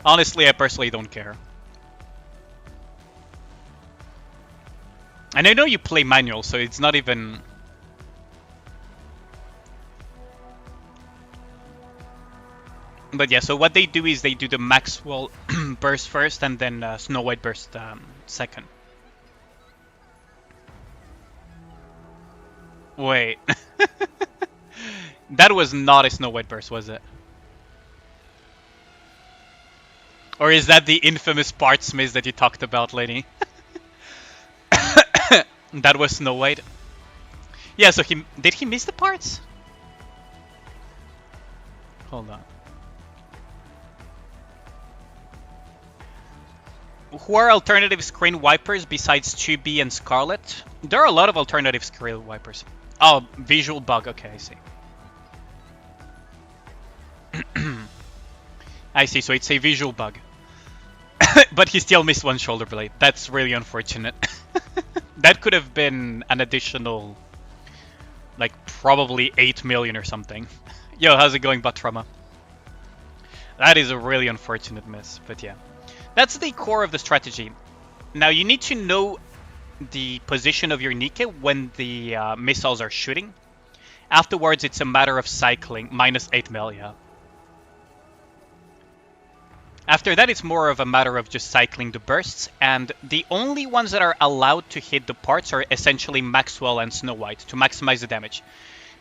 Honestly, I personally don't care. And I know you play manual, so it's not even... But yeah, so what they do is they do the Maxwell burst first and then Snow White burst second. Wait. That was not a Snow White burst, was it? Or is that the infamous parts miss that you talked about, lady? That was Snow White. Yeah, so did he miss the parts? Hold on. Who are alternative screen wipers besides Chibi and Scarlet? There are a lot of alternative screen wipers. Oh, visual bug. Okay, I see. I see, so it's a visual bug. But he still missed one shoulder blade. That's really unfortunate. That could have been an additional, like, probably 8 million or something. Yo, how's it going, Batrama? That is a really unfortunate miss, but yeah. That's the core of the strategy. Now, you need to know the position of your Nikke when the missiles are shooting. Afterwards, it's a matter of cycling. Minus 8 mil, yeah. After that, it's more of a matter of just cycling the bursts, and the only ones that are allowed to hit the parts are essentially Maxwell and Snow White to maximize the damage.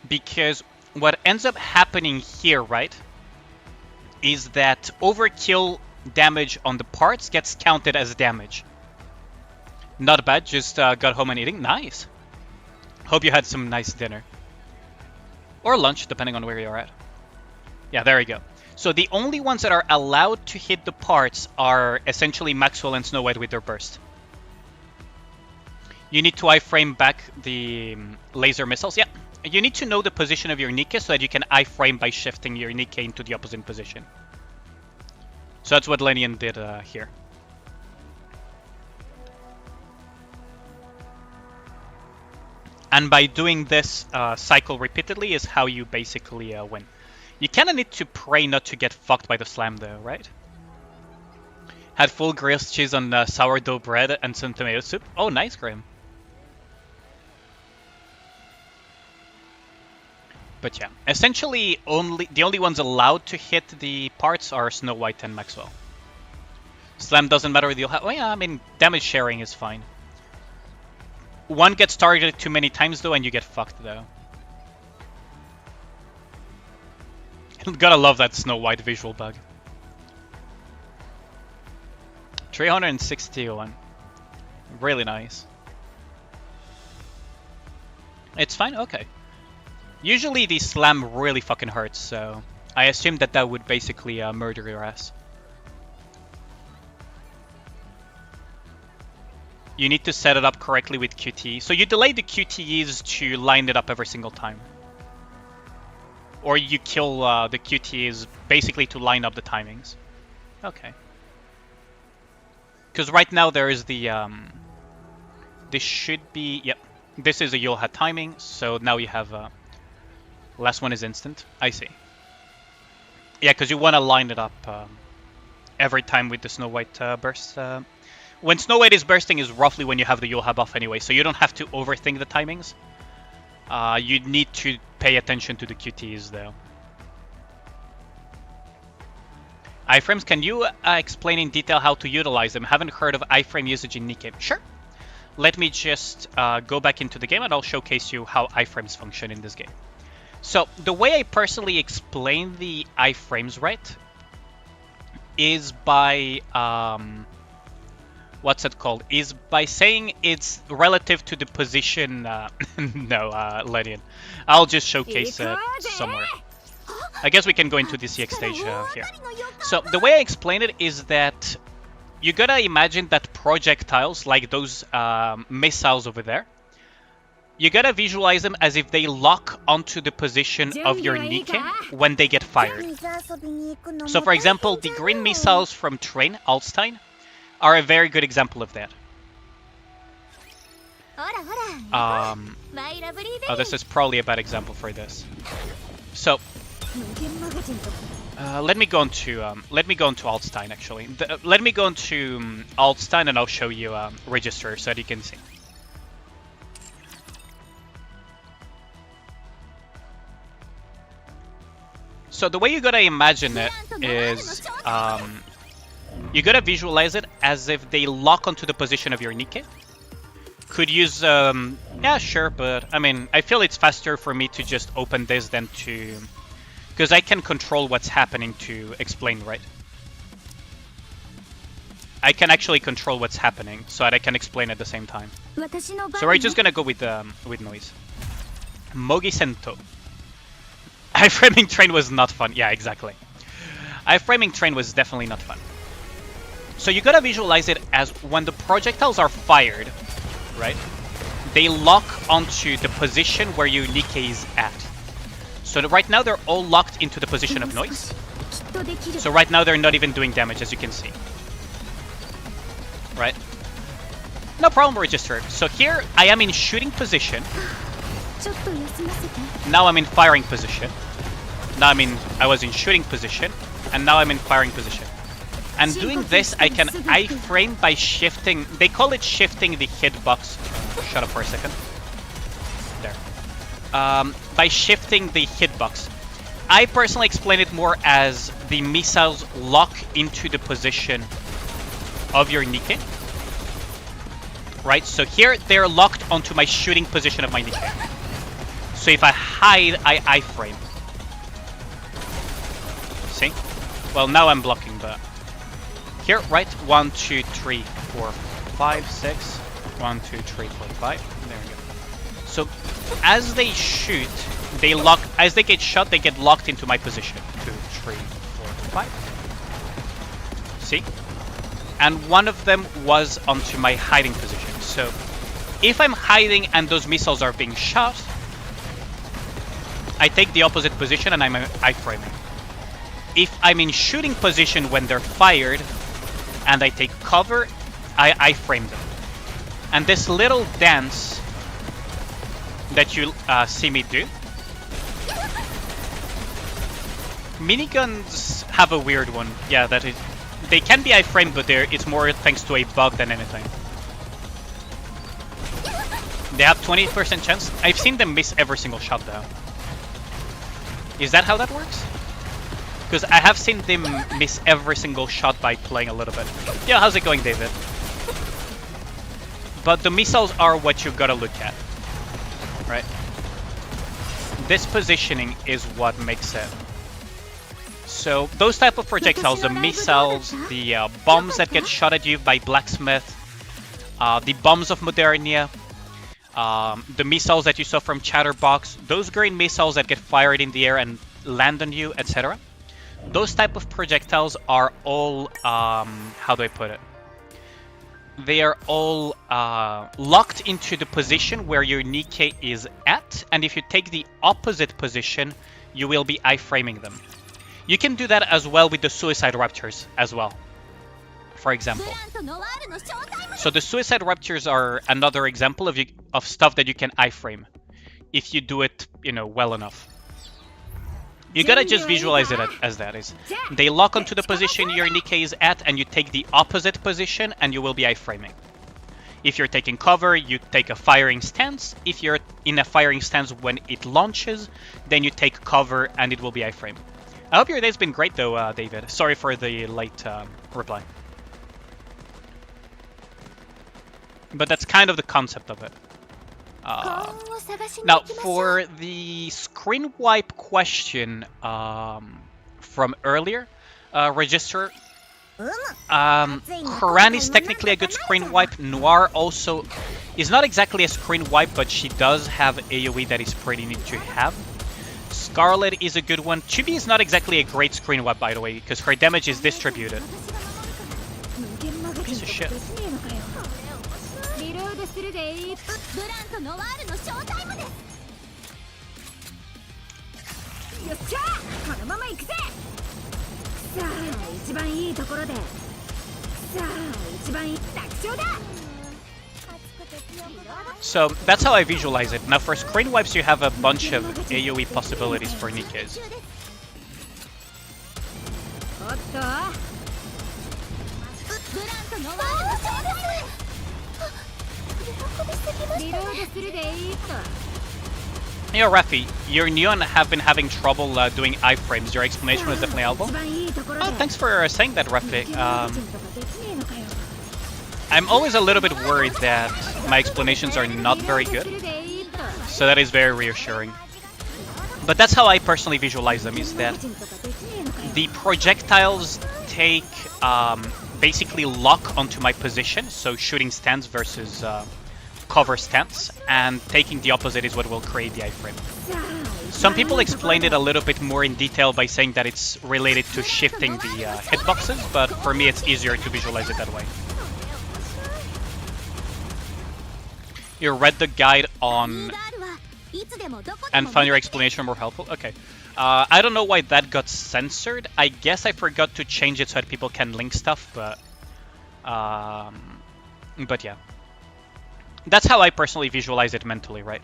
Because what ends up happening here, right, is that overkill damage on the parts gets counted as damage. Not bad, just got home and eating. Nice. Hope you had some nice dinner. Or lunch, depending on where you're at. Yeah, there you go. So the only ones that are allowed to hit the parts are essentially Maxwell and Snow White with their burst. You need to iframe back the laser missiles. Yeah, you need to know the position of your Nikke so that you can iframe by shifting your Nikke into the opposite position. So that's what Lenian did here. And by doing this cycle repeatedly is how you basically win. You kind of need to pray not to get fucked by the slam though, right? Had full grilled cheese on sourdough bread and some tomato soup. Oh, nice, Graham. But yeah, essentially the only ones allowed to hit the parts are Snow White and Maxwell. Slam doesn't matter with you'll have. Oh yeah, I mean, damage sharing is fine. One gets targeted too many times though and you get fucked though. Gotta love that Snow White visual bug. 361. Really nice. It's fine? Okay. Usually the slam really fucking hurts, so I assumed that that would basically murder your ass. You need to set it up correctly with QTE. So you delay the QTEs to line it up every single time. Or you kill the QTEs basically to line up the timings. Okay. Because right now there is the... this should be... Yep. This is a Yulha timing, so now you have... last one is instant. I see. Yeah, because you want to line it up every time with the Snow White burst. When Snow White is bursting is roughly when you have the Yulha buff anyway, so you don't have to overthink the timings. You need to pay attention to the QTEs though. Iframes, can you explain in detail how to utilize them? Haven't heard of iframe usage in Nikke. Sure. Let me just go back into the game and I'll showcase you how iframes function in this game. So the way I personally explain the iframes, right, is by what's it called? Is by saying it's relative to the position. No, Lenian. I'll just showcase it somewhere. I guess we can go into the CX stage here. So the way I explain it is that you gotta imagine that projectiles, like those missiles over there, you gotta visualize them as if they lock onto the position of your Nikke when they get fired. So for example, the green missiles from Train, Altstein, are a very good example of that. Oh, this is probably a bad example for this. So let me go into Altstein actually. Let me go into Altstein and I'll show you Register so that you can see. So the way you gotta imagine it is, you gotta visualize it as if they lock onto the position of your Nikke. Could use, yeah, sure, but I mean, I feel it's faster for me to just open this than to, because I can control what's happening to explain, right? I can actually control what's happening so that I can explain at the same time. So we're just gonna go with noise. Mogi Sento. Iframing Train was not fun. Yeah, exactly. Iframing Train was definitely not fun. So you gotta visualize it as when the projectiles are fired, right? They lock onto the position where your Nikke is at. So right now they're all locked into the position of noise. So right now they're not even doing damage, as you can see. Right? No problem, Register. So here I am in shooting position. Now I'm in firing position. Now I was in shooting position, and now I'm in firing position. And doing this, I can iframe by shifting. They call it shifting the hitbox. Shut up for a second. There. By shifting the hitbox. I personally explain it more as the missiles lock into the position of your Nikke. Right? So here they're locked onto my shooting position of my Nikke. So if I hide, I iframe. See? Well, now I'm blocking, but here, right? 1, 2, 3, 4, 5, 6. 1, 2, 3, 4, 5. There we go. So as they shoot, they lock. As they get shot, they get locked into my position. 2, 3, 4, 5. See? And one of them was onto my hiding position. So if I'm hiding and those missiles are being shot, I take the opposite position and I'm iframing. If I'm in shooting position when they're fired and I take cover, I iframe them. And this little dance that you see me do, miniguns have a weird one. Yeah, that is, they can be iframed, but it's more thanks to a bug than anything. They have 20% chance. I've seen them miss every single shot though. Is that how that works? Because I have seen them miss every single shot by playing a little bit. Yeah, how's it going, David? But the missiles are what you gotta look at, right? This positioning is what makes it. So those type of projectiles, the missiles, the bombs that get shot at you by Blacksmith, the bombs of Modernia, the missiles that you saw from Chatterbox, those green missiles that get fired in the air and land on you, etc. Those type of projectiles are all, how do I put it? They are all locked into the position where your Nikke is at, and if you take the opposite position, you will be iframing them. You can do that as well with the Suicide Raptors as well, for example. So the Suicide Raptors are another example of stuff that you can iframe if you do it, well enough. You gotta just visualize it as that is. They lock onto the position your Nikke is at, and you take the opposite position, and you will be iframing. If you're taking cover, you take a firing stance. If you're in a firing stance when it launches, then you take cover, and it will be iframe. I hope your day's been great though, David. Sorry for the late reply. But that's kind of the concept of it. Now, for the screen wipe question from earlier, Register, Koran is technically a good screen wipe. Noir also is not exactly a screen wipe, but she does have AoE that is pretty neat to have. Scarlet is a good one. Chibi is not exactly a great screen wipe, by the way, because her damage is distributed. of shit. リロードするでいい。ブランとノワールのショータイムです。よっしゃこのまま行くぜ。さあ一番いいところで。さあ一番いい楽勝だ。 So that's how I visualize it. Now for screen wipes you have a bunch of AoE possibilities for Nikkes. おっと。ブランとノワールのショータイム。リロードするでいいと。 Yo, Rafi, your Neon have been having trouble doing iframes. Your explanation was definitely helpful. Oh, thanks for saying that, Rafi. I'm always a little bit worried that my explanations are not very good, so that is very reassuring. But that's how I personally visualize them, is that the projectiles take basically lock onto my position, so shooting stance versus cover stance, and taking the opposite is what will create the iframe. Some people explain it a little bit more in detail by saying that it's related to shifting the hitboxes, but for me it's easier to visualize it that way. You read the guide on and found your explanation more helpful? Okay. I don't know why that got censored. I guess I forgot to change it so that people can link stuff, but yeah. That's how I personally visualize it mentally, right?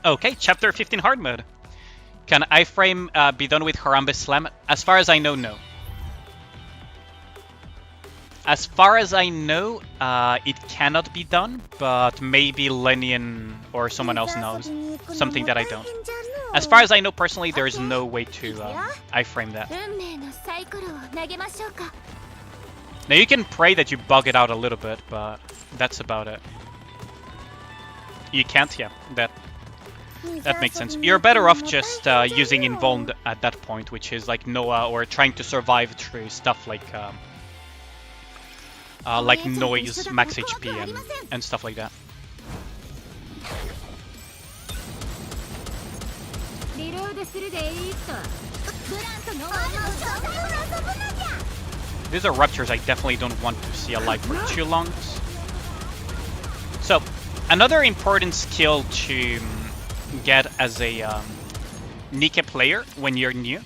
Okay, chapter 15 hard mode. Can iframe be done with Harambe Slam? As far as I know, no. As far as I know, it cannot be done, but maybe Lenian or someone else knows. Something that I don't. As far as I know personally, there is no way to iframe that. Now you can pray that you bug it out a little bit, but that's about it. You can't? Yeah, that makes sense. You're better off just using Invuln at that point, which is like Noah, or trying to survive through stuff like noise, max HP, and stuff like that. These are Ruptures I definitely don't want to see alive for too long. So, another important skill to get as a Nikke player when you're new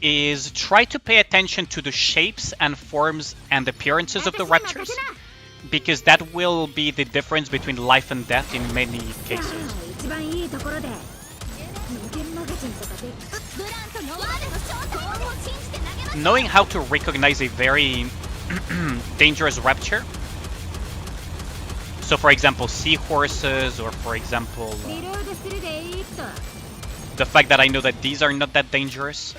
is try to pay attention to the shapes and forms and appearances of the Raptors, because that will be the difference between life and death in many cases. Knowing how to recognize a very dangerous Rapture, so for example seahorses, or for example the fact that I know that these are not that dangerous,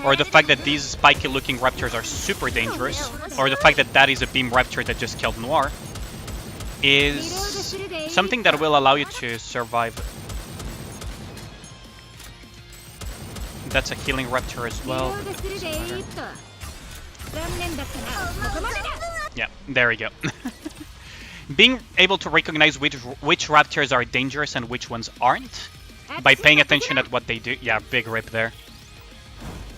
or the fact that these spiky looking Raptors are super dangerous, or the fact that that is a beam Raptor that just killed Noir, is something that will allow you to survive. That's a healing Raptor as well. Yeah, there we go. Being able to recognize which Raptors are dangerous and which ones aren't by paying attention at what they do. Yeah, big rip there.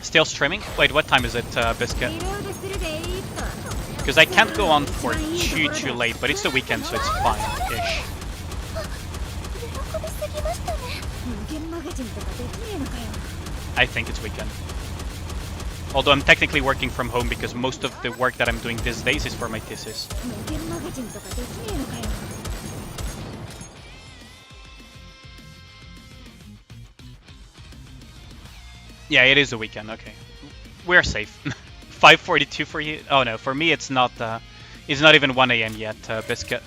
Still streaming? Wait, what time is it, Biscuit? Because I can't go on for too late, but it's the weekend, so it's fine-ish. I think it's weekend. Although I'm technically working from home because most of the work that I'm doing these days is for my thesis. Yeah, it is a weekend, okay. We're safe. 5:42 for you? Oh no, for me it's not even 1 AM yet, Biscuit.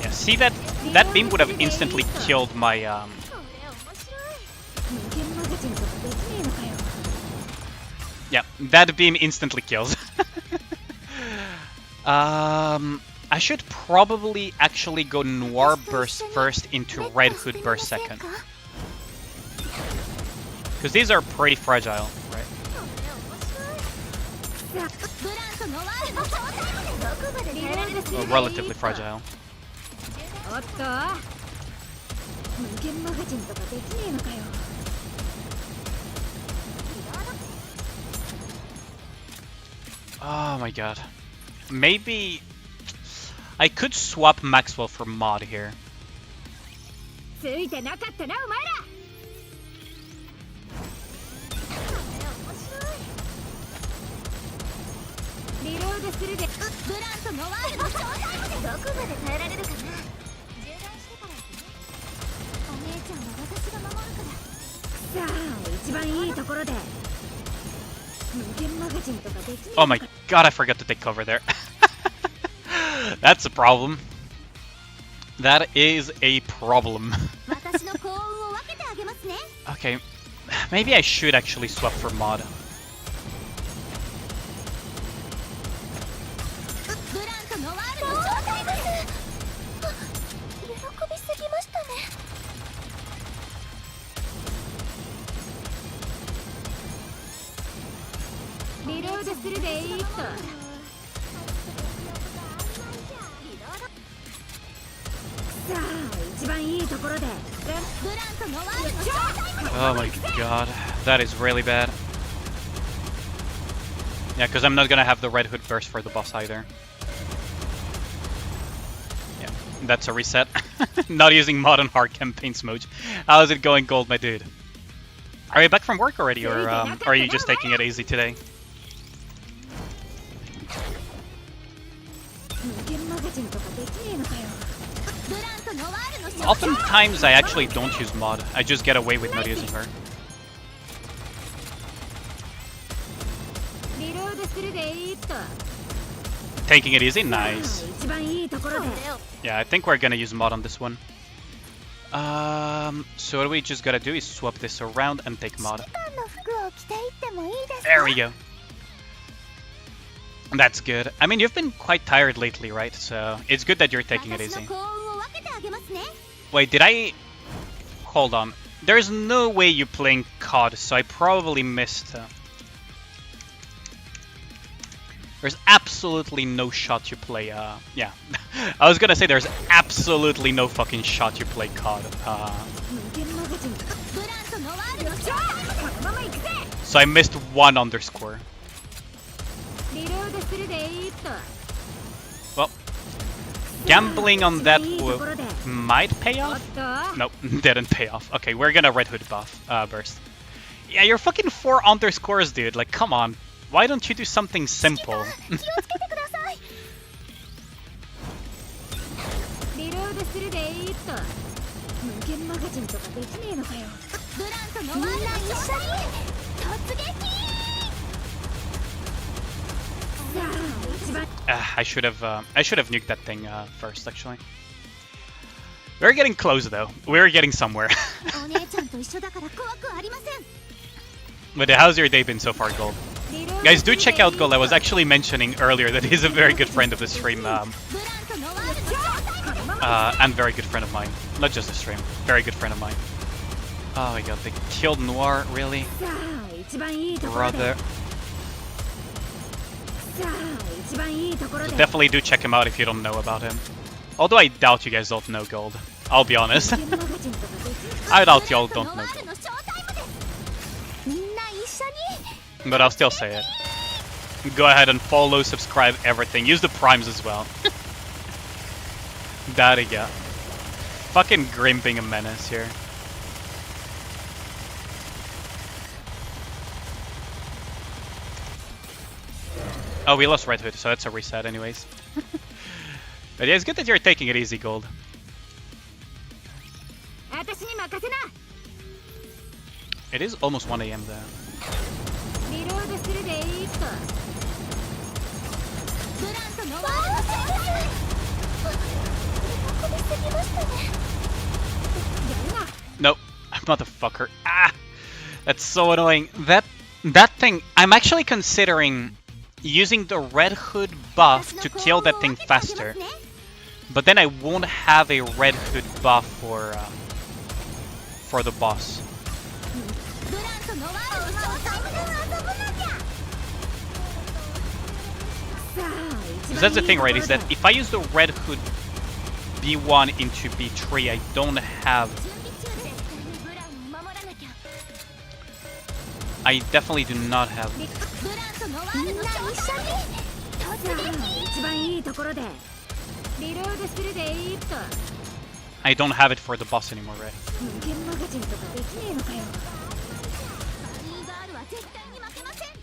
Yeah, see that beam would have instantly killed my yeah, that beam instantly kills. I should probably actually go Noir Burst first into Red Hood Burst second. Because these are pretty fragile, right? Well, relatively fragile. おっと無限マガジンとかできねえのかよ Oh my god. Maybe I could swap Maxwell for Mod here. ついてなかったなお前ら リロードするでブランとノワールのショータイムでどこまで耐えられるかな充電してから行くねお姉ちゃんは私が守るからさあ一番いいところで無限マガジンとかできねえ Oh my god, I forgot to take cover there. That's a problem. That is a problem. Okay, maybe I should actually swap for Mod. Oh my god, that is really bad. Yeah, because I'm not gonna have the Red Hood burst for the boss either. Yeah, that's a reset. Not using mod on hard campaigns mode. How's it going, Gold, my dude? Are you back from work already, or are you just taking it easy today? Oftentimes I actually don't use mod. I just get away with not using her. Taking it easy? Nice. Yeah, I think we're gonna use mod on this one. So what we just gotta do is swap this around and take mod. There we go. That's good. I mean, you've been quite tired lately, right? So it's good that you're taking it easy. Wait, did I... Hold on. There's no way you're playing COD, so I probably missed... There's absolutely no shot you play, yeah. I was gonna say there's absolutely no fucking shot you play COD. So I missed one underscore. Well, gambling on that might pay off? Nope, didn't pay off. Okay, we're gonna Red Hood buff, burst. Yeah, you're fucking 4 underscores, dude. Like, come on. Why don't you do something simple? I should have nuked that thing first, actually. We're getting close though. We're getting somewhere. But how's your day been so far, Gold? Guys, do check out Gold. I was actually mentioning earlier that he's a very good friend of the stream, and very good friend of mine. Not just the stream, very good friend of mine. Oh my god, they killed Noir, really? Brother. Definitely do check him out if you don't know about him. Although I doubt you guys don't know Gold. I'll be honest. I doubt y'all don't know Gold. But I'll still say it. Go ahead and follow, subscribe, everything. Use the primes as well. There you go. Fucking Grim being a menace here. Oh, we lost Red Hood, so that's a reset anyways. But yeah, it's good that you're taking it easy, Gold. It is almost 1 AM though. Nope, motherfucker. Ah, that's so annoying. That thing, I'm actually considering using the Red Hood buff to kill that thing faster. But then I won't have a Red Hood buff for the boss. Because that's the thing, right? Is that if I use the Red Hood B1 into B3, I don't have... I definitely do not have... I don't have it for the boss anymore, right?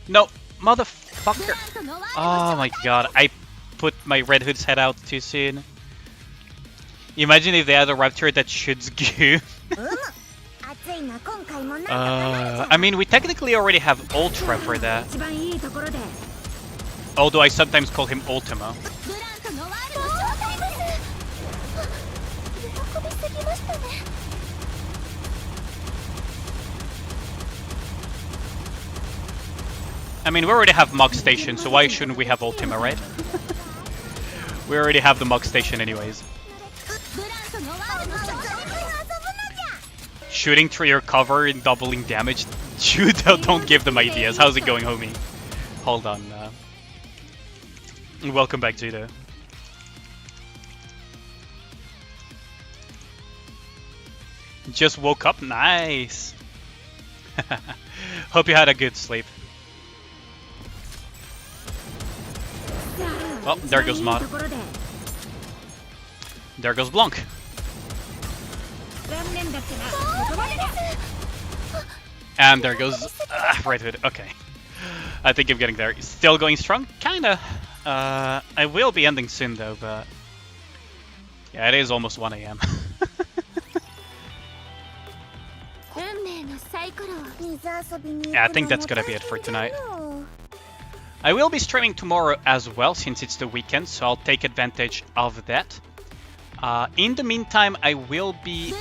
No, motherfucker! Oh my god, I put my Red Hood's head out too soon. Imagine if they had a Raptor that shoots goo. I mean, we technically already have Ultra for that. Although I sometimes call him Ultima. I mean, we already have Mog Station, so why shouldn't we have Ultima, right? We already have the Mog Station anyways. Shooting through your cover and doubling damage. Shoot, don't give them ideas. How's it going, homie? Hold on. Welcome back, Judo. Just woke up? Nice! Hope you had a good sleep. Oh, there goes Mod. There goes Blanc. And there goes Red Hood. Okay. I think I'm getting there. Still going strong? Kinda. I will be ending soon though, but... Yeah, it is almost 1 AM. Yeah, I think that's gonna be it for tonight. I will be streaming tomorrow as well, since it's the weekend, so I'll take advantage of that. In the meantime, I will be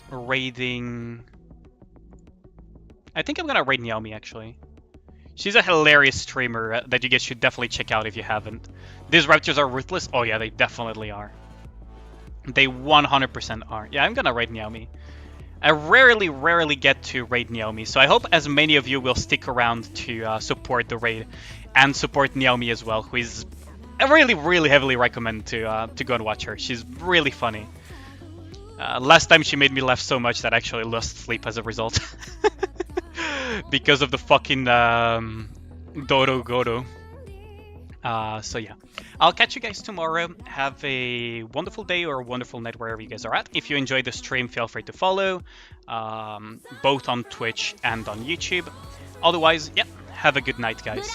raiding... I think I'm gonna raid Naomi, actually. She's a hilarious streamer that you guys should definitely check out if you haven't. These Raptors are ruthless? Oh yeah, they definitely are. They 100% are. Yeah, I'm gonna raid Naomi. I rarely get to raid Naomi, so I hope as many of you will stick around to support the raid and support Naomi as well, who is... I really heavily recommend to go and watch her. She's really funny. Last time she made me laugh so much that I actually lost sleep as a result. Because of the fucking Doro Goro. So yeah, I'll catch you guys tomorrow. Have a wonderful day or a wonderful night wherever you guys are at. If you enjoyed the stream, feel free to follow, both on Twitch and on YouTube. Otherwise, yeah, have a good night, guys.